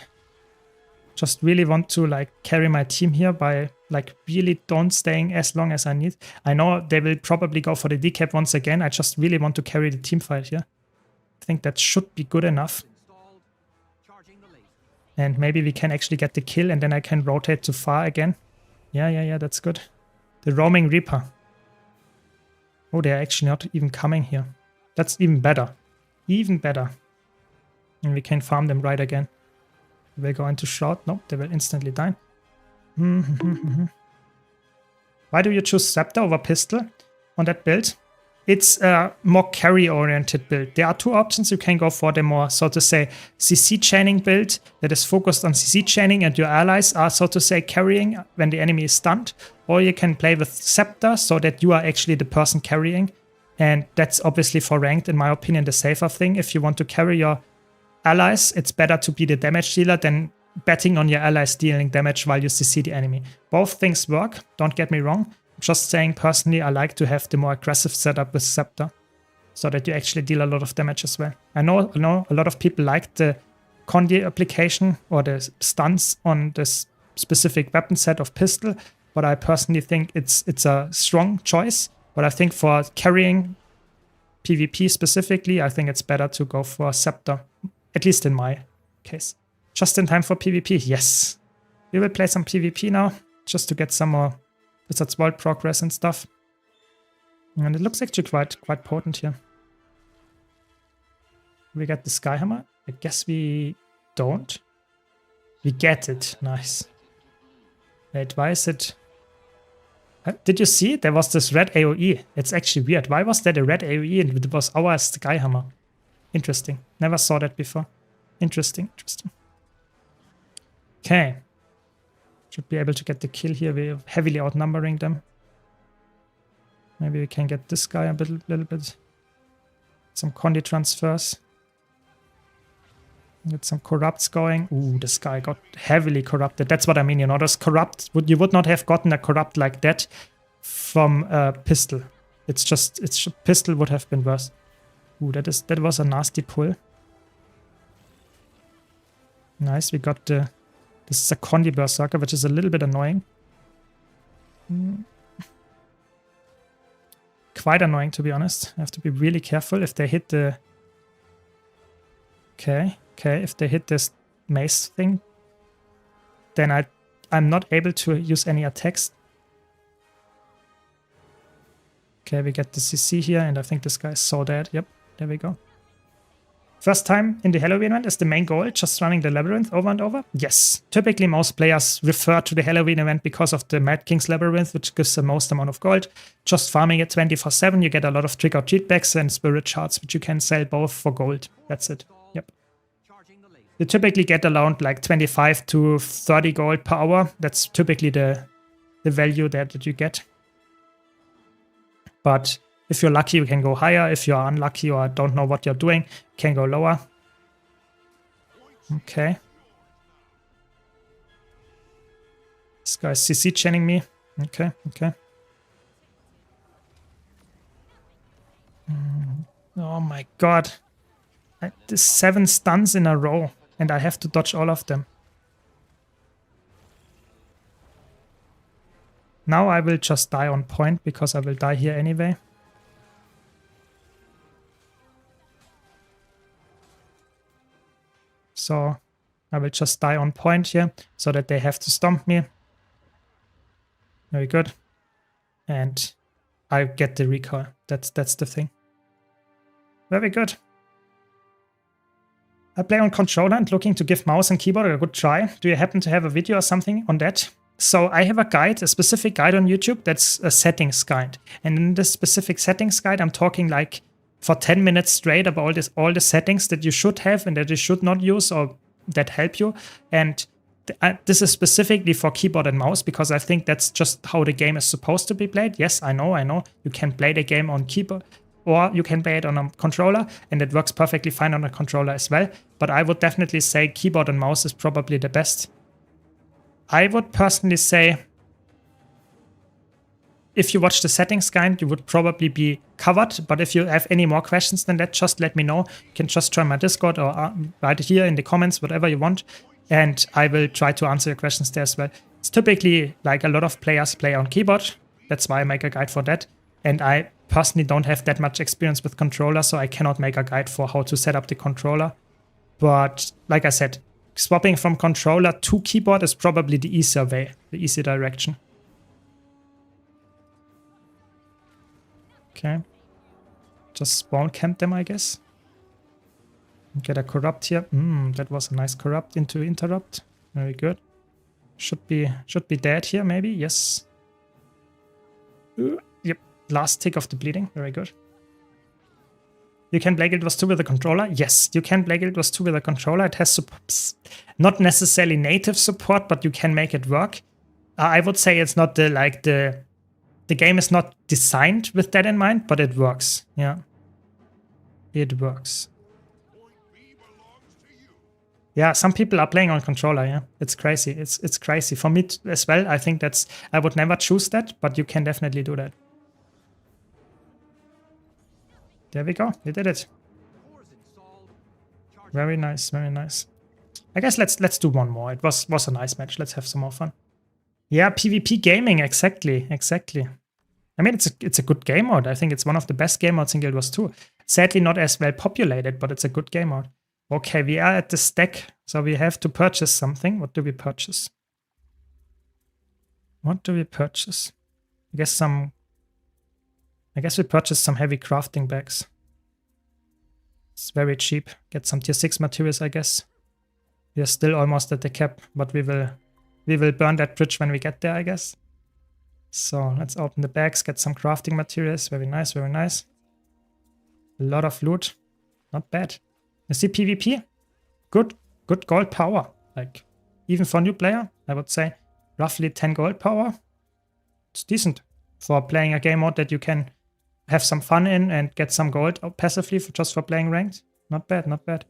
Just really want to like carry my team here by like really don't staying as long as I need. I know they will probably go for the decap once again. I just really want to carry the team fight here. I think that should be good enough. And maybe we can actually get the kill and then I can rotate to far again. Yeah, that's good. The roaming Reaper. Oh, they're actually not even coming here. That's even better. Even better. And we can farm them right again. They will go into Shroud. Nope, they will instantly die. Why do you choose Scepter over Pistol on that build? It's a more carry-oriented build. There are 2 options. You can go for the more, so to say, CC chaining build that is focused on CC chaining and your allies are, so to say, carrying when the enemy is stunned. Or you can play with Scepter so that you are actually the person carrying. And that's obviously for ranked, in my opinion, the safer thing. If you want to carry your allies, it's better to be the damage dealer than betting on your allies dealing damage while you CC the enemy. Both things work, don't get me wrong. Just saying, personally, I like to have the more aggressive setup with Scepter so that you actually deal a lot of damage as well. I know a lot of people like the Conde application or the stuns on this specific weapon set of Pistol, but I personally think it's a strong choice. But I think for carrying PvP specifically, I think it's better to go for Scepter, at least in my case. Just in time for PvP, yes. We will play some PvP now, just to get some more Wizard's Vault progress and stuff. And it looks actually quite potent here. We get the Skyhammer? I guess we don't. We get it. Nice. Wait, why is it... Did you see? There was this red AoE. It's actually weird. Why was there a red AoE and it was our Skyhammer? Interesting. Never saw that before. Interesting, interesting. Okay. Should be able to get the kill here. We're heavily outnumbering them. Maybe we can get this guy a little bit. Some Condi transfers. Get some corrupts going. Ooh, this guy got heavily corrupted. That's what I mean, you know, those corrupt, you would not have gotten a corrupt like that from a pistol. Pistol would have been worse. Ooh, that was a nasty pull. Nice, we got this is a Condi Berserker, which is a little bit annoying. Quite annoying, to be honest. I have to be really careful if they hit the... Okay, if they hit this mace thing, then I'm not able to use any attacks. Okay, we get the CC here, and I think this guy is so dead. Yep, there we go. First time in the Halloween event is the main goal, just running the labyrinth over and over? Yes. Typically, most players refer to the Halloween event because of the Mad King's labyrinth, which gives the most amount of gold. Just farming it 24/7, you get a lot of trick-or-treat bags and spirit shards, which you can sell both for gold. That's it. Yep. You typically get around like 25 to 30 gold per hour. That's typically the value that you get. But if you're lucky, you can go higher. If you're unlucky or don't know what you're doing, you can go lower. Okay. This guy's CC chaining me. Okay. Oh my god. There's 7 stuns in a row, and I have to dodge all of them. Now I will just die on point, because I will die here anyway. So I will just die on point here, so that they have to stomp me. Very good. And I get the recoil. That's the thing. Very good. I play on controller and looking to give mouse and keyboard a good try. Do you happen to have a video or something on that? So I have a guide, a specific guide on YouTube that's a settings guide. And in this specific settings guide, I'm talking like for 10 minutes straight about all the settings that you should have and that you should not use or that help you. And this is specifically for keyboard and mouse, because I think that's just how the game is supposed to be played. Yes, I know. You can play the game on keyboard, or you can play it on a controller, and it works perfectly fine on a controller as well. But I would definitely say keyboard and mouse is probably the best. I would personally say, if you watch the settings guide, you would probably be covered. But if you have any more questions than that, just let me know. You can just join my Discord or write it here in the comments, whatever you want. And I will try to answer your questions there as well. It's typically like a lot of players play on keyboard. That's why I make a guide for that. And I personally don't have that much experience with controller, so I cannot make a guide for how to set up the controller. But like I said, swapping from controller to keyboard is probably the easier way, the easy direction. Okay. Just spawn camp them, I guess. Get a corrupt here. That was a nice corrupt into interrupt. Very good. Should be dead here, maybe. Yes. Yep. Last tick of the bleeding. Very good. You can play Guild Wars 2 with a controller? Yes, you can play Guild Wars 2 with a controller. It has not necessarily native support, but you can make it work. I would say it's not the game is not designed with that in mind, but it works. Yeah. It works. Yeah, some people are playing on controller, yeah. It's crazy. It's crazy. For me as well, I think I would never choose that, but you can definitely do that. There we go. We did it. Very nice, very nice. I guess let's do one more. It was a nice match. Let's have some more fun. Yeah, PvP gaming, exactly. I mean, it's a good game mode. I think it's one of the best game modes in Guild Wars 2. Sadly, not as well populated, but it's a good game mode. Okay, we are at the stack, so we have to purchase something. What do we purchase? What do we purchase? I guess we purchase some heavy crafting bags. It's very cheap. Get some tier 6 materials, I guess. We are still almost at the cap, but we will burn that bridge when we get there, I guess. So let's open the bags, get some crafting materials. Very nice, very nice. A lot of loot. Not bad. You see PvP? Good gold power. Like, even for a new player, I would say roughly 10 gold power. It's decent for playing a game mode that you can have some fun in and get some gold passively just for playing ranked. Not bad, not bad.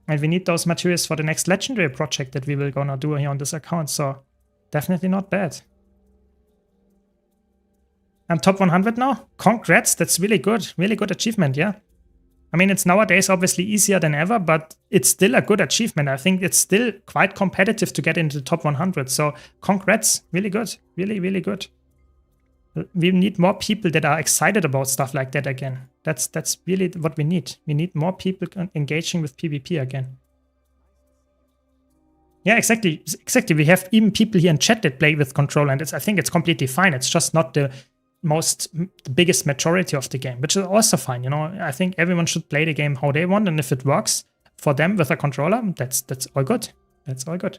And we need those materials for the next legendary project that we will gonna do here on this account, so definitely not bad. I'm top 100 now? Congrats, that's really good achievement, yeah. I mean, it's nowadays obviously easier than ever, but it's still a good achievement. I think it's still quite competitive to get into the top 100, so congrats, really good, really good. We need more people that are excited about stuff like that again. That's really what we need. We need more people engaging with PvP again. Yeah, exactly. We have even people here in chat that play with controller, and I think it's completely fine. It's just not the biggest majority of the game, which is also fine. You know, I think everyone should play the game how they want, and if it works for them with a controller, that's all good. That's all good.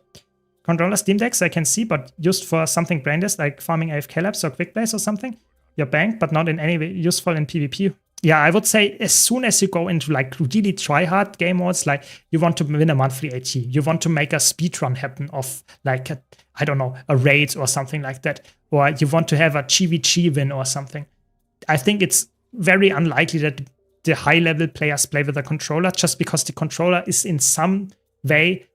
Controller Steam Decks I can see, but used for something brainless like farming AFK labs or quick plays or something. You're banked, but not in any way useful in PvP. Yeah, I would say as soon as you go into like really try hard game modes, like you want to win a monthly AT, you want to make a speedrun happen of like I don't know, a raid or something like that, or you want to have a GVG win or something. I think it's very unlikely that the high level players play with a controller, just because the controller is in some way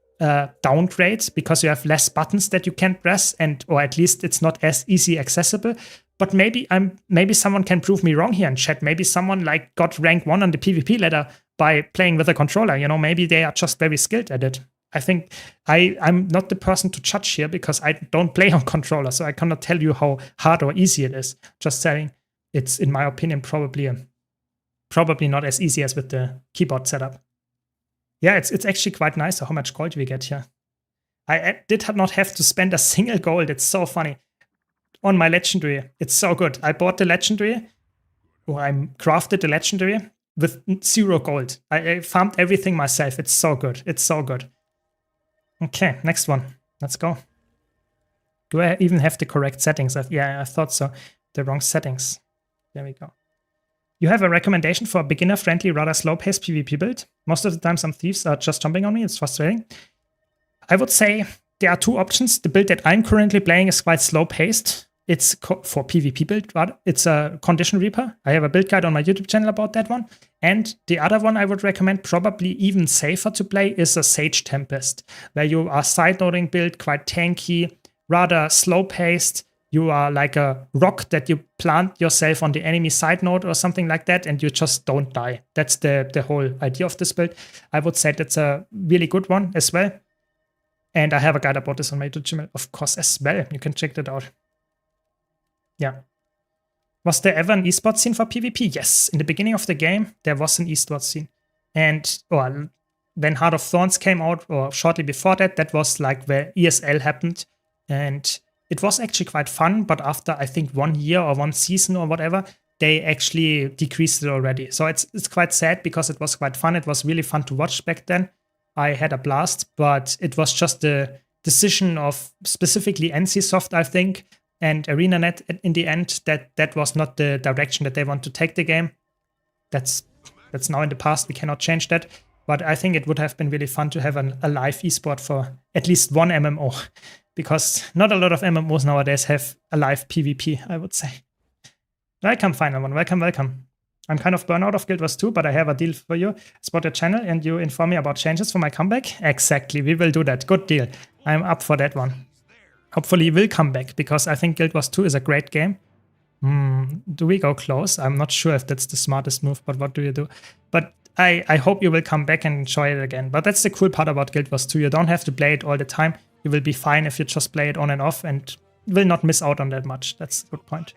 downgrade, because you have less buttons that you can press, and or at least it's not as easy accessible. But maybe someone can prove me wrong here in chat. Maybe someone like got rank 1 on the PvP ladder by playing with a controller. You know, maybe they are just very skilled at it. I think I'm not the person to judge here because I don't play on controller, so I cannot tell you how hard or easy it is. Just saying, it's in my opinion probably not as easy as with the keyboard setup. Yeah, it's actually quite nice how much gold we get here. I did not have to spend a single gold. It's so funny. On my legendary, it's so good. I bought the legendary, or I crafted the legendary with 0 gold. I farmed everything myself. It's so good. It's so good. Okay, next one. Let's go. Do I even have the correct settings? Yeah, I thought so. The wrong settings. There we go. You have a recommendation for a beginner-friendly, rather slow-paced PvP build? Most of the time some thieves are just jumping on me. It's frustrating. I would say there are 2 options. The build that I'm currently playing is quite slow-paced. It's for PvP build, rather. It's a Condition Reaper. I have a build guide on my YouTube channel about that one. And the other one I would recommend, probably even safer to play, is a Sage Tempest, where you are side-loading build, quite tanky, rather slow-paced. You are like a rock that you plant yourself on the enemy side node or something like that, and you just don't die. That's the whole idea of this build. I would say that's a really good one as well. And I have a guide about this on my YouTube channel, of course, as well. You can check that out. Yeah. Was there ever an esports scene for PvP? Yes. In the beginning of the game, there was an esports scene. And when Heart of Thorns came out, or shortly before that, that was like where ESL happened. And it was actually quite fun, but after I think 1 year or 1 season or whatever, they actually decreased it already. So it's quite sad, because it was quite fun. It was really fun to watch back then. I had a blast, but it was just the decision of specifically NCSoft, I think, and ArenaNet in the end, that was not the direction that they want to take the game. That's now in the past. We cannot change that. But I think it would have been really fun to have a live esport for at least one MMO, because not a lot of MMOs nowadays have a live PvP, I would say. Welcome, final one. Welcome. I'm kind of burnt out of Guild Wars 2, but I have a deal for you. Spot your channel and you inform me about changes for my comeback. Exactly, we will do that. Good deal. I'm up for that one. Hopefully you will come back, because I think Guild Wars 2 is a great game. Do we go close? I'm not sure if that's the smartest move, but what do you do? But I hope you will come back and enjoy it again. But that's the cool part about Guild Wars 2. You don't have to play it all the time. You will be fine if you just play it on and off, and will not miss out on that much. That's a good point.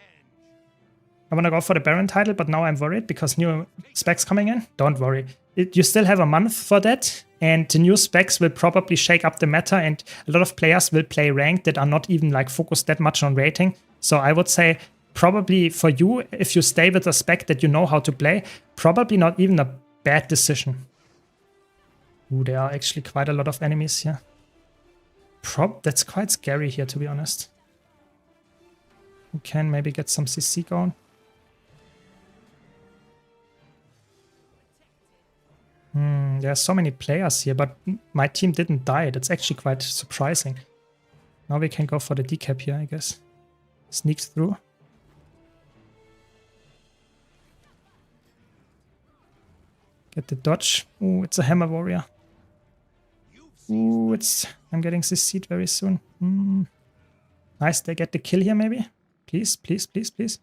I want to go for the Baron title, but now I'm worried because new specs coming in. Don't worry. You still have a month for that, and the new specs will probably shake up the meta, and a lot of players will play ranked that are not even like focused that much on rating. So I would say probably for you, if you stay with a spec that you know how to play, probably not even a bad decision. Ooh, there are actually quite a lot of enemies here. That's quite scary here, to be honest. We can maybe get some CC going. There are so many players here, but my team didn't die. That's actually quite surprising. Now we can go for the decap here, I guess. Sneak through. Get the dodge. Ooh, it's a hammer warrior. Ooh, I'm getting this seed very soon. Nice, they get the kill here maybe. Please, please, please, please.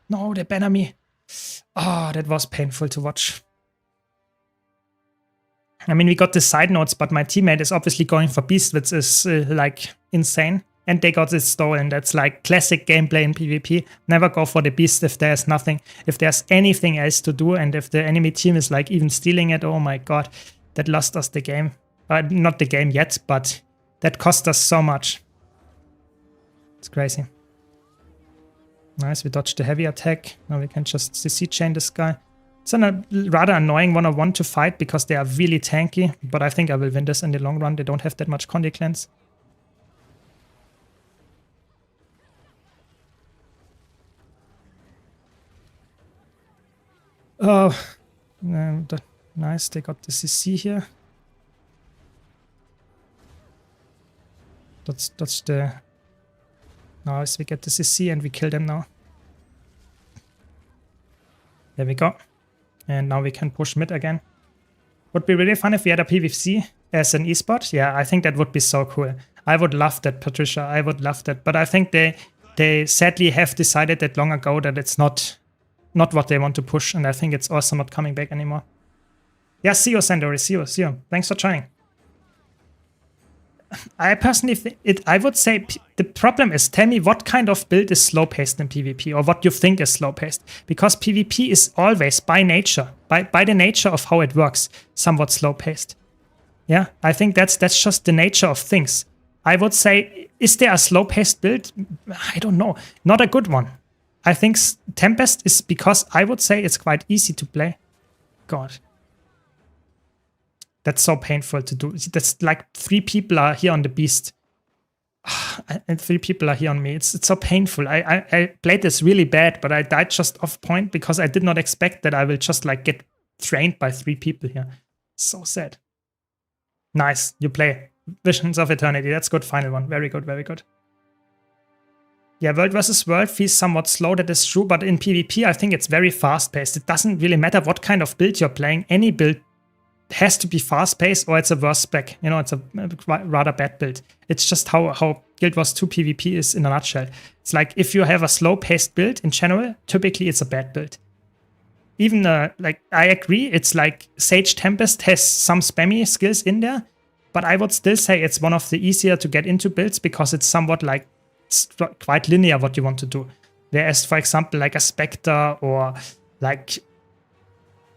No, they banner me. Ah, that was painful to watch. I mean, we got the side notes, but my teammate is obviously going for Beast, which is like insane. And they got it stolen. That's like classic gameplay in PvP. Never go for the Beast if there's nothing, if there's anything else to do, and if the enemy team is like even stealing it. Oh my god, that lost us the game. Not the game yet, but that cost us so much. It's crazy. Nice, we dodged the heavy attack. Now we can just CC chain this guy. It's a rather annoying 1-on-1 to fight because they are really tanky, but I think I will win this in the long run. They don't have that much Condi cleanse. Oh, nice, they got the CC here. That's the... Nice, we get the CC and we kill them now. There we go. And now we can push mid again. Would be really fun if we had a PvC as an esport. Yeah, I think that would be so cool. I would love that, Patricia. I would love that. But I think they sadly have decided that long ago that it's not what they want to push. And I think it's also not coming back anymore. Yeah, see you, Sandori. See you. Thanks for trying. I personally think I would say the problem is, tell me what kind of build is slow-paced in PvP, or what you think is slow-paced. Because PvP is always, by nature, by the nature of how it works, somewhat slow-paced. Yeah, I think that's just the nature of things. I would say, is there a slow-paced build? I don't know. Not a good one. I think Tempest is, because I would say it's quite easy to play. God. That's so painful to do. That's like 3 people are here on the Beast. And 3 people are here on me. It's so painful. I played this really bad, but I died just off point because I did not expect that I will just like get trained by 3 people here. So sad. Nice, you play. Visions of Eternity. That's good, final one. Very good, very good. Yeah, World versus World feels somewhat slow, that is true, but in PvP I think it's very fast-paced. It doesn't really matter what kind of build you're playing. Any build has to be fast-paced or it's a worse spec. You know, it's a rather bad build. It's just how Guild Wars 2 PvP is in a nutshell. It's like if you have a slow-paced build in general, typically it's a bad build. Even, like, I agree, it's like Sage Tempest has some spammy skills in there, but I would still say it's one of the easier to get into builds because it's somewhat like, it's quite linear what you want to do. Whereas, for example, like a Spectre or like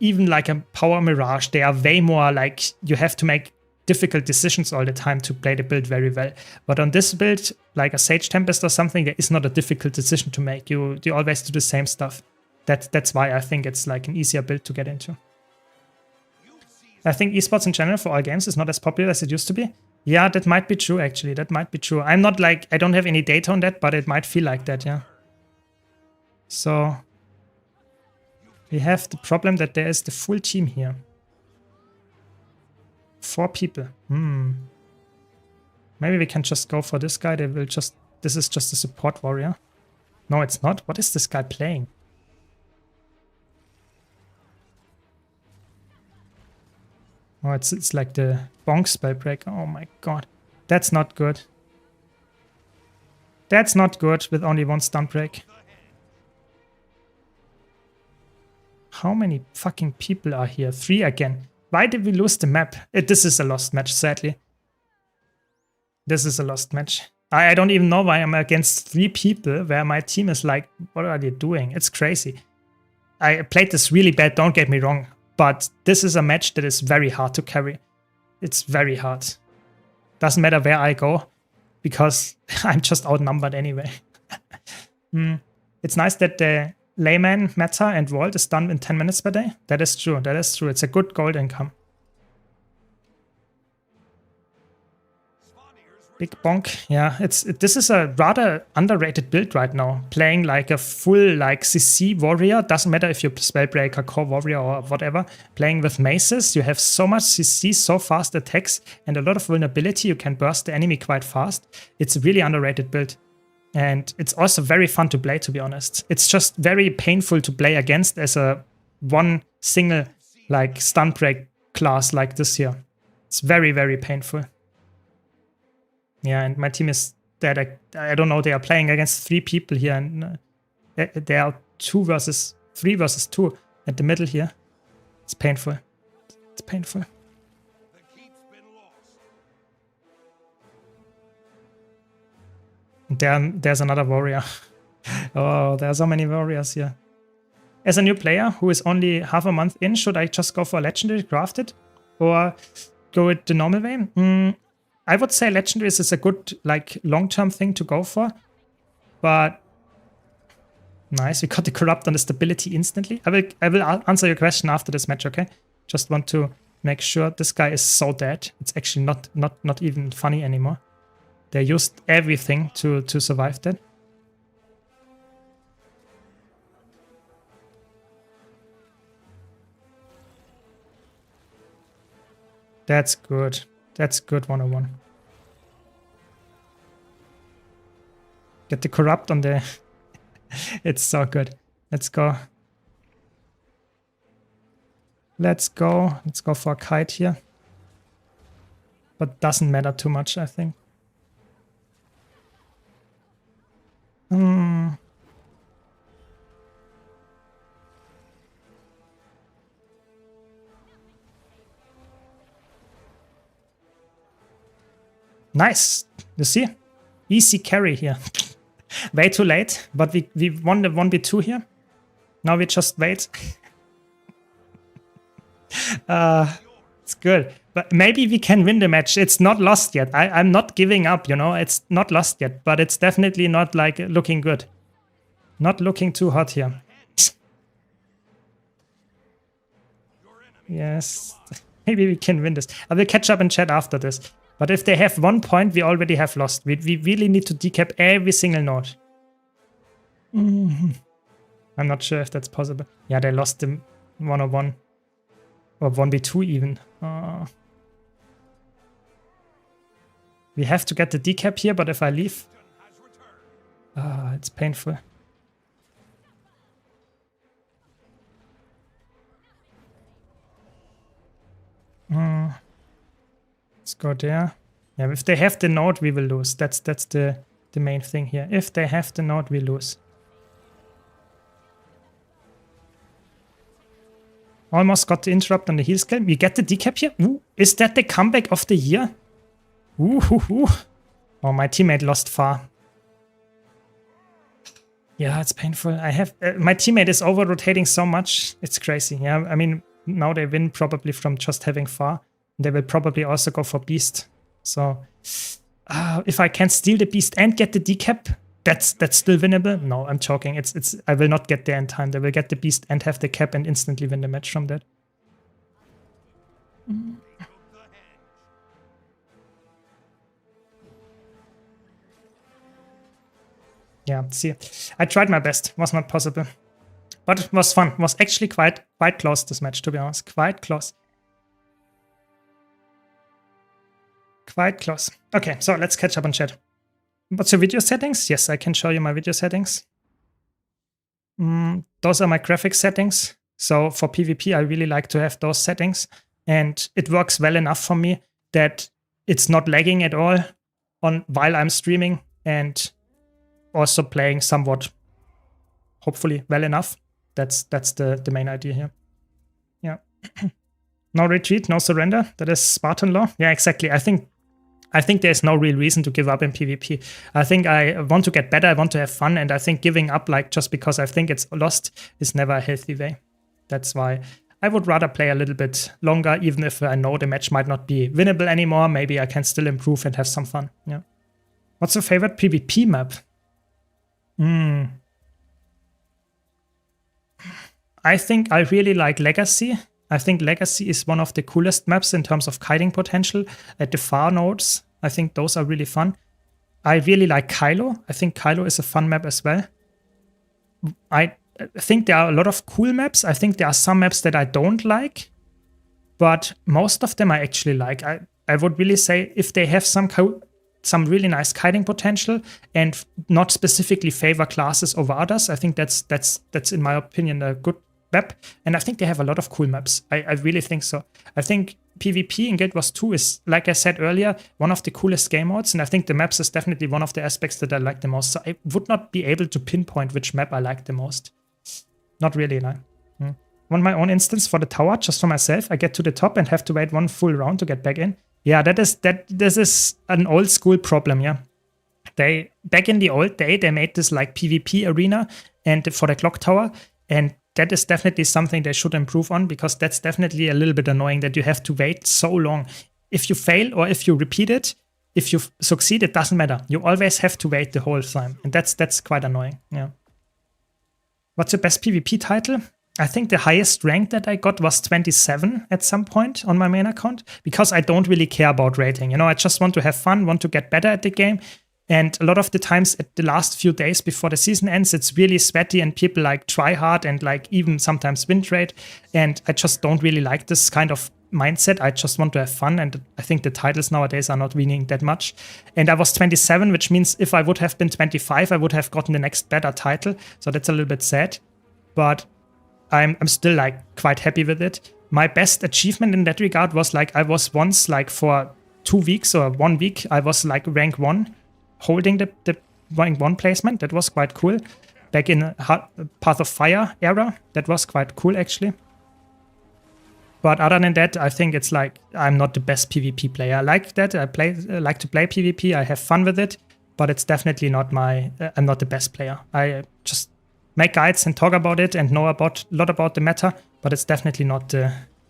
even like a Power Mirage, they are way more like you have to make difficult decisions all the time to play the build very well. But on this build, like a Sage Tempest or something, there is not a difficult decision to make. You always do the same stuff. That's why I think it's like an easier build to get into. I think esports in general for all games is not as popular as it used to be. Yeah, that might be true, actually. That might be true. I'm not like, I don't have any data on that, but it might feel like that, yeah. So we have the problem that there is the full team here. 4 people. Maybe we can just go for this guy. They will just, this is just a support warrior. No, it's not. What is this guy playing? Oh, it's like the bonk spellbreaker. Oh my god. That's not good. That's not good with only 1 stun break. How many fucking people are here? 3 again. Why did we lose the map? This is a lost match, sadly. This is a lost match. I don't even know why I'm against 3 people where my team is like, what are they doing? It's crazy. I played this really bad, don't get me wrong. But this is a match that is very hard to carry. It's very hard. Doesn't matter where I go, because I'm just outnumbered anyway. It's nice that the layman, meta, and vault is done in 10 minutes per day. That is true, that is true. It's a good gold income. Big bonk. Yeah, this is a rather underrated build right now. Playing like a full like CC warrior. Doesn't matter if you're Spellbreaker, Core Warrior or whatever. Playing with maces, you have so much CC, so fast attacks, and a lot of vulnerability. You can burst the enemy quite fast. It's a really underrated build. And it's also very fun to play, to be honest. It's just very painful to play against as a one single like stun break class like this here. It's very, very painful. Yeah, and my team is dead. I don't know, they are playing against 3 people here, and they are 3 versus 2 at the middle here. It's painful. It's painful. There's another warrior. Oh, there are so many warriors here. As a new player who is only half a month in, should I just go for a legendary crafted or go it the normal way? I would say legendaries is a good like long-term thing to go for, but nice. We got the corrupt on the stability instantly. I will answer your question after this match. Okay, just want to make sure this guy is so dead. It's actually not even funny anymore. They used everything to survive that. That's good. That's good 101. Get the corrupt on the... It's so good. Let's go. Let's go. Let's go for a kite here. But doesn't matter too much, I think. Nice. You see? Easy carry here. Way too late, but we won the 1v2 here. Now we just wait. It's good. But maybe we can win the match. It's not lost yet. I'm not giving up, you know. It's not lost yet, but it's definitely not like looking good. Not looking too hot here. Yes. Maybe we can win this. I will catch up in chat after this. But if they have 1 point, we already have lost. We really need to decap every single node. I'm not sure if that's possible. Yeah, they lost the 101. Or 1v2 even. We have to get the decap here, but if I leave... it's painful. Let's go there. Yeah, if they have the node, we will lose. That's the main thing here. If they have the node, we lose. Almost got the interrupt on the heal skill. We get the decap here. Ooh, is that the comeback of the year? Ooh. Oh, my teammate lost far. Yeah, it's painful. I have my teammate is over rotating so much. It's crazy. Yeah, I mean, now they win probably from just having far. They will probably also go for beast. So if I can steal the beast and get the decap, that's still winnable. No, I'm joking. It's I will not get there in time. They will get the beast and have the cap and instantly win the match from that. Yeah, see, I tried my best. Was not possible, but it was fun. It was actually quite close this match, to be honest. Quite close. Quite close. Okay, so let's catch up on chat. What's your video settings? Yes, I can show you my video settings. Those are my graphic settings. So for PvP, I really like to have those settings. And it works well enough for me that it's not lagging at all while I'm streaming and also playing somewhat, hopefully, well enough. That's the main idea here. Yeah. No retreat, no surrender. That is Spartan law. Yeah, exactly. I think there's no real reason to give up in PvP. I think I want to get better, I want to have fun, and I think giving up like just because I think it's lost is never a healthy way. That's why I would rather play a little bit longer, even if I know the match might not be winnable anymore. Maybe I can still improve and have some fun. Yeah. What's your favorite PvP map? I think I really like Legacy. I think Legacy is one of the coolest maps in terms of kiting potential at the far nodes. I think those are really fun. I really like Kylo. I think Kylo is a fun map as well. I think there are a lot of cool maps. I think there are some maps that I don't like, but most of them I actually like. I would really say if they have some really nice kiting potential and not specifically favor classes over others, I think that's in my opinion a good map. And I think they have a lot of cool maps. I really think so. I think PvP in Guild Wars 2 is, like I said earlier, one of the coolest game modes, and I think the maps is definitely one of the aspects that I like the most. So I would not be able to pinpoint which map I like the most. Not really, no. Want my own instance for the tower, just for myself. I get to the top and have to wait one full round to get back in. Yeah, this is an old school problem, yeah. Back in the old day, they made this like PvP arena and for the clock tower, and that is definitely something they should improve on, because that's definitely a little bit annoying that you have to wait so long. If you fail or if you repeat it, if you succeed, it doesn't matter. You always have to wait the whole time, and that's quite annoying, yeah. What's your best PvP title? I think the highest rank that I got was 27 at some point on my main account, because I don't really care about rating. You know, I just want to have fun, want to get better at the game. And a lot of the times at the last few days before the season ends, it's really sweaty and people like try hard and like even sometimes win rate. And I just don't really like this kind of mindset. I just want to have fun. And I think the titles nowadays are not winning that much. And I was 27, which means if I would have been 25, I would have gotten the next better title. So that's a little bit sad. But I'm still like quite happy with it. My best achievement in that regard was like I was once like for 2 weeks or 1 week, I was like rank 1, holding the rank 1 placement. That was quite cool. Back in Path of Fire era, that was quite cool actually. But other than that, I think it's like I'm not the best PvP player. I like that. I like to play PvP. I have fun with it, but it's definitely not I'm not the best player. I just make guides and talk about it and know a lot about the meta, but it's definitely not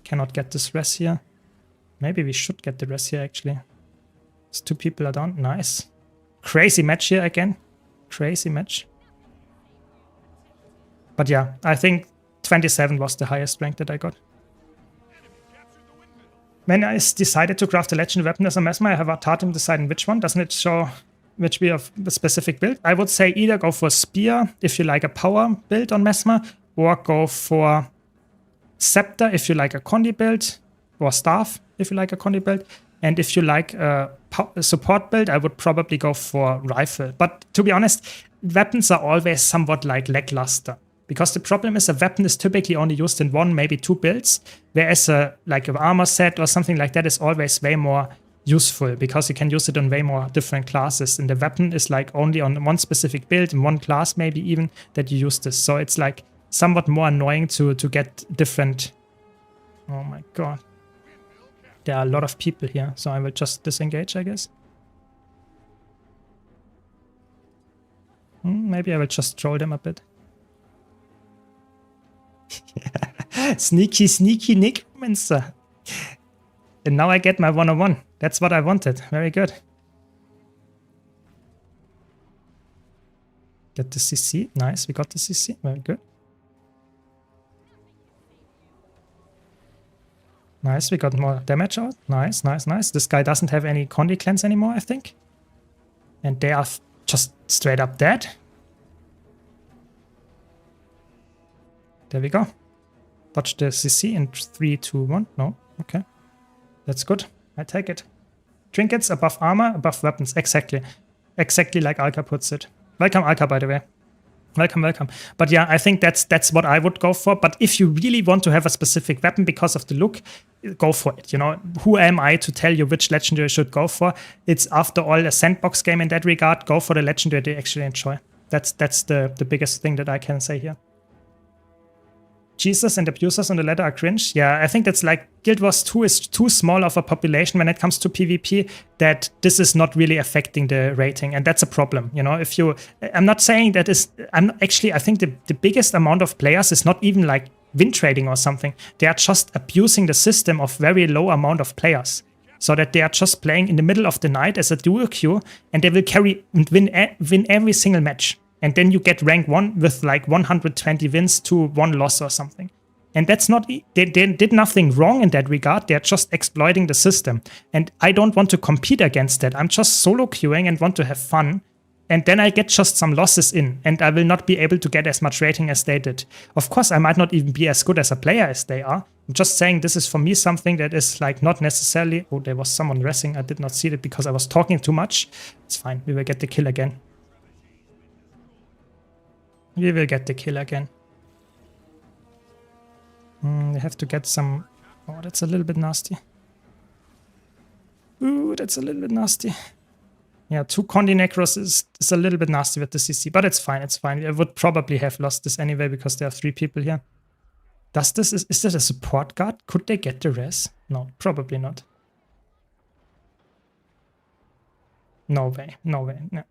cannot get this res here. Maybe we should get the res here actually. These 2 people are down. Nice. Crazy match here again. Crazy match. But yeah, I think 27 was the highest rank that I got. When I decided to craft a legend weapon as a Mesmer, I have a hard time deciding which one. Doesn't it show which be of a specific build? I would say either go for Spear if you like a power build on Mesmer, or go for Scepter if you like a Condi build, or Staff if you like a Condi build. And if you like a support build, I would probably go for Rifle. But to be honest, weapons are always somewhat like lackluster. Because the problem is a weapon is typically only used in 1, maybe 2 builds, whereas like an armor set or something like that is always way more useful, because you can use it on way more different classes. And the weapon is like only on one specific build, in one class maybe even, that you use this. So it's like somewhat more annoying to get different... Oh my god. There are a lot of people here, so I will just disengage, I guess. Maybe I will just troll them a bit. Sneaky, sneaky Necromancer. And now I get my 101. That's what I wanted. Very good. Get the CC. Nice, we got the CC. Very good. Nice, we got more damage out. Nice, nice, nice. This guy doesn't have any Condi cleanse anymore, I think. And they are just straight up dead. There we go. Dodge the CC in 3, 2, 1. No, okay. That's good. I take it. Trinkets above armor, above weapons. Exactly. Exactly like Alka puts it. Welcome, Alka, by the way. Welcome, welcome. But yeah, I think that's what I would go for. But if you really want to have a specific weapon because of the look, go for it. You know, who am I to tell you which legendary you should go for? It's after all a sandbox game in that regard. Go for the legendary they actually enjoy. That's the biggest thing that I can say here. Jesus and abusers on the ladder are cringe. Yeah, I think that's like Guild Wars 2 is too small of a population when it comes to PvP that this is not really affecting the rating, and that's a problem. You know, if you, I'm not saying that is, I think the biggest amount of players is not even like win trading or something. They are just abusing the system of very low amount of players, so that they are just playing in the middle of the night as a duo queue, and they will carry and win every single match. And then you get rank 1 with like 120 wins to 1 loss or something. And that's not, they did nothing wrong in that regard. They're just exploiting the system. And I don't want to compete against that. I'm just solo queuing and want to have fun. And then I get just some losses in, and I will not be able to get as much rating as they did. Of course, I might not even be as good as a player as they are. I'm just saying this is for me something that is like not necessarily... Oh, there was someone racing. I did not see it because I was talking too much. It's fine. We will get the kill again. We will get the kill again. We have to get some... Oh, that's a little bit nasty. Ooh, that's a little bit nasty. Yeah, 2 Condi Necros is a little bit nasty with the CC, but it's fine, it's fine. I would probably have lost this anyway because there are 3 people here. Is this a support guard? Could they get the res? No, probably not. No way, no way, no.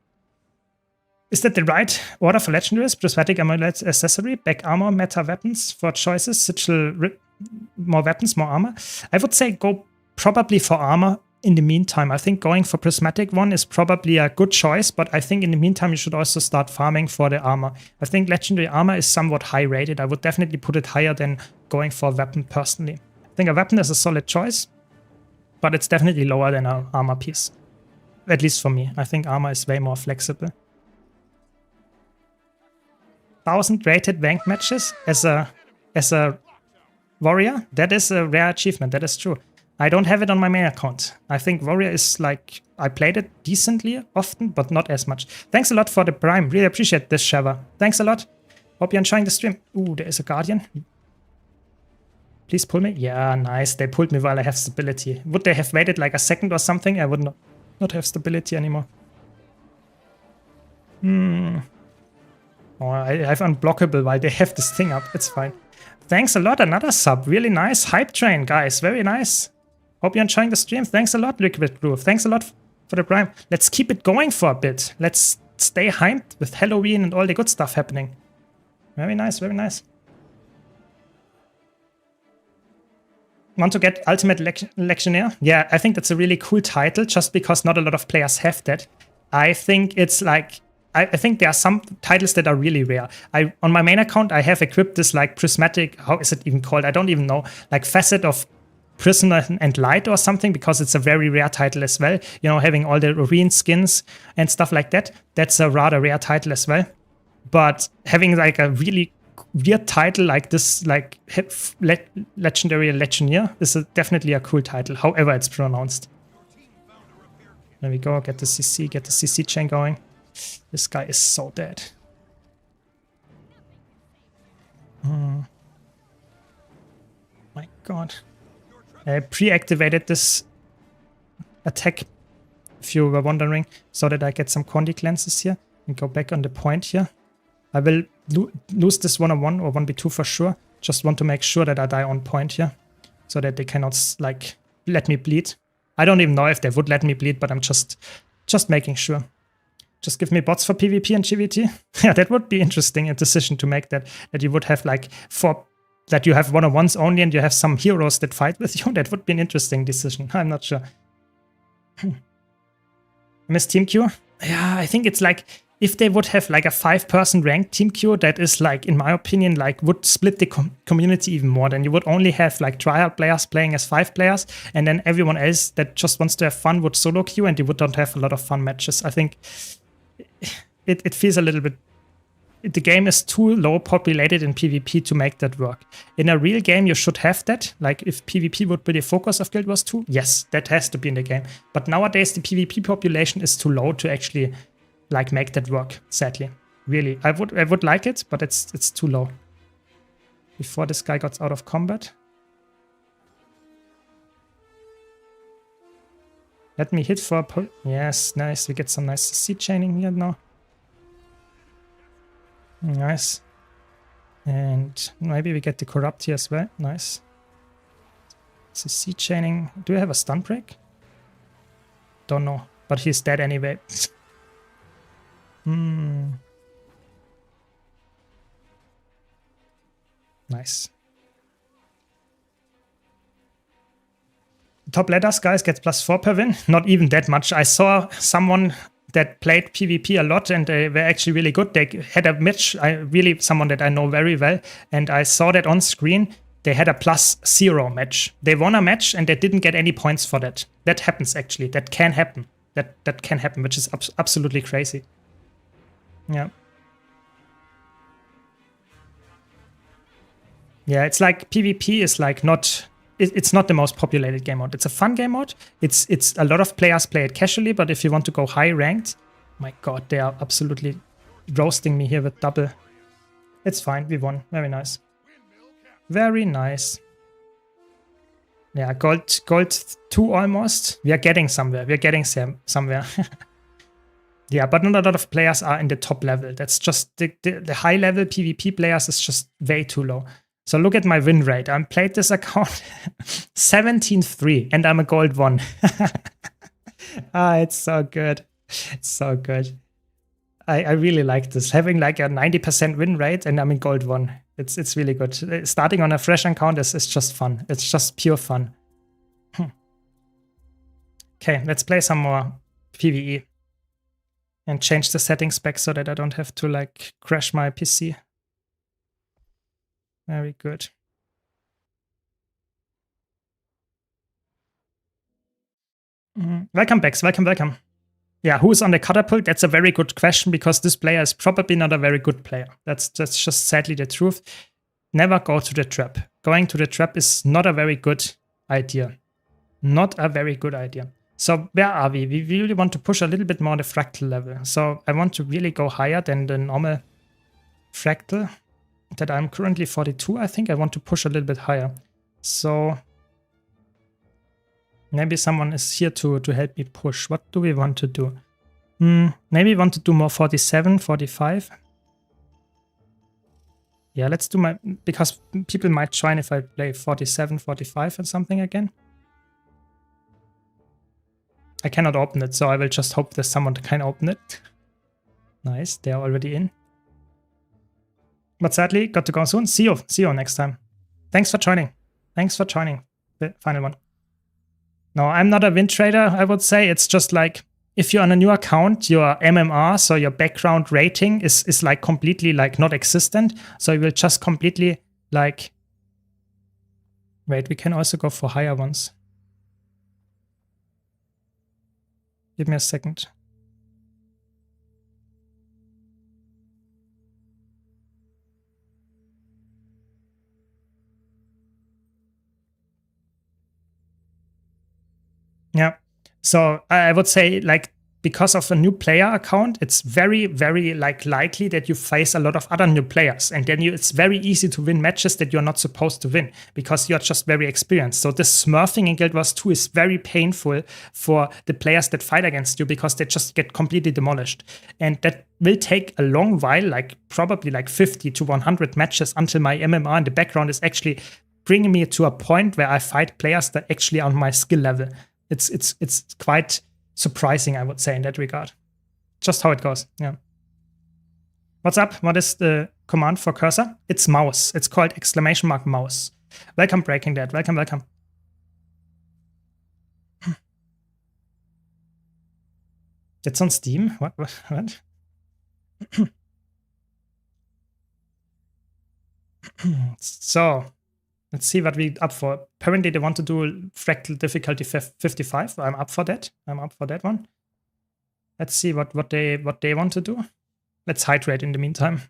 Is that the right order for legendaries? Prismatic amulet accessory, back armor, meta weapons for choices, sigil, more weapons, more armor. I would say go probably for armor in the meantime. I think going for prismatic one is probably a good choice, but I think in the meantime you should also start farming for the armor. I think legendary armor is somewhat high rated. I would definitely put it higher than going for a weapon personally. I think a weapon is a solid choice, but it's definitely lower than an armor piece. At least for me. I think armor is way more flexible. 1000 rated ranked matches as a warrior. That is a rare achievement. That is true. I don't have it on my main account. I think warrior is like, I played it decently often, but not as much. Thanks a lot for the prime. Really appreciate this, Sheva. Thanks a lot. Hope you're enjoying the stream. Ooh, there is a guardian. Please pull me. Yeah, nice. They pulled me while I have stability. Would they have waited like a second or something? I would not have stability anymore. Oh, I have unblockable while they have this thing up. It's fine. Thanks a lot. Another sub. Really nice. Hype train, guys. Very nice. Hope you're enjoying the stream. Thanks a lot, Liquid Groove. Thanks a lot for the prime. Let's keep it going for a bit. Let's stay hyped with Halloween and all the good stuff happening. Very nice. Very nice. Want to get Ultimate Legionnaire? Yeah, I think that's a really cool title just because not a lot of players have that. I think it's like... I think there are some titles that are really rare. On my main account, I have equipped this like prismatic, how is it even called? I don't even know, like facet of prism and light or something, because it's a very rare title as well. You know, having all the Oreen skins and stuff like that. That's a rather rare title as well. But having like a really weird title like this, like Legendary Legionnaire, is definitely a cool title, however it's pronounced. There we go, get the CC chain going. This guy is so dead. My god. I pre-activated this attack, if you were wondering, so that I get some Condi cleanses here and go back on the point here. I will lose this 1-on-1 or 1v2 for sure. Just want to make sure that I die on point here, so that they cannot like let me bleed. I don't even know if they would let me bleed, but I'm just making sure. Just give me bots for PvP and GVT. Yeah, that would be interesting, a decision to make, that you would have like that you have 1-on-1s only and you have some heroes that fight with you. That would be an interesting decision. I'm not sure. Miss Team Q? Yeah, I think it's like, if they would have like a 5-person ranked Team Q, that is like, in my opinion, like would split the community even more. Then you would only have like trial players playing as 5 players, and then everyone else that just wants to have fun would solo queue, and you would not have a lot of fun matches. I think it feels a little bit... The game is too low populated in PvP to make that work. In a real game, you should have that. Like, if PvP would be the focus of Guild Wars 2, yes, that has to be in the game. But nowadays, the PvP population is too low to actually, like, make that work, sadly. Really. I would like it, but it's too low. Before this guy got out of combat. Let me hit for a pull. Yes, nice. We get some nice CC chaining here now. Nice. And maybe we get the corrupt here as well. Nice. CC chaining. Do you have a stun break? Don't know. But he's dead anyway. Nice. Top ladders, guys, gets +4 per win. Not even that much. I saw someone that played PvP a lot, and they were actually really good. They had a match, someone that I know very well, and I saw that on screen. they had a +0 match. They won a match and they didn't get any points for that. That happens actually. That can happen. That can happen, which is absolutely crazy. Yeah. Yeah, it's like PvP is like not... It's not the most populated game mode. It's a fun game mode. It's a lot of players play it casually, but if you want to go high ranked, my god, they are absolutely roasting me here with double. It's fine, we won. Very nice. Very nice. Yeah, gold 2 almost. We are getting somewhere. We are getting somewhere. Yeah, but not a lot of players are in the top level. That's just the high level PvP players is just way too low. So look at my win rate. I played this account 17-3 and I'm a gold 1. It's so good. It's so good. I really like this. Having like a 90% win rate and I'm in gold 1. It's really good. Starting on a fresh account is just fun. It's just pure fun. Okay, let's play some more PvE. And change the settings back so that I don't have to like crash my PC. Very good. Welcome, Bex. Welcome. Yeah, who's on the catapult? That's a very good question because this player is probably not a very good player. That's just sadly the truth. Never go to the trap. Going to the trap is not a very good idea. Not a very good idea. So where are we? We really want to push a little bit more the fractal level. So I want to really go higher than the normal fractal that I'm currently 42. I think I want to push a little bit higher. So maybe someone is here to help me push. What do we want to do? Maybe we want to do more 47, 45. Yeah, let's do my... Because people might join if I play 47, 45 and something again. I cannot open it, so I will just hope there's someone that can open it. Nice, they're already in. But sadly, got to go soon. See you next time. Thanks for joining. Thanks for joining. The final one. No, I'm not a win trader, I would say. It's just like, if you're on a new account, your MMR, so your background rating is like completely like not existent. So you will just completely like... Wait, we can also go for higher ones. Give me a second. Yeah. So I would say like because of a new player account, it's very, very like likely that you face a lot of other new players. And then it's very easy to win matches that you're not supposed to win because you're just very experienced. So this smurfing in Guild Wars 2 is very painful for the players that fight against you because they just get completely demolished. And that will take a long while, like probably like 50 to 100 matches until my MMR in the background is actually bringing me to a point where I fight players that actually are on my skill level. It's quite surprising, I would say, in that regard. Just how it goes, yeah. What's up? What is the command for cursor? It's mouse. It's called !mouse. Welcome, Breaking Dead. Welcome. It's on Steam? What? So, let's see what we're up for. Apparently, they want to do fractal difficulty 55. I'm up for that. I'm up for that one. Let's see what they want to do. Let's hydrate in the meantime.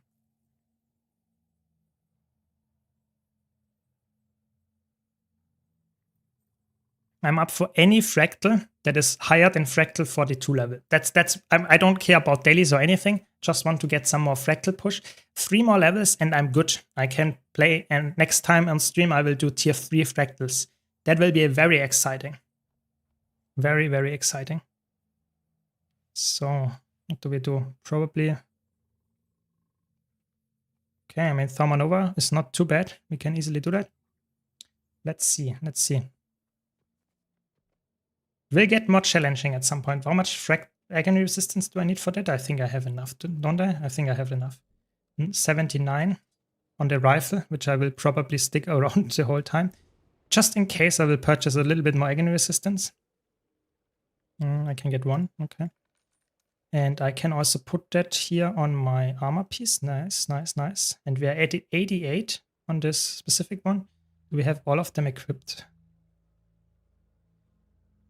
I'm up for any fractal that is higher than fractal 42 level. I don't care about dailies or anything. Just want to get some more fractal push. 3 more levels and I'm good. I can play, and next time on stream I will do tier 3 fractals. That will be very exciting. Very, very exciting. So what do we do? Probably. Okay, I mean Thaumanova is not too bad. We can easily do that. Let's see. Will get more challenging at some point. How much agony resistance do I need for that? I think I have enough, don't I? I think I have enough. 79 on the rifle, which I will probably stick around the whole time. Just in case, I will purchase a little bit more agony resistance. I can get 1, okay. And I can also put that here on my armor piece. Nice. And we are at 88 on this specific one. Do we have all of them equipped?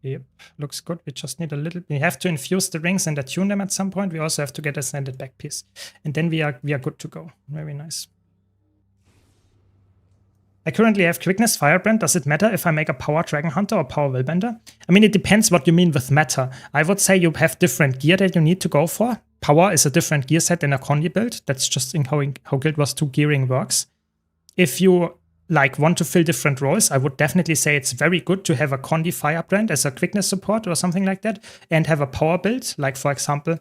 Yep, looks good. We just need a little. We have to infuse the rings and attune them at some point. We also have to get a sanded back piece, and then we are good to go. Very nice. I currently have quickness firebrand. Does it matter if I make a power dragon hunter or power willbender? I mean, it depends what you mean with matter. I would say you have different gear that you need to go for. Power is a different gear set than a Condy build. That's just in how Guild Wars 2 gearing works. If you like want to fill different roles, I would definitely say it's very good to have a Condy firebrand as a quickness support or something like that, and have a power build, like for example,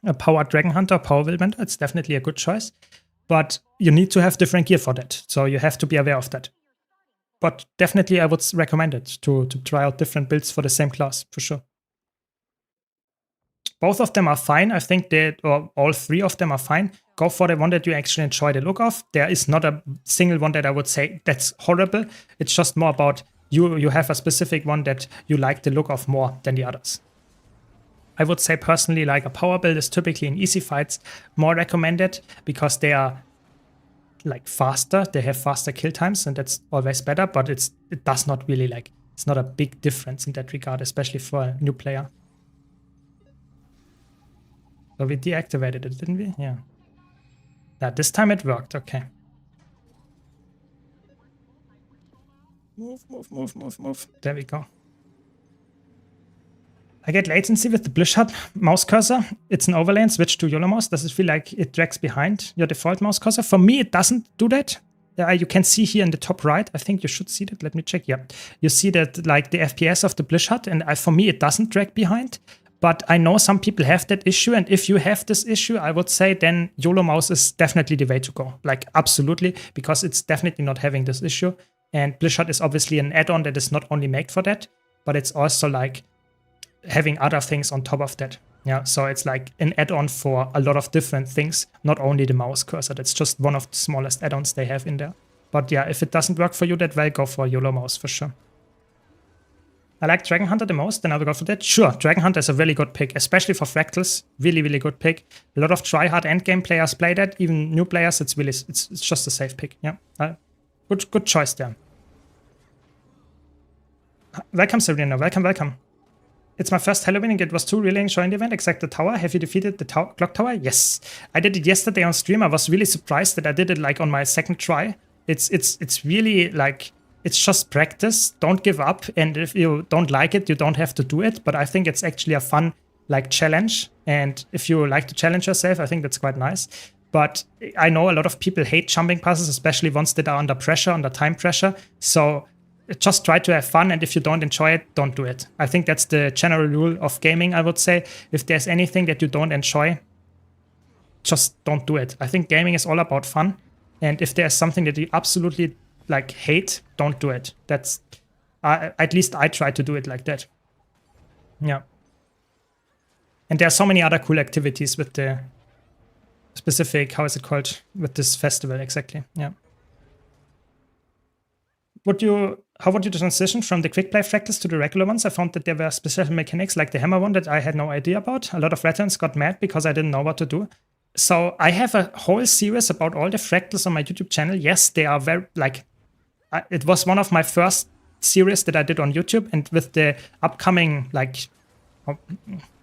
a power dragon hunter, power willbender. It's definitely a good choice, but you need to have different gear for that, so you have to be aware of that. But definitely I would recommend it to try out different builds for the same class, for sure. Both of them are fine. I think that, or all three of them are fine. Go for the one that you actually enjoy the look of. There is not a single one that I would say that's horrible. It's just more about you have a specific one that you like the look of more than the others. I would say personally, like a power build is typically in easy fights more recommended because they are like faster. They have faster kill times, and that's always better. But it does not really like, it's not a big difference in that regard, especially for a new player. So we deactivated it, didn't we? Yeah. Yeah, this time it worked. Okay. Move, move, move, move, move. There we go. I get latency with the Blishart mouse cursor. It's an overlay and switch to YOLO mouse. Does it feel like it drags behind your default mouse cursor? For me, it doesn't do that. You can see here in the top right, I think you should see that. Let me check. Yeah. You see that like the FPS of the Blishart, and for me, it doesn't drag behind. But I know some people have that issue, and if you have this issue, I would say then YOLO mouse is definitely the way to go. Like, absolutely, because it's definitely not having this issue. And Blishart is obviously an add-on that is not only made for that, but it's also like having other things on top of that. Yeah, so it's like an add-on for a lot of different things, not only the mouse cursor. That's just one of the smallest add-ons they have in there. But yeah, if it doesn't work for you that well, go for YOLO mouse for sure. I like Dragon Hunter the most, then I will go for that. Sure, Dragon Hunter is a really good pick, especially for fractals. Really, really good pick. A lot of try-hard endgame players play that. Even new players, it's just a safe pick. Yeah, good choice there. Welcome, Serena. Welcome, welcome. It's my first Halloween and it was too really enjoying the event. Exact the tower. Have you defeated the clock tower? Yes. I did it yesterday on stream. I was really surprised that I did it like on my second try. It's really like, it's just practice. Don't give up. And if you don't like it, you don't have to do it. But I think it's actually a fun like challenge. And if you like to challenge yourself, I think that's quite nice. But I know a lot of people hate jumping passes, especially ones that are under pressure, under time pressure. So just try to have fun. And if you don't enjoy it, don't do it. I think that's the general rule of gaming, I would say. If there's anything that you don't enjoy, just don't do it. I think gaming is all about fun. And if there's something that you absolutely like hate, don't do it. That's at least I try to do it like that. Yeah. And there are so many other cool activities with the specific, how is it called, with this festival exactly. Yeah. How would you transition from the quick play fractals to the regular ones? I found that there were special mechanics like the hammer one that I had no idea about. A lot of veterans got mad because I didn't know what to do. So I have a whole series about all the fractals on my YouTube channel. Yes, they are very like, it was one of my first series that I did on YouTube, and with the upcoming like,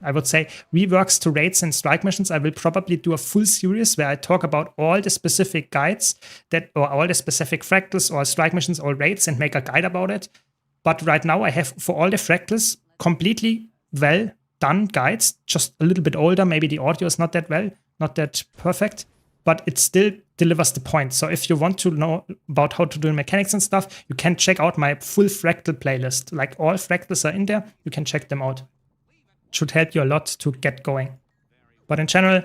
I would say reworks to raids and strike missions, I will probably do a full series where I talk about all the specific guides that, or all the specific fractals or strike missions or raids and make a guide about it. But right now I have for all the fractals completely well done guides, just a little bit older. Maybe the audio is not that well, not that perfect, but it still delivers the point. So if you want to know about how to do mechanics and stuff, you can check out my full fractal playlist. Like all fractals are in there. You can check them out. Should help you a lot to get going. But in general,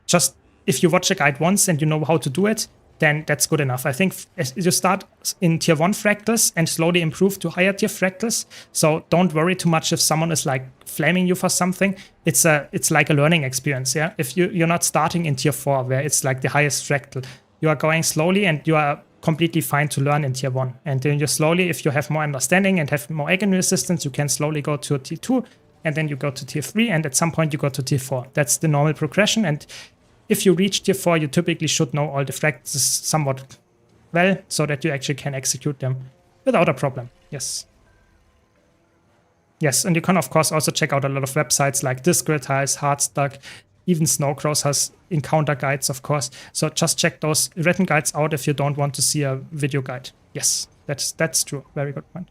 just if you watch a guide once and you know how to do it, then that's good enough. I think you start in tier 1 fractals and slowly improve to higher tier fractals. So don't worry too much if someone is like flaming you for something. It's like a learning experience. Yeah, if you're not starting in tier 4 where it's like the highest fractal, you are going slowly and you are completely fine to learn in tier 1. And then you slowly, if you have more understanding and have more agony resistance, you can slowly go to tier 2. And then you go to tier 3, and at some point you go to tier 4. That's the normal progression. And if you reach tier 4, you typically should know all the fractals somewhat well so that you actually can execute them without a problem. Yes. Yes, and you can of course also check out a lot of websites like Discretize, Hardstuck, even Snowcross has encounter guides, of course. So just check those written guides out if you don't want to see a video guide. Yes, that's true. Very good point.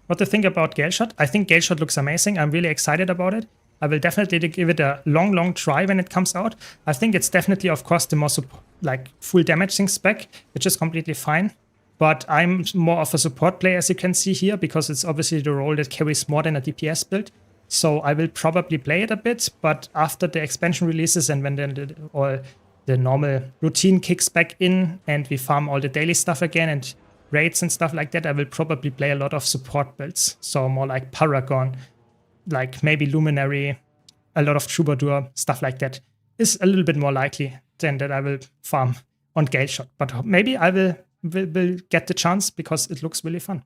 What do you think about Gale Shot? I think Gale Shot looks amazing. I'm really excited about it. I will definitely give it a long try when it comes out. I think it's definitely, of course, the most like full damaging spec, which is completely fine. But I'm more of a support player, as you can see here, because it's obviously the role that carries more than a DPS build. So I will probably play it a bit, but after the expansion releases and when all the normal routine kicks back in and we farm all the daily stuff again and raids and stuff like that, I will probably play a lot of support builds. So more like Paragon, like maybe Luminary, a lot of Troubadour, stuff like that is a little bit more likely than that I will farm on Gale Shot. But maybe I will get the chance because it looks really fun.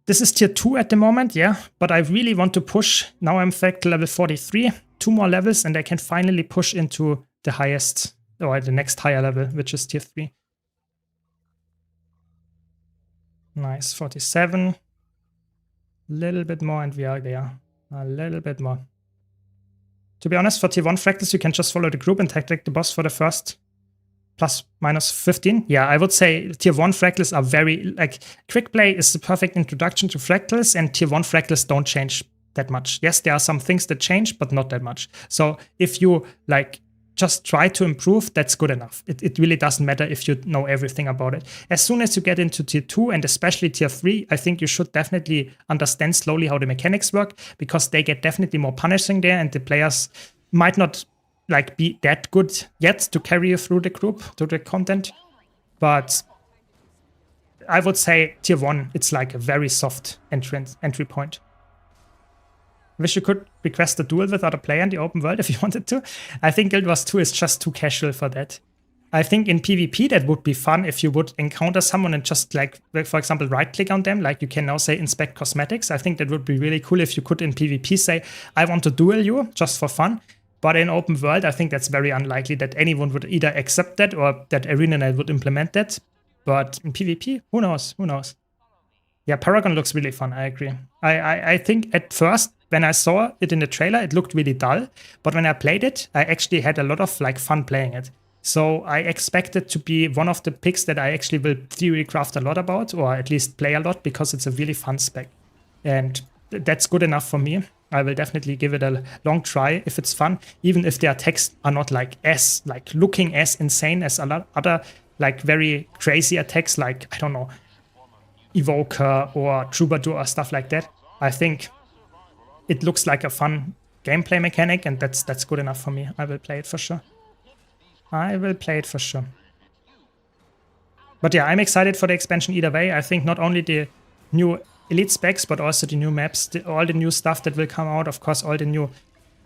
This is tier 2 at the moment, yeah, but I really want to push. Now I'm back to level 43, 2 more levels, and I can finally push into the highest, or the next higher level, which is tier 3. Nice, 47. Little bit more and we are there. A little bit more. To be honest, for tier 1 fractals, you can just follow the group and tactic the boss for the first plus minus 15. Yeah, I would say tier 1 fractals are very, like, quick play is the perfect introduction to fractals, and tier 1 fractals don't change that much. Yes, there are some things that change, but not that much. So if you, like, just try to improve, that's good enough. It really doesn't matter if you know everything about it. As soon as you get into tier 2 and especially tier 3, I think you should definitely understand slowly how the mechanics work, because they get definitely more punishing there, and the players might not like be that good yet to carry you through the group, to the content. But I would say tier 1, it's like a very soft entry point. Wish you could request a duel with other player in the open world if you wanted to. I think Guild Wars 2 is just too casual for that. I think in PvP that would be fun if you would encounter someone and just, like, for example, right click on them, like you can now say inspect cosmetics. I think that would be really cool if you could in PvP say, I want to duel you just for fun. But in open world, I think that's very unlikely that anyone would either accept that or that ArenaNet would implement that. But in PvP, who knows? Who knows? Yeah, Paragon looks really fun, I agree. I think at first, when I saw it in the trailer, it looked really dull. But when I played it, I actually had a lot of, like, fun playing it. So I expect it to be one of the picks that I actually will theory craft a lot about, or at least play a lot, because it's a really fun spec. And that's good enough for me. I will definitely give it a long try if it's fun, even if the attacks are not like looking as insane as a lot other, like, very crazy attacks, like, I don't know, Evoker or Troubadour or stuff like that. I think it looks like a fun gameplay mechanic, and that's good enough for me. I will play it for sure. I will play it for sure. But yeah, I'm excited for the expansion either way. I think not only the new elite specs, but also the new maps, all the new stuff that will come out. Of course, all the new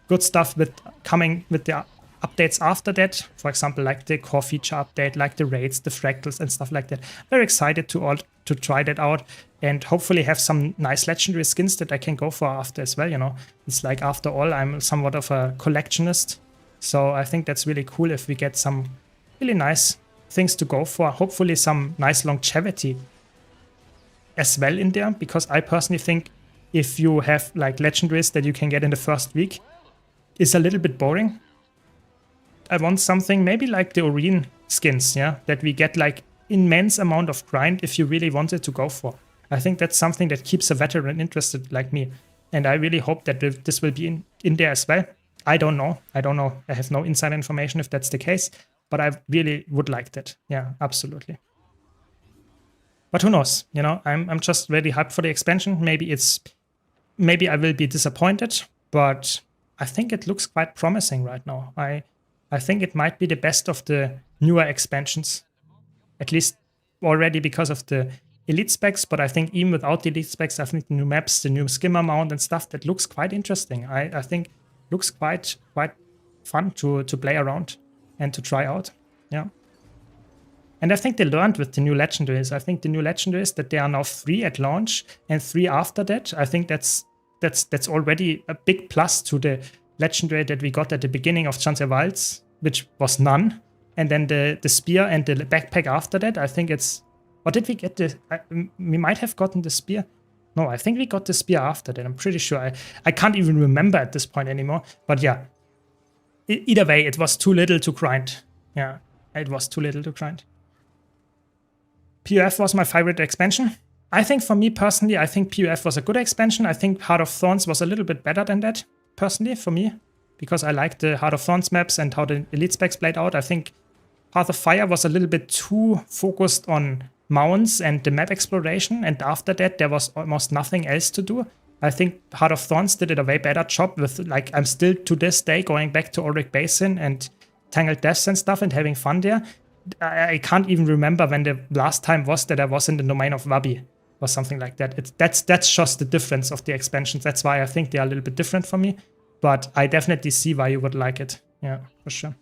good stuff coming with the updates after that. For example, like the core feature update, like the raids, the fractals and stuff like that. Very excited to try that out and hopefully have some nice legendary skins that I can go for after as well. You know, it's like, after all, I'm somewhat of a collectionist. So I think that's really cool if we get some really nice things to go for. Hopefully some nice longevity as well in there, because I personally think if you have, like, legendaries that you can get in the first week, is a little bit boring. I want something maybe like the Oreen skins, yeah, that we get, like, immense amount of grind if you really wanted to go for. I think that's something that keeps a veteran interested like me, and I really hope that this will be in there as well. I don't know. I have no inside information if that's the case, but I really would like that. Yeah, absolutely. But who knows? You know, I'm just really hyped for the expansion. Maybe I will be disappointed, but I think it looks quite promising right now. I think it might be the best of the newer expansions, at least already because of the elite specs. But I think even without the elite specs, I think the new maps, the new skimmer mount and stuff, that looks quite interesting. I think looks quite fun to play around and to try out. Yeah. And I think they learned with the new legendaries. I think the new legendaries, that they are now 3 at launch and 3 after that. I think that's already a big plus to the legendary that we got at the beginning of Chance Wilds, which was none. and then the spear and the backpack after that. I think it's... Or did we get the... we might have gotten the spear. No, I think we got the spear after that. I'm pretty sure. I can't even remember at this point anymore. But yeah. Either way, it was too little to grind. Yeah, it was too little to grind. PUF was my favorite expansion. I think for me personally, I think PUF was a good expansion. I think Heart of Thorns was a little bit better than that, personally, for me. Because I liked the Heart of Thorns maps and how the elite specs played out. I think Path of Fire was a little bit too focused on mounts and the map exploration. And after that, there was almost nothing else to do. I think Heart of Thorns did it a way better job with, like, I'm still to this day going back to Ulrich Basin and Tangled Depths and stuff and having fun there. I can't even remember when the last time was that I was in the domain of Wabi or something like that. That's just the difference of the expansions. That's why I think they are a little bit different for me. But I definitely see why you would like it. Yeah, for sure.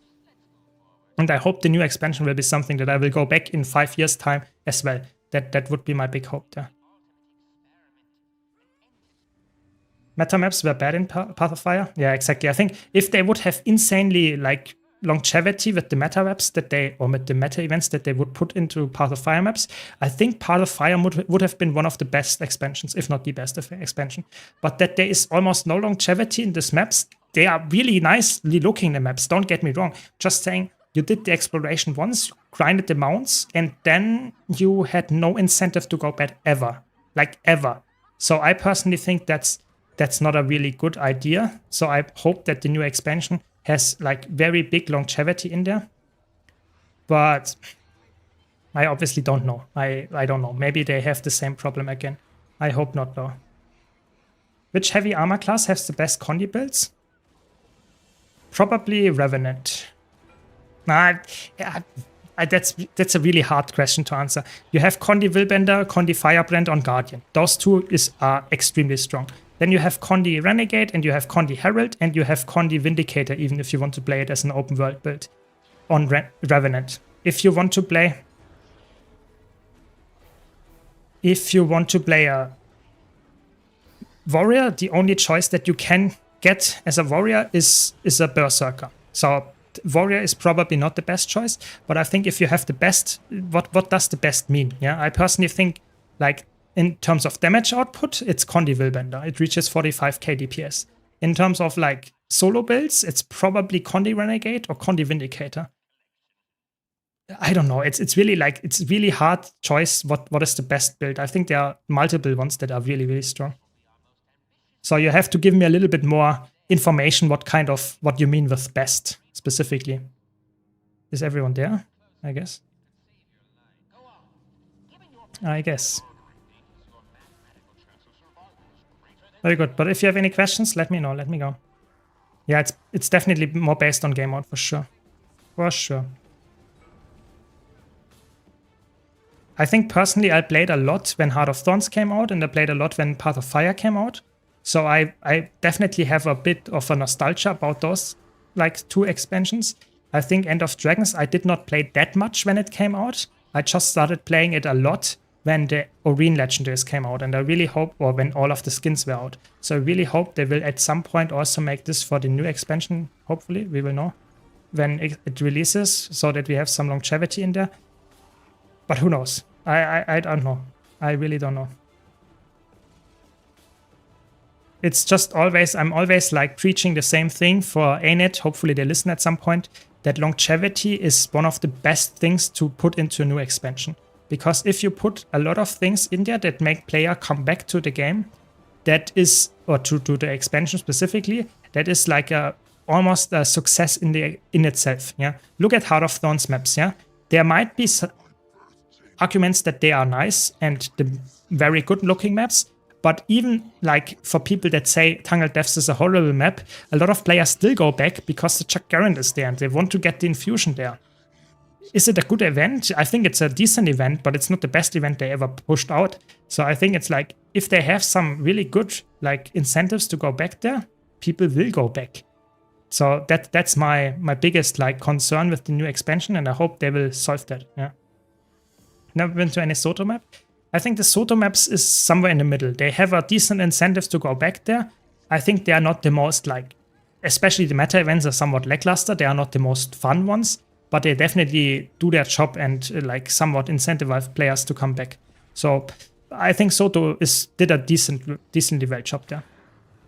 And I hope the new expansion will be something that I will go back in 5 years' time as well. That would be my big hope there. Meta maps were bad in Path of Fire. Yeah, exactly. I think if they would have insanely, like, longevity with the meta maps that they, or with the meta events that they would put into Path of Fire maps, I think Path of Fire would have been one of the best expansions, if not the best expansion. But that there is almost no longevity in these maps. They are really nicely looking, the maps, don't get me wrong. Just saying, you did the exploration once, you grinded the mounts, and then you had no incentive to go back ever. Like, ever. So I personally think that's not a really good idea. So I hope that the new expansion has, like, very big longevity in there. But I obviously don't know. I don't know. Maybe they have the same problem again. I hope not, though. Which heavy armor class has the best Condi builds? Probably Revenant. That's a really hard question to answer. You have Condi Willbender, Condi Firebrand on Guardian. Those two are extremely strong. Then you have Condi Renegade, and you have Condi Herald, and you have Condi Vindicator, even if you want to play it as an open world build on Revenant. If you want to play a warrior, the only choice that you can get as a warrior is a Berserker. So warrior is probably not the best choice, but I think if you have the best, what does the best mean? Yeah, I personally think, like, in terms of damage output, it's Condi Willbender. It reaches 45k DPS. In terms of, like, solo builds, it's probably Condi Renegade or Condi Vindicator. I don't know. It's really, like, it's really hard choice what is the best build. I think there are multiple ones that are really, really strong. So you have to give me a little bit more information what you mean with best specifically. Is everyone there? I guess. Very good. But if you have any questions, let me know. Let me go. Yeah, it's definitely more based on game mode for sure. For sure. I think personally I played a lot when Heart of Thorns came out, and I played a lot when Path of Fire came out. So I definitely have a bit of a nostalgia about those, like, 2 expansions. I think End of Dragons I did not play that much when it came out. I just started playing it a lot when the Oreen Legendaries came out, and I really hope, or when all of the skins were out. So I really hope they will at some point also make this for the new expansion. Hopefully, we will know when it releases, so that we have some longevity in there. But who knows? I don't know. I really don't know. It's just always, I'm always, like, preaching the same thing for ANET. Hopefully they listen at some point. That longevity is one of the best things to put into a new expansion. Because if you put a lot of things in there that make player come back to the game, that is, or to the expansion specifically, that is like almost a success in itself. Yeah. Look at Heart of Thorns maps. Yeah. There might be arguments that they are nice and the very good looking maps. But even, like, for people that say Tangled Depths is a horrible map, a lot of players still go back because the Chuck Garand is there and they want to get the infusion there. Is it a good event? I think it's a decent event, but it's not the best event they ever pushed out. So I think it's like, if they have some really good, like, incentives to go back there, people will go back. So that's my biggest, like, concern with the new expansion, and I hope they will solve that. Yeah. Never been to any Soto map. I think the Soto maps is somewhere in the middle. They have a decent incentives to go back there. I think they are not the most, like, especially the meta events are somewhat lackluster. They are not the most fun ones. but they definitely do their job and like somewhat incentivize players to come back. So I think Soto did a decently well job there.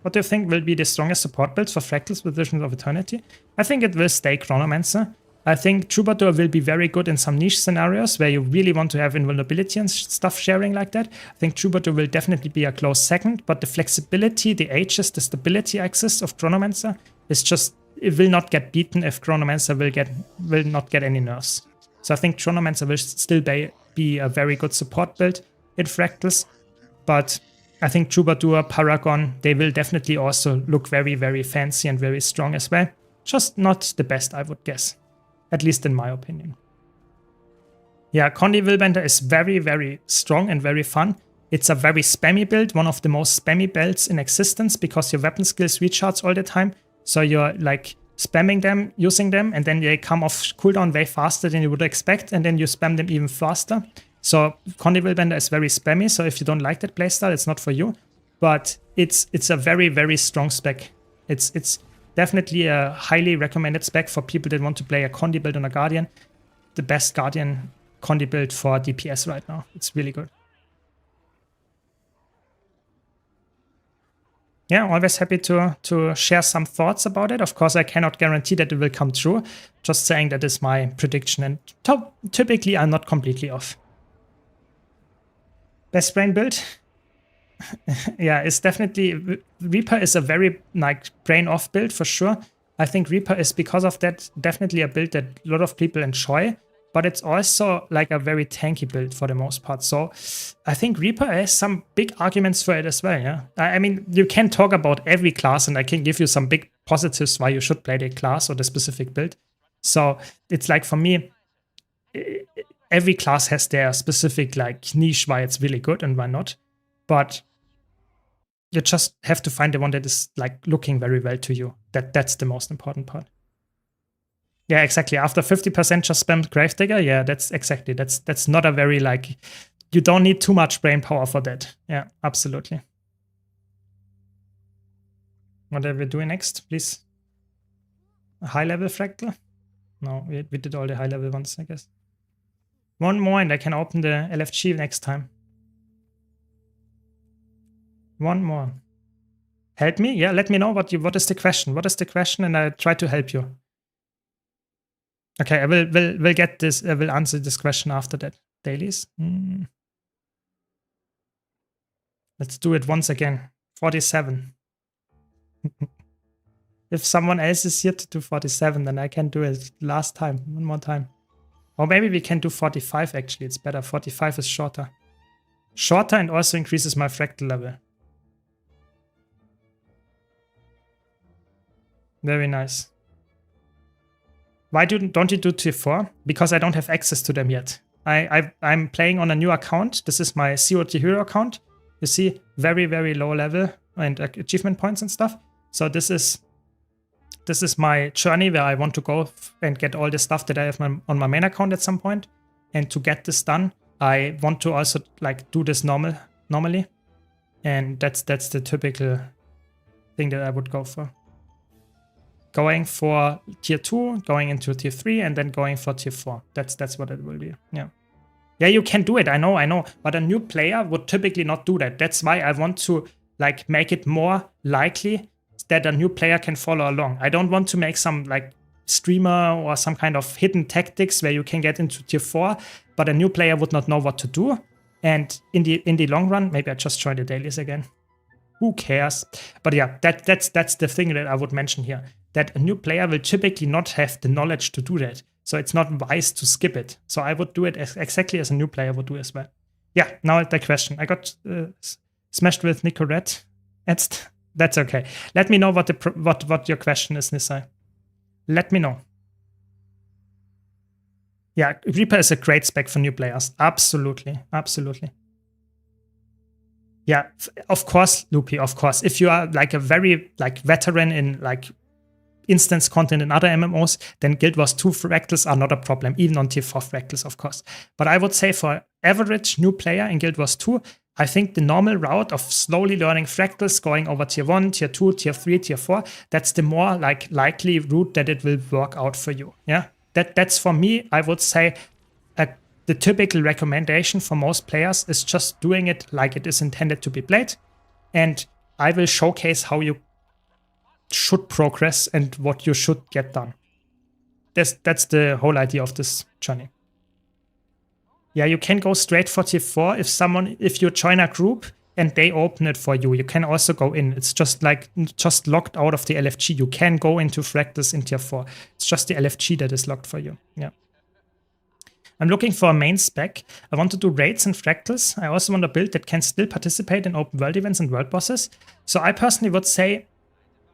What do you think will be the strongest support builds for Fractals with Visions of Eternity? I think it will stay Chronomancer. I think Troubadour will be very good in some niche scenarios where you really want to have invulnerability and stuff sharing like that. I think Troubadour will definitely be a close second, but the flexibility, the ages, the stability axis of Chronomancer is just, it will not get beaten if Chronomancer will not get any nerfs. So I think Chronomancer will still be a very good support build in Fractals, but I think Troubadour, Paragon, they will definitely also look very, very fancy and very strong as well. Just not the best, I would guess. At least in my opinion. Yeah, Condi Willbender is very, very strong and very fun. It's a very spammy build, one of the most spammy builds in existence because your weapon skills recharge all the time. So you're like spamming them, using them, and then they come off cooldown way faster than you would expect, and then you spam them even faster. So Condi Willbender is very spammy, so if you don't like that playstyle, it's not for you. But it's a very, very strong spec. It's definitely a highly recommended spec for people that want to play a Condi build on a Guardian. The best Guardian Condi build for DPS right now. It's really good. Yeah, always happy to share some thoughts about it. Of course, I cannot guarantee that it will come true. Just saying that is my prediction, and typically I'm not completely off. Best brain build? Yeah, it's definitely, Reaper is a very like brain off build for sure. I think Reaper is, because of that, definitely a build that a lot of people enjoy, but it's also like a very tanky build for the most part. So I think Reaper has some big arguments for it as well. Yeah, I mean, you can talk about every class and I can give you some big positives why you should play the class or the specific build. So it's like, for me, every class has their specific like niche why it's really good and why not. But you just have to find the one that is like looking very well to you. That's the most important part. Yeah, exactly. After 50% just spam Gravedigger, yeah, that's exactly. That's not a very like, you don't need too much brain power for that. Yeah, absolutely. What are we doing next, please? A high level fractal? No, we did all the high level ones, I guess. One more and I can open the LFG next time. One more. Help me? Yeah, let me know what is the question. What is the question, and I'll try to help you. Okay, I will get this. I will answer this question after that. Dailies. Let's do it once again. 47. If someone else is here to do 47, then I can do it last time. One more time. Or maybe we can do 45 actually. It's better. 45 is shorter. Shorter and also increases my fractal level. Very nice. Why don't you do tier 4? Because I don't have access to them yet. I'm playing on a new account. This is my COT hero account. You see, very, very low level and achievement points and stuff. So this is my journey where I want to go and get all the stuff that I have on my main account at some point. And to get this done, I want to also like do this normally. And that's the typical thing that I would go for. Going for tier 2, going into tier 3, and then going for tier 4. That's what it will be. Yeah. Yeah, you can do it. I know. But a new player would typically not do that. That's why I want to like make it more likely that a new player can follow along. I don't want to make some like streamer or some kind of hidden tactics where you can get into tier 4, but a new player would not know what to do. And in the long run, maybe I just join the dailies again. Who cares? But yeah, that's the thing that I would mention here. That a new player will typically not have the knowledge to do that. So it's not wise to skip it. So I would do it exactly as a new player would do as well. Yeah, now the question. I got smashed with Nicorette. That's okay. Let me know what your question is, Nisai. Let me know. Yeah, Reaper is a great spec for new players. Absolutely. Absolutely. Yeah, of course, Loopy, of course. If you are like a very like veteran in like instance content in other MMOs, then Guild Wars 2 fractals are not a problem, even on tier 4 fractals, of course. But I would say for average new player in Guild Wars 2, I think the normal route of slowly learning fractals, going over tier 1, tier 2, tier 3, tier 4, that's the more like likely route that it will work out for you. Yeah. that's for me, I would say, the typical recommendation for most players is just doing it like it is intended to be played. And I will showcase how you should progress and what you should get done. That's the whole idea of this journey. Yeah, you can go straight for tier 4 if you join a group and they open it for you. You can also go in. It's just locked out of the LFG. You can go into Fractus in tier 4. It's just the LFG that is locked for you. Yeah. I'm looking for a main spec. I want to do raids and fractals. I also want a build that can still participate in open world events and world bosses. So I personally would say,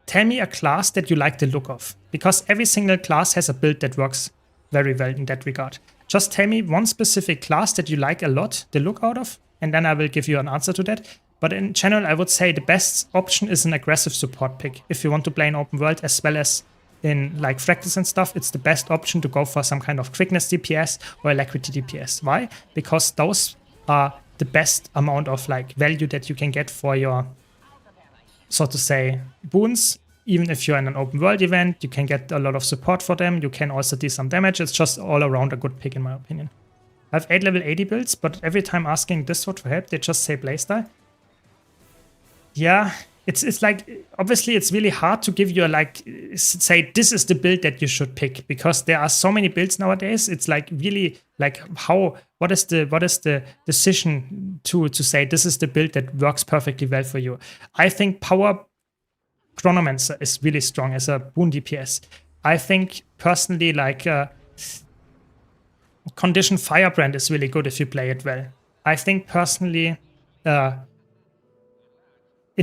tell me a class that you like the look of. Because every single class has a build that works very well in that regard. Just tell me one specific class that you like a lot, the look out of, and then I will give you an answer to that. But in general, I would say the best option is an aggressive support pick. If you want to play in open world as well as in like fractals and stuff, it's the best option to go for some kind of quickness DPS or alacrity DPS. Why? Because those are the best amount of like value that you can get for your, so to say, boons. Even if you're in an open world event, you can get a lot of support for them. You can also do some damage. It's just all around a good pick in my opinion. I have 8 level 80 builds, but every time asking Discord for help, they just say playstyle. Yeah, it's like, obviously it's really hard to give you a like, say this is the build that you should pick, because there are so many builds nowadays. It's like really like what is the decision to say this is the build that works perfectly well for you. I think Power Chronomancer is really strong as a boon DPS. I think personally like Condition Firebrand is really good if you play it well. I think personally in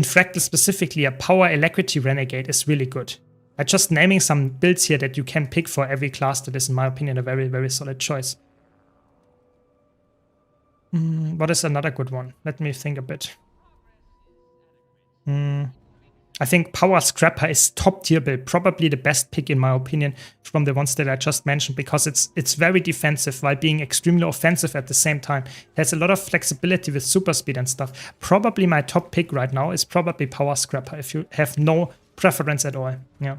Fractal specifically, a Power Alacrity Renegade is really good. I'm just naming some builds here that you can pick for every class that is, in my opinion, a very, very solid choice. What is another good one? Let me think a bit. I think Power Scrapper is top tier build, probably the best pick in my opinion from the ones that I just mentioned, because it's very defensive while being extremely offensive at the same time. It has a lot of flexibility with super speed and stuff. Probably my top pick right now is probably Power Scrapper if you have no preference at all. Yeah.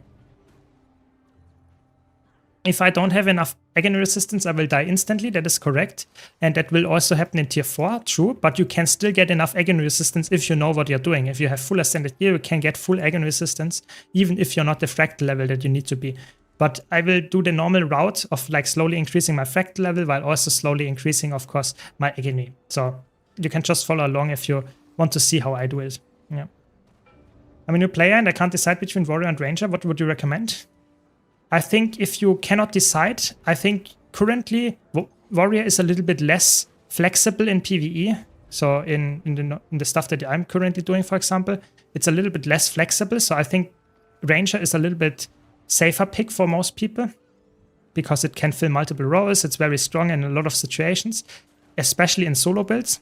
If I don't have enough agony resistance, I will die instantly. That is correct. And that will also happen in tier 4, true. But you can still get enough agony resistance if you know what you're doing. If you have full ascended gear, you can get full agony resistance, even if you're not the fractal level that you need to be. But I will do the normal route of like slowly increasing my fractal level while also slowly increasing, of course, my agony. So you can just follow along if you want to see how I do it. Yeah. I'm a new player and I can't decide between Warrior and Ranger. What would you recommend? I think if you cannot decide, I think currently Warrior is a little bit less flexible in PvE. So in the stuff that I'm currently doing, for example, it's a little bit less flexible. So I think Ranger is a little bit safer pick for most people because it can fill multiple roles. It's very strong in a lot of situations, especially in solo builds.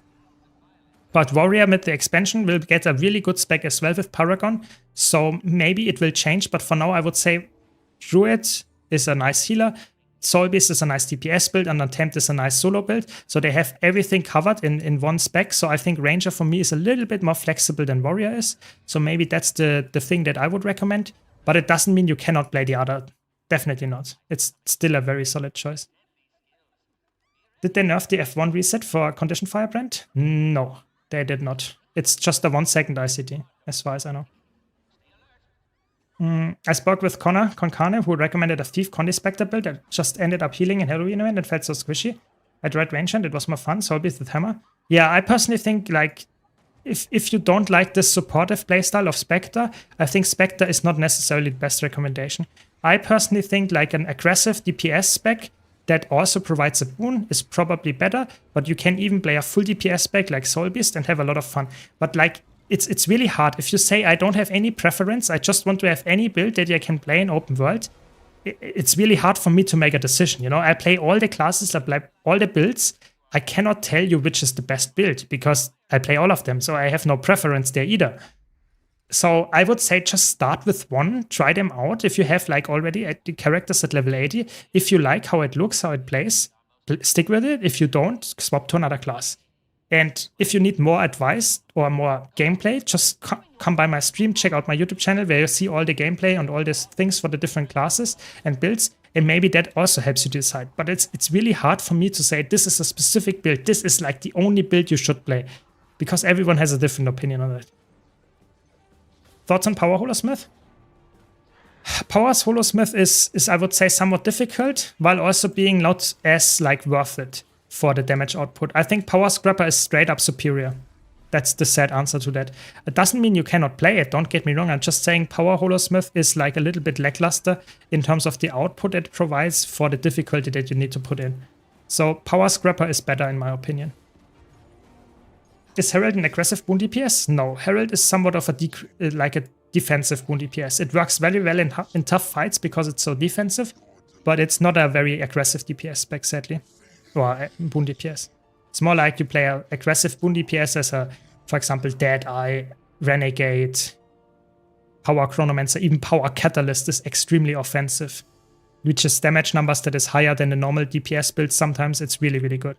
But Warrior with the expansion will get a really good spec as well with Paragon. So maybe it will change. But for now, I would say Druid is a nice healer, Soulbeast is a nice DPS build, and Untamed is a nice solo build. So they have everything covered in one spec. So I think Ranger for me is a little bit more flexible than Warrior is. So maybe that's the thing that I would recommend. But it doesn't mean you cannot play the other. Definitely not. It's still a very solid choice. Did they nerf the F1 reset for Condition Firebrand? No, they did not. It's just a 1 second ICT, as far as I know. I spoke with Concane, who recommended a Thief Condi Spectre build that just ended up healing in Halloween event and felt so squishy. I tried Ranger and it was more fun, so Soulbeast with Hammer. Yeah, I personally think, like, if you don't like this supportive playstyle of Spectre, I think Spectre is not necessarily the best recommendation. I personally think, like, an aggressive DPS spec that also provides a boon is probably better, but you can even play a full DPS spec like Soulbeast and have a lot of fun. But, like, it's really hard. If you say, I don't have any preference, I just want to have any build that I can play in open world, it's really hard for me to make a decision. You know, I play all the classes, I play all the builds. I cannot tell you which is the best build because I play all of them, so I have no preference there either. So I would say just start with one, try them out. If you have like already the characters at level 80, if you like how it looks, how it plays, stick with it. If you don't, swap to another class. And if you need more advice or more gameplay, just come by my stream, check out my YouTube channel where you see all the gameplay and all these things for the different classes and builds. And maybe that also helps you decide. But it's really hard for me to say this is a specific build. This is like the only build you should play. Because everyone has a different opinion on it. Thoughts on Power Holosmith? Power's Holosmith is I would say somewhat difficult, while also being not as like worth it for the damage output. I think Power Scrapper is straight up superior. That's the sad answer to that. It doesn't mean you cannot play it, don't get me wrong. I'm just saying Power Holosmith is like a little bit lackluster in terms of the output it provides for the difficulty that you need to put in. So Power Scrapper is better in my opinion. Is Herald an aggressive boon DPS? No, Herald is somewhat of a defensive boon DPS. It works very well in tough fights because it's so defensive, but it's not a very aggressive DPS spec, sadly. Or boon DPS. It's more like you play an aggressive boon DPS as a, for example, Deadeye, Renegade, Power Chronomancer, even Power Catalyst is extremely offensive. Reaches damage numbers that is higher than the normal DPS build sometimes. It's really, really good.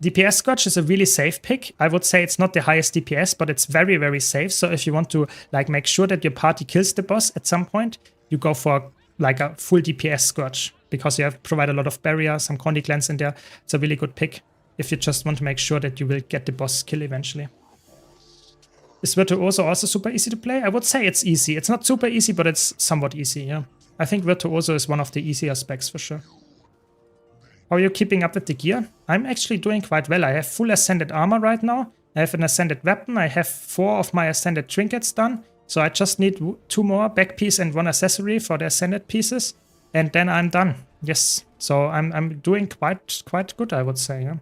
DPS Scourge is a really safe pick. I would say it's not the highest DPS, but it's very, very safe. So if you want to like make sure that your party kills the boss at some point, you go for like a full DPS Scourge because you have to provide a lot of barrier, some Condi Cleanse in there. It's a really good pick if you just want to make sure that you will get the boss kill eventually. Is Virtuoso also super easy to play? I would say it's easy. It's not super easy, but it's somewhat easy, yeah. I think Virtuoso is one of the easier specs for sure. How are you keeping up with the gear? I'm actually doing quite well. I have full Ascended Armor right now. I have an Ascended Weapon. I have 4 of my Ascended Trinkets done. So I just need 2 more back piece and 1 accessory for the Ascended pieces. And then I'm done. Yes. So I'm doing quite good, I would say. Yeah.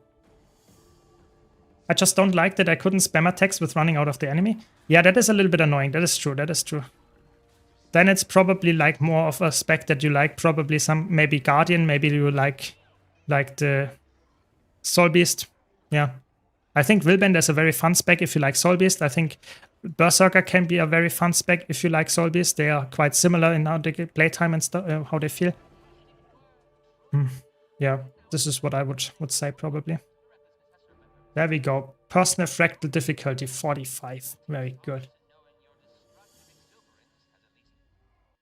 I just don't like that I couldn't spam attacks with running out of the enemy. Yeah, that is a little bit annoying. That is true. That is true. Then it's probably like more of a spec that you like. Probably some, maybe Guardian. Maybe you like the Soul Beast. Yeah. I think Willbend is a very fun spec if you like Soul Beast. I think Berserker can be a very fun spec if you like Soul Beast. They are quite similar in how they get playtime and stuff, how they feel. Yeah, this is what I would say probably. There we go. Personal Fractal difficulty 45. Very good.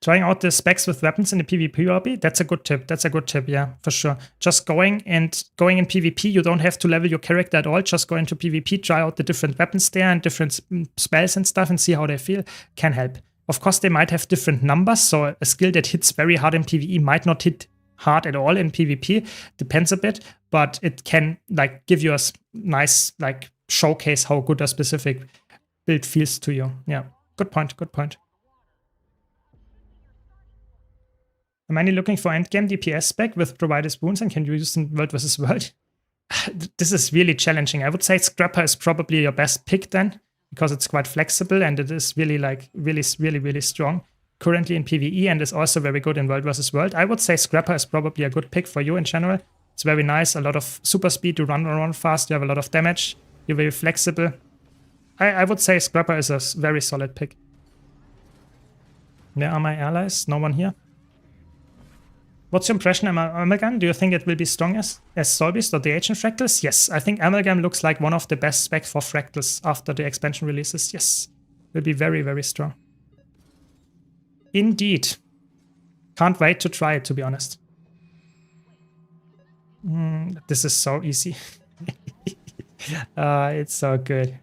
Trying out the specs with weapons in the PvP lobby, that's a good tip. That's a good tip, yeah, for sure. Just going in PvP, you don't have to level your character at all. Just go into PvP, try out the different weapons there and different spells and stuff and see how they feel. Can help. Of course, they might have different numbers, so a skill that hits very hard in PvE might not hit hard at all in PvP. Depends a bit, but it can like give you a nice like showcase how good a specific build feels to you. Yeah, good point, good point. I'm only looking for endgame DPS spec with provided boons and can you use in World vs. World? This is really challenging. I would say Scrapper is probably your best pick then, because it's quite flexible and it is really like really strong currently in PvE and is also very good in World vs. World. I would say Scrapper is probably a good pick for you in general. It's very nice, a lot of super speed to run around fast, you have a lot of damage, you're very flexible. I would say Scrapper is a very solid pick. Where are my allies? No one here. What's your impression of Amalgam? Do you think it will be strong as Soul Beast or the Ancient Fractals? Yes, I think Amalgam looks like one of the best specs for Fractals after the expansion releases. Yes, will be very strong. Indeed. Can't wait to try it, to be honest. This is so easy. It's so good.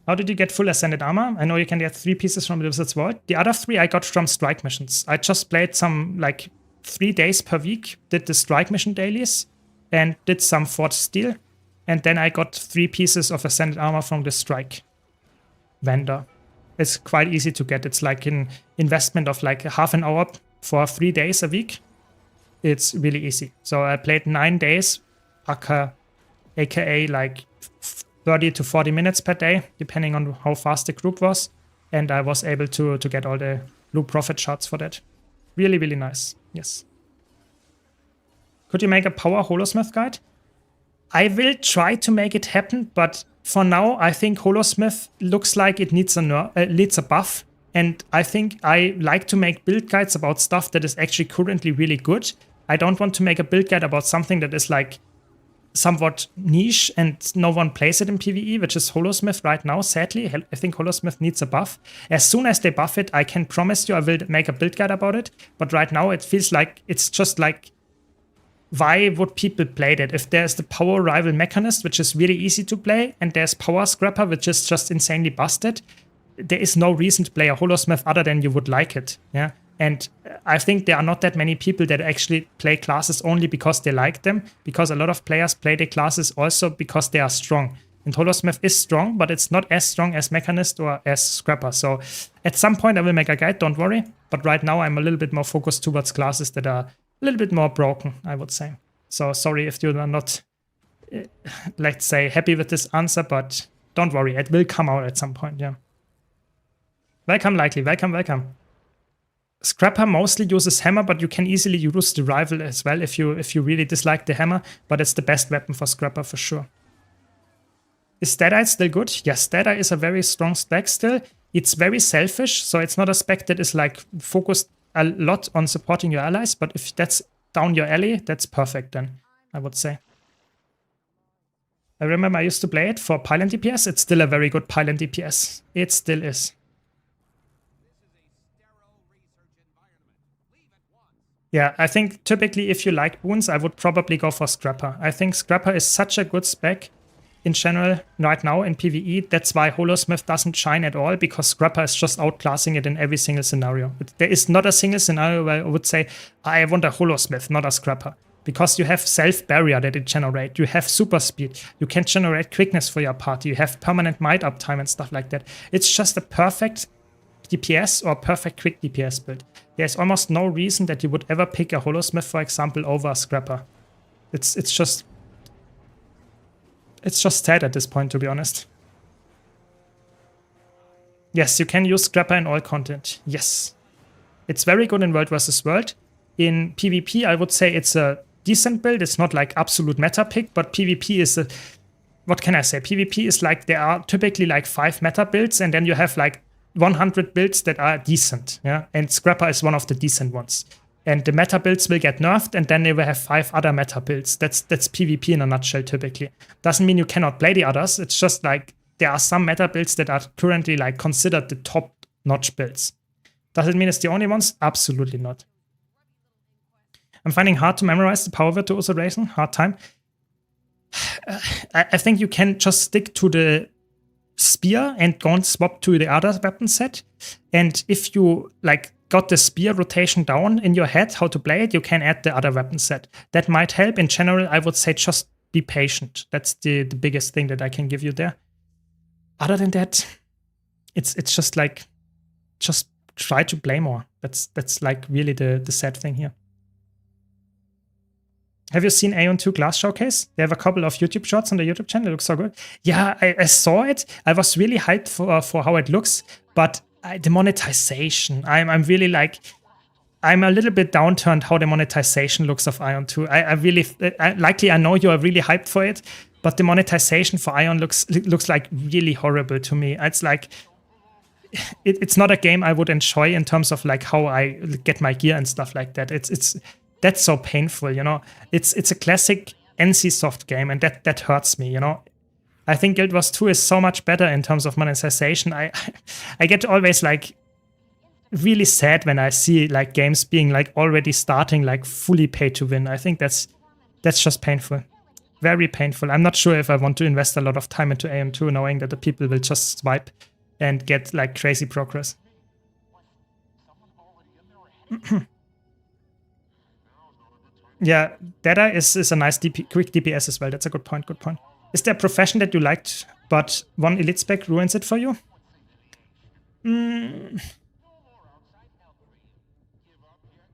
How did you get full Ascended Armor? I know you can get 3 pieces from the Wizard's Vault. The other 3 I got from strike missions. I just played some, like, 3 days per week, did the strike mission dailies, and did some Forged Steel. And then I got 3 pieces of Ascended Armor from the strike vendor. It's quite easy to get. It's like an investment of like half an hour for 3 days a week. It's really easy. So I played 9 days, aka like 30 to 40 minutes per day, depending on how fast the group was. And I was able to get all the loot profit shots for that. Really nice. Yes. Could you make a Power Holosmith guide? I will try to make it happen, but for now, I think Holosmith looks like it needs a buff. And I think I like to make build guides about stuff that is actually currently really good. I don't want to make a build guide about something that is like somewhat niche and no one plays it in PvE, which is Holosmith right now, sadly. I think Holosmith needs a buff. As soon as they buff it, I can promise you I will make a build guide about it. But right now it feels like it's just like, why would people play that? If there's the Power Rival Mechanist, which is really easy to play, and there's Power Scrapper, which is just insanely busted, there is no reason to play a Holosmith other than you would like it. Yeah. And I think there are not that many people that actually play classes only because they like them, because a lot of players play the classes also because they are strong. And Holosmith is strong, but it's not as strong as Mechanist or as Scrapper. So at some point I will make a guide, don't worry. But right now I'm a little bit more focused towards classes that are a little bit more broken, I would say. So sorry if you are not, let's say, happy with this answer, but don't worry, it will come out at some point, yeah. Welcome, Likely, welcome, welcome. Scrapper mostly uses hammer, but you can easily use the rival as well if you really dislike the hammer, but it's the best weapon for Scrapper for sure. Is Deadeye still good? Yes, Deadeye is a very strong spec still. It's very selfish, so it's not a spec that is like focused a lot on supporting your allies, but if that's down your alley, that's perfect then, I would say. I remember I used to play it for pylon DPS. It's still a very good pylon DPS. It still is. Yeah, I think typically if you like boons, I would probably go for Scrapper. I think Scrapper is such a good spec in general right now in PvE. That's why Holosmith doesn't shine at all, because Scrapper is just outclassing it in every single scenario. There is not a single scenario where I would say, I want a Holosmith, not a Scrapper. Because you have self-barrier that it generates, you have super speed, you can generate quickness for your party, you have permanent might uptime and stuff like that. It's just a perfect DPS or perfect quick DPS build. There's almost no reason that you would ever pick a Holosmith, for example, over a Scrapper. It's just sad at this point, to be honest. Yes, you can use Scrapper in all content. Yes. It's very good in World vs. World. In PvP, I would say it's a decent build. It's not like absolute meta pick, but PvP is a... What can I say? PvP is like, there are typically like 5 meta builds, and then you have like 100 builds that are decent, yeah, and Scrapper is one of the decent ones. And the meta builds will get nerfed, and then they will have 5 other meta builds. That's PvP in a nutshell, typically. Doesn't mean you cannot play the others. It's just like there are some meta builds that are currently like considered the top-notch builds. Does it mean it's the only ones? Absolutely not. I'm finding hard to memorize the Power Virtuoso Racing. Hard time. I think you can just stick to the spear and go and swap to the other weapon set. And if you like got the spear rotation down in your head how to play it, you can add the other weapon set. That might help. In general, I would say just be patient. That's the biggest thing that I can give you there. Other than that, it's just like, just try to play more. That's like really the sad thing here. Have you seen Aeon 2 Glass Showcase? They have a couple of YouTube shots on the YouTube channel. It looks so good. Yeah, I saw it. I was really hyped for how it looks, but the monetization, I'm really like, I'm a little bit downturned how the monetization looks of Ion 2. I really, likely I know you are really hyped for it, but the monetization for Ion looks like really horrible to me. It's like, it's not a game I would enjoy in terms of like how I get my gear and stuff like that. That's so painful, you know. It's a classic NCSoft game, and that hurts me, you know. I think Guild Wars 2 is so much better in terms of monetization. I get always like really sad when I see like games being like already starting like fully pay to win. I think that's just painful. Very painful. I'm not sure if I want to invest a lot of time into AM2 knowing that the people will just swipe and get like crazy progress. Yeah, Data is a nice quick DPS as well. That's a good point, good point. Is there a profession that you liked, but one elite spec ruins it for you?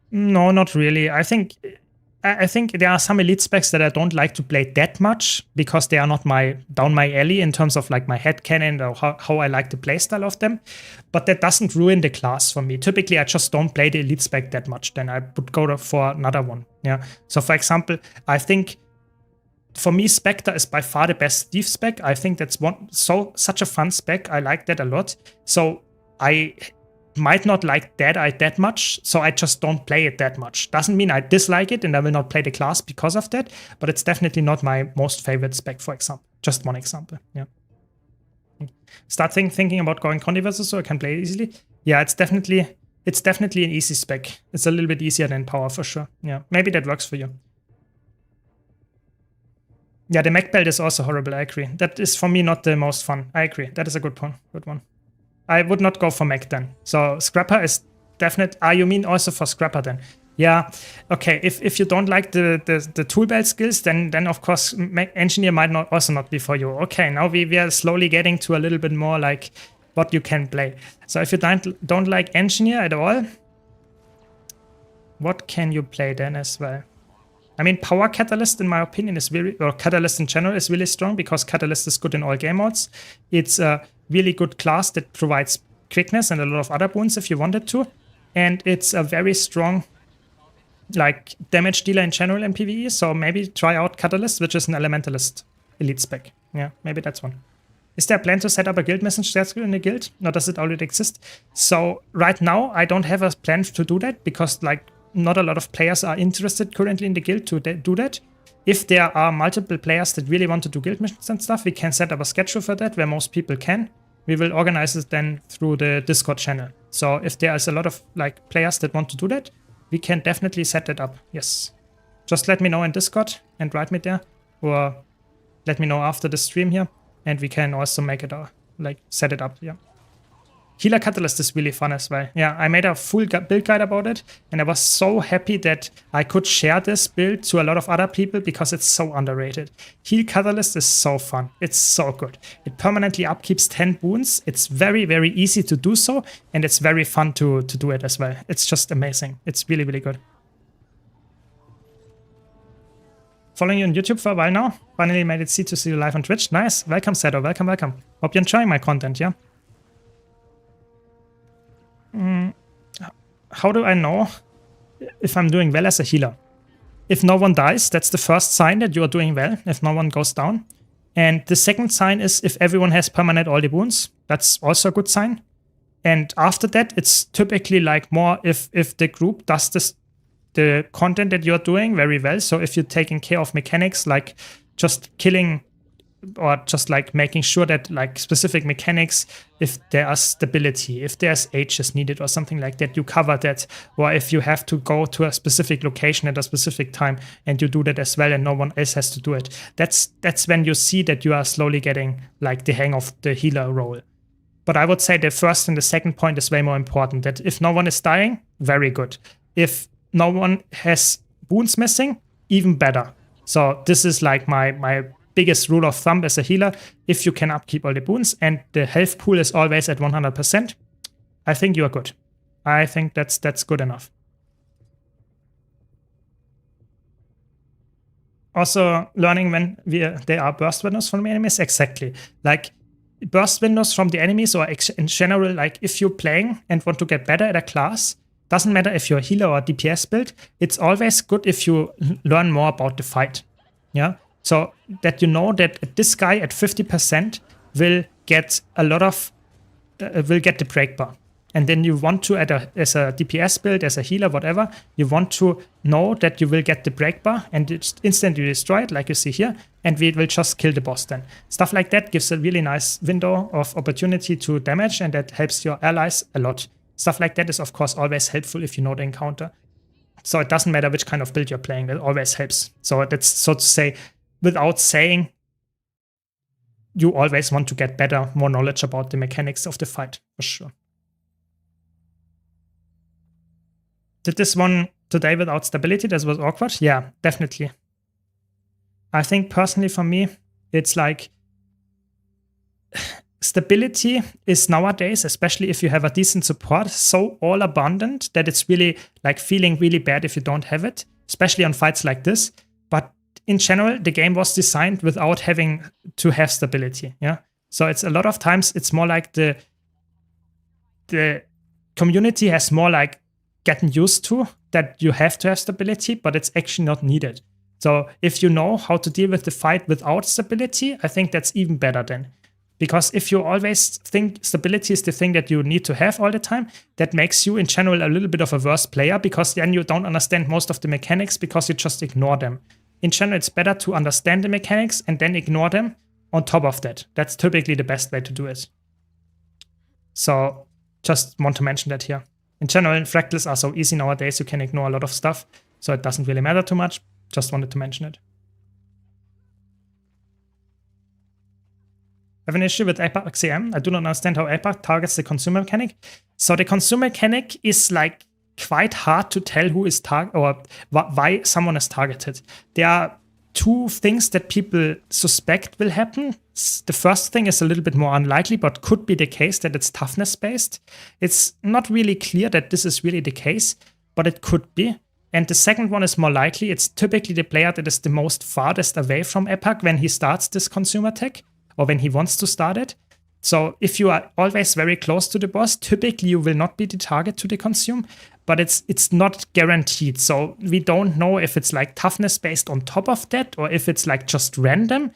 No, not really. I think there are some elite specs that I don't like to play that much because they are not down my alley in terms of like my headcanon or how I like the playstyle of them. But that doesn't ruin the class for me. Typically, I just don't play the elite spec that much. Then I would go for another one. Yeah. So for example, I think for me, Spectre is by far the best Thief spec. I think that's such a fun spec. I like that a lot. So I might not like Dead Eye that much, so I just don't play it that much. Doesn't mean I dislike it and I will not play the class because of that, but it's definitely not my most favorite spec, for example. Just one example, yeah. Start thinking about going Condiverse so I can play it easily. Yeah, it's definitely an easy spec. It's a little bit easier than Power for sure. Yeah, maybe that works for you. Yeah, the mech belt is also horrible, I agree. That is for me not the most fun. I agree. That is a good point. Good one. I would not go for mech then. So Scrapper is definite. Ah, you mean also for Scrapper then? Yeah. Okay. If you don't like the tool belt skills, then of course engineer might also not be for you. Okay. Now we are slowly getting to a little bit more like what you can play. So if you don't like engineer at all, what can you play then as well? I mean, Power Catalyst, in my opinion, is or Catalyst in general is really strong because Catalyst is good in all game modes. It's a really good class that provides quickness and a lot of other boons if you wanted to. And it's a very strong, like, damage dealer in general in PvE. So maybe try out Catalyst, which is an Elementalist elite spec. Yeah, maybe that's one. Is there a plan to set up a guild message skill in the guild? Or does it already exist? So right now, I don't have a plan to do that because, like, not a lot of players are interested currently in the guild to do that. If there are multiple players that really want to do guild missions and stuff, we can set up a schedule for that where most people can. We will organize it then through the Discord channel. So if there is a lot of like players that want to do that, we can definitely set that up. Yes. Just let me know in Discord and write me there, or let me know after the stream here, and we can also make it like set it up. Yeah. Healer Catalyst is really fun as well. Yeah, I made a full build guide about it, and I was so happy that I could share this build to a lot of other people because it's so underrated. Heal Catalyst is so fun. It's so good. It permanently upkeeps 10 boons. It's very, very easy to do so, and it's very fun to do it as well. It's just amazing. It's really, really good. Following you on YouTube for a while now. Finally made it to see you live on Twitch. Nice. Welcome, Seto. Welcome, welcome. Hope you're enjoying my content, yeah? How do I know if I'm doing well as a healer? If no one dies, that's the first sign that you are doing well, if no one goes down. And the second sign is if everyone has permanent all the wounds. That's also a good sign. And after that, it's typically like more if the group does the content that you're doing very well. So if you're taking care of mechanics like just killing or just like making sure that like specific mechanics, if there are stability, if there's H's needed or something like that, you cover that. Or if you have to go to a specific location at a specific time and you do that as well and no one else has to do it. That's when you see that you are slowly getting like the hang of the healer role. But I would say the first and the second point is way more important. That if no one is dying, very good. If no one has boons missing, even better. So this is like my biggest rule of thumb as a healer. If you can upkeep all the boons and the health pool is always at 100%, I think you are good. I think that's good enough. Also, learning when there are burst windows from the enemies. Exactly. Like burst windows from the enemies, or in general, like if you're playing and want to get better at a class, doesn't matter if you're a healer or a DPS build, it's always good if you learn more about the fight. Yeah. So that you know that this guy at 50% will get a lot of, will get the break bar. And then you want to, as a DPS build, as a healer, whatever, you want to know that you will get the break bar and it's instantly destroyed, like you see here, and we will just kill the boss then. Stuff like that gives a really nice window of opportunity to damage, and that helps your allies a lot. Stuff like that is, of course, always helpful if you know the encounter. So it doesn't matter which kind of build you're playing, that always helps. So that's, so to say, without saying, you always want to get better, more knowledge about the mechanics of the fight, for sure. Did this one today without stability? That was awkward. Yeah, definitely. I think personally for me, it's like stability is nowadays, especially if you have a decent support, so all abundant that it's really like feeling really bad if you don't have it, especially on fights like this. But in general, the game was designed without having to have stability. Yeah. So it's a lot of times it's more like the community has more like getting used to that you have to have stability, but it's actually not needed. So if you know how to deal with the fight without stability, I think that's even better then. Because if you always think stability is the thing that you need to have all the time, that makes you in general a little bit of a worse player, because then you don't understand most of the mechanics because you just ignore them. In general, it's better to understand the mechanics and then ignore them on top of that. That's typically the best way to do it. So just want to mention that here. In general, fractals are so easy nowadays, you can ignore a lot of stuff, so it doesn't really matter too much. Just wanted to mention it. I have an issue with APAC CM. I do not understand how APAC targets the consumer mechanic. So the consumer mechanic is like quite hard to tell who is or why someone is targeted. There are two things that people suspect will happen. The first thing is a little bit more unlikely, but could be the case that it's toughness based. It's not really clear that this is really the case, but it could be. And the second one is more likely. It's typically the player that is the most farthest away from APAC when he starts this consumer tech, or when he wants to start it. So if you are always very close to the boss, typically you will not be the target to the consume, but it's not guaranteed. So we don't know if it's like toughness based on top of that, or if it's like just random,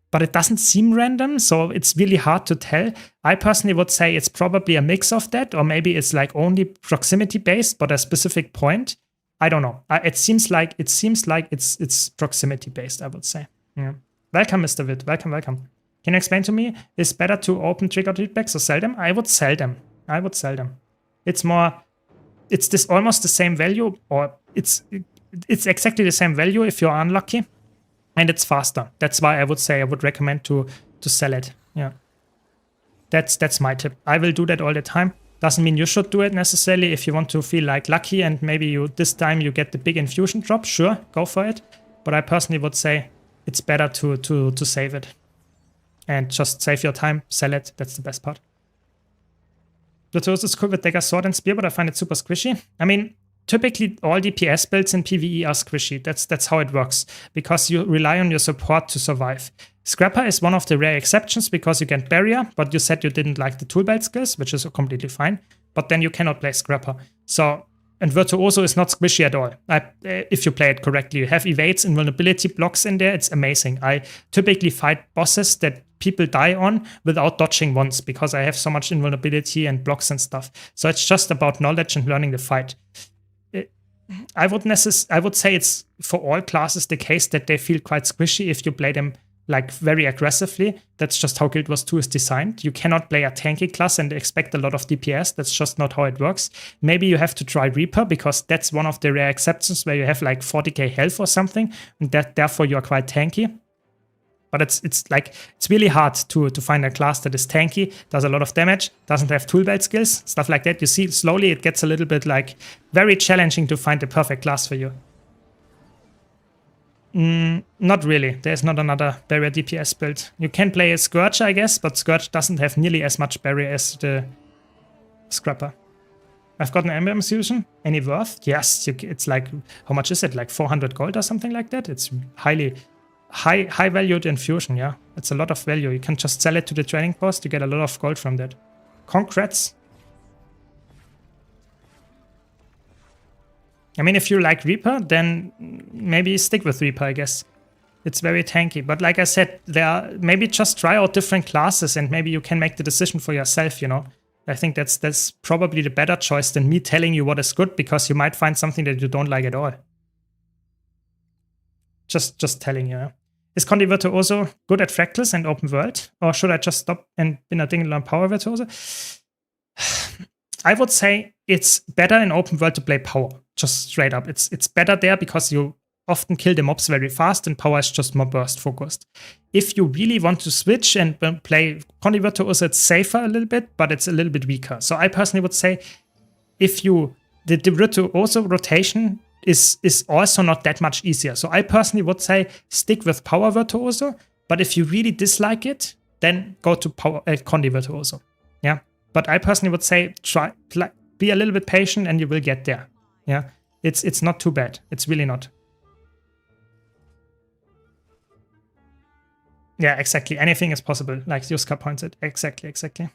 but it doesn't seem random. So it's really hard to tell. I personally would say it's probably a mix of that, or maybe it's like only proximity based, but a specific point. I don't know. It seems like it's proximity based, I would say. Yeah. Welcome, Mr. Witt. Welcome. Can you explain to me, is better to open trigger feedbacks or sell them? I would sell them. It's almost the same value, or it's exactly the same value if you're unlucky, and it's faster. That's why I would say I would recommend to sell it. Yeah. That's my tip. I will do that all the time. Doesn't mean you should do it necessarily. If you want to feel like lucky and maybe this time you get the big infusion drop, sure, go for it. But I personally would say it's better to save it. And just save your time, sell it. That's the best part. Virtuoso is cool with dagger, sword, and spear, but I find it super squishy. I mean, typically all DPS builds in PvE are squishy. That's how it works, because you rely on your support to survive. Scrapper is one of the rare exceptions because you get barrier, but you said you didn't like the tool belt skills, which is completely fine. But then you cannot play Scrapper. So, and Virtuoso is not squishy at all. If you play it correctly, you have evades, invulnerability blocks in there. It's amazing. I typically fight bosses that people die on without dodging once, because I have so much invulnerability and blocks and stuff. So it's just about knowledge and learning the fight. I would say it's for all classes the case that they feel quite squishy if you play them like very aggressively. That's just how Guild Wars 2 is designed. You cannot play a tanky class and expect a lot of DPS. That's just not how it works. Maybe you have to try Reaper, because that's one of the rare exceptions where you have like 40k health or something, and that therefore you're quite tanky. But it's really hard to find a class that is tanky, does a lot of damage, doesn't have tool belt skills, stuff like that. You see, slowly it gets a little bit like very challenging to find the perfect class for you. Not really. There's not another barrier DPS build. You can play a Scourge, I guess, but Scourge doesn't have nearly as much barrier as the Scrapper. I've got an MM fusion. Any worth? Yes. It's like, how much is it? Like 400 gold or something like that? It's high valued infusion, yeah. It's a lot of value. You can just sell it to the trading post. You get a lot of gold from that. Congrats. I mean, if you like Reaper, then maybe stick with Reaper, I guess. It's very tanky. But like I said, maybe just try out different classes and maybe you can make the decision for yourself, you know. I think that's probably the better choice than me telling you what is good, because you might find something that you don't like at all. Just telling you. Yeah. Is Condi Virtuoso good at fractals and open world? Or should I just stop and bin a dingle on power Virtuoso? I would say it's better in open world to play power, just straight up. It's better there because you often kill the mobs very fast and power is just more burst focused. If you really want to switch and play Condi Virtuoso, it's safer a little bit, but it's a little bit weaker. So I personally would say if the Virtuoso rotation is also not that much easier. So I personally would say stick with power Virtuoso, but if you really dislike it, then go to Condi Virtuoso. Yeah. But I personally would say be a little bit patient and you will get there. Yeah. It's not too bad. It's really not. Yeah, exactly. Anything is possible, like Yuska pointed. Exactly.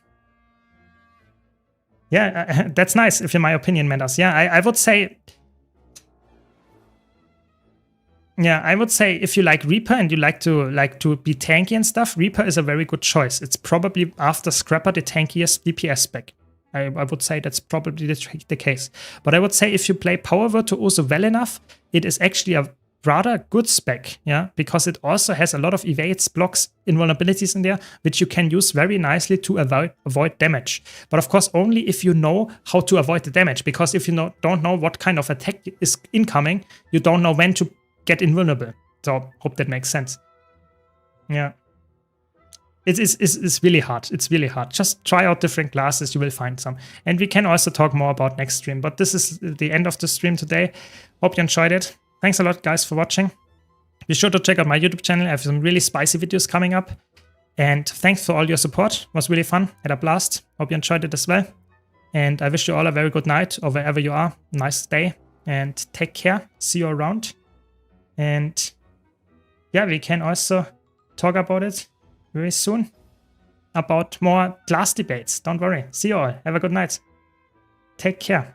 Yeah, that's nice if in my opinion matters. Yeah, I would say Yeah, I would say if you like Reaper and you like to be tanky and stuff, Reaper is a very good choice. It's probably after Scrapper the tankiest DPS spec. I would say that's probably the case. But I would say if you play Power Virtuoso well enough, it is actually a rather good spec, yeah, because it also has a lot of evades, blocks, invulnerabilities in there, which you can use very nicely to avoid damage. But of course, only if you know how to avoid the damage, because if you don't know what kind of attack is incoming, you don't know when to get invulnerable. So hope that makes sense. Yeah. It's really hard. It's really hard. Just try out different classes. You will find some. And we can also talk more about next stream. But this is the end of the stream today. Hope you enjoyed it. Thanks a lot, guys, for watching. Be sure to check out my YouTube channel. I have some really spicy videos coming up. And thanks for all your support. It was really fun. Had a blast. Hope you enjoyed it as well. And I wish you all a very good night or wherever you are. Nice day. And take care. See you around. And yeah, we can also talk about it very soon. About more class debates. Don't worry. See you all. Have a good night. Take care.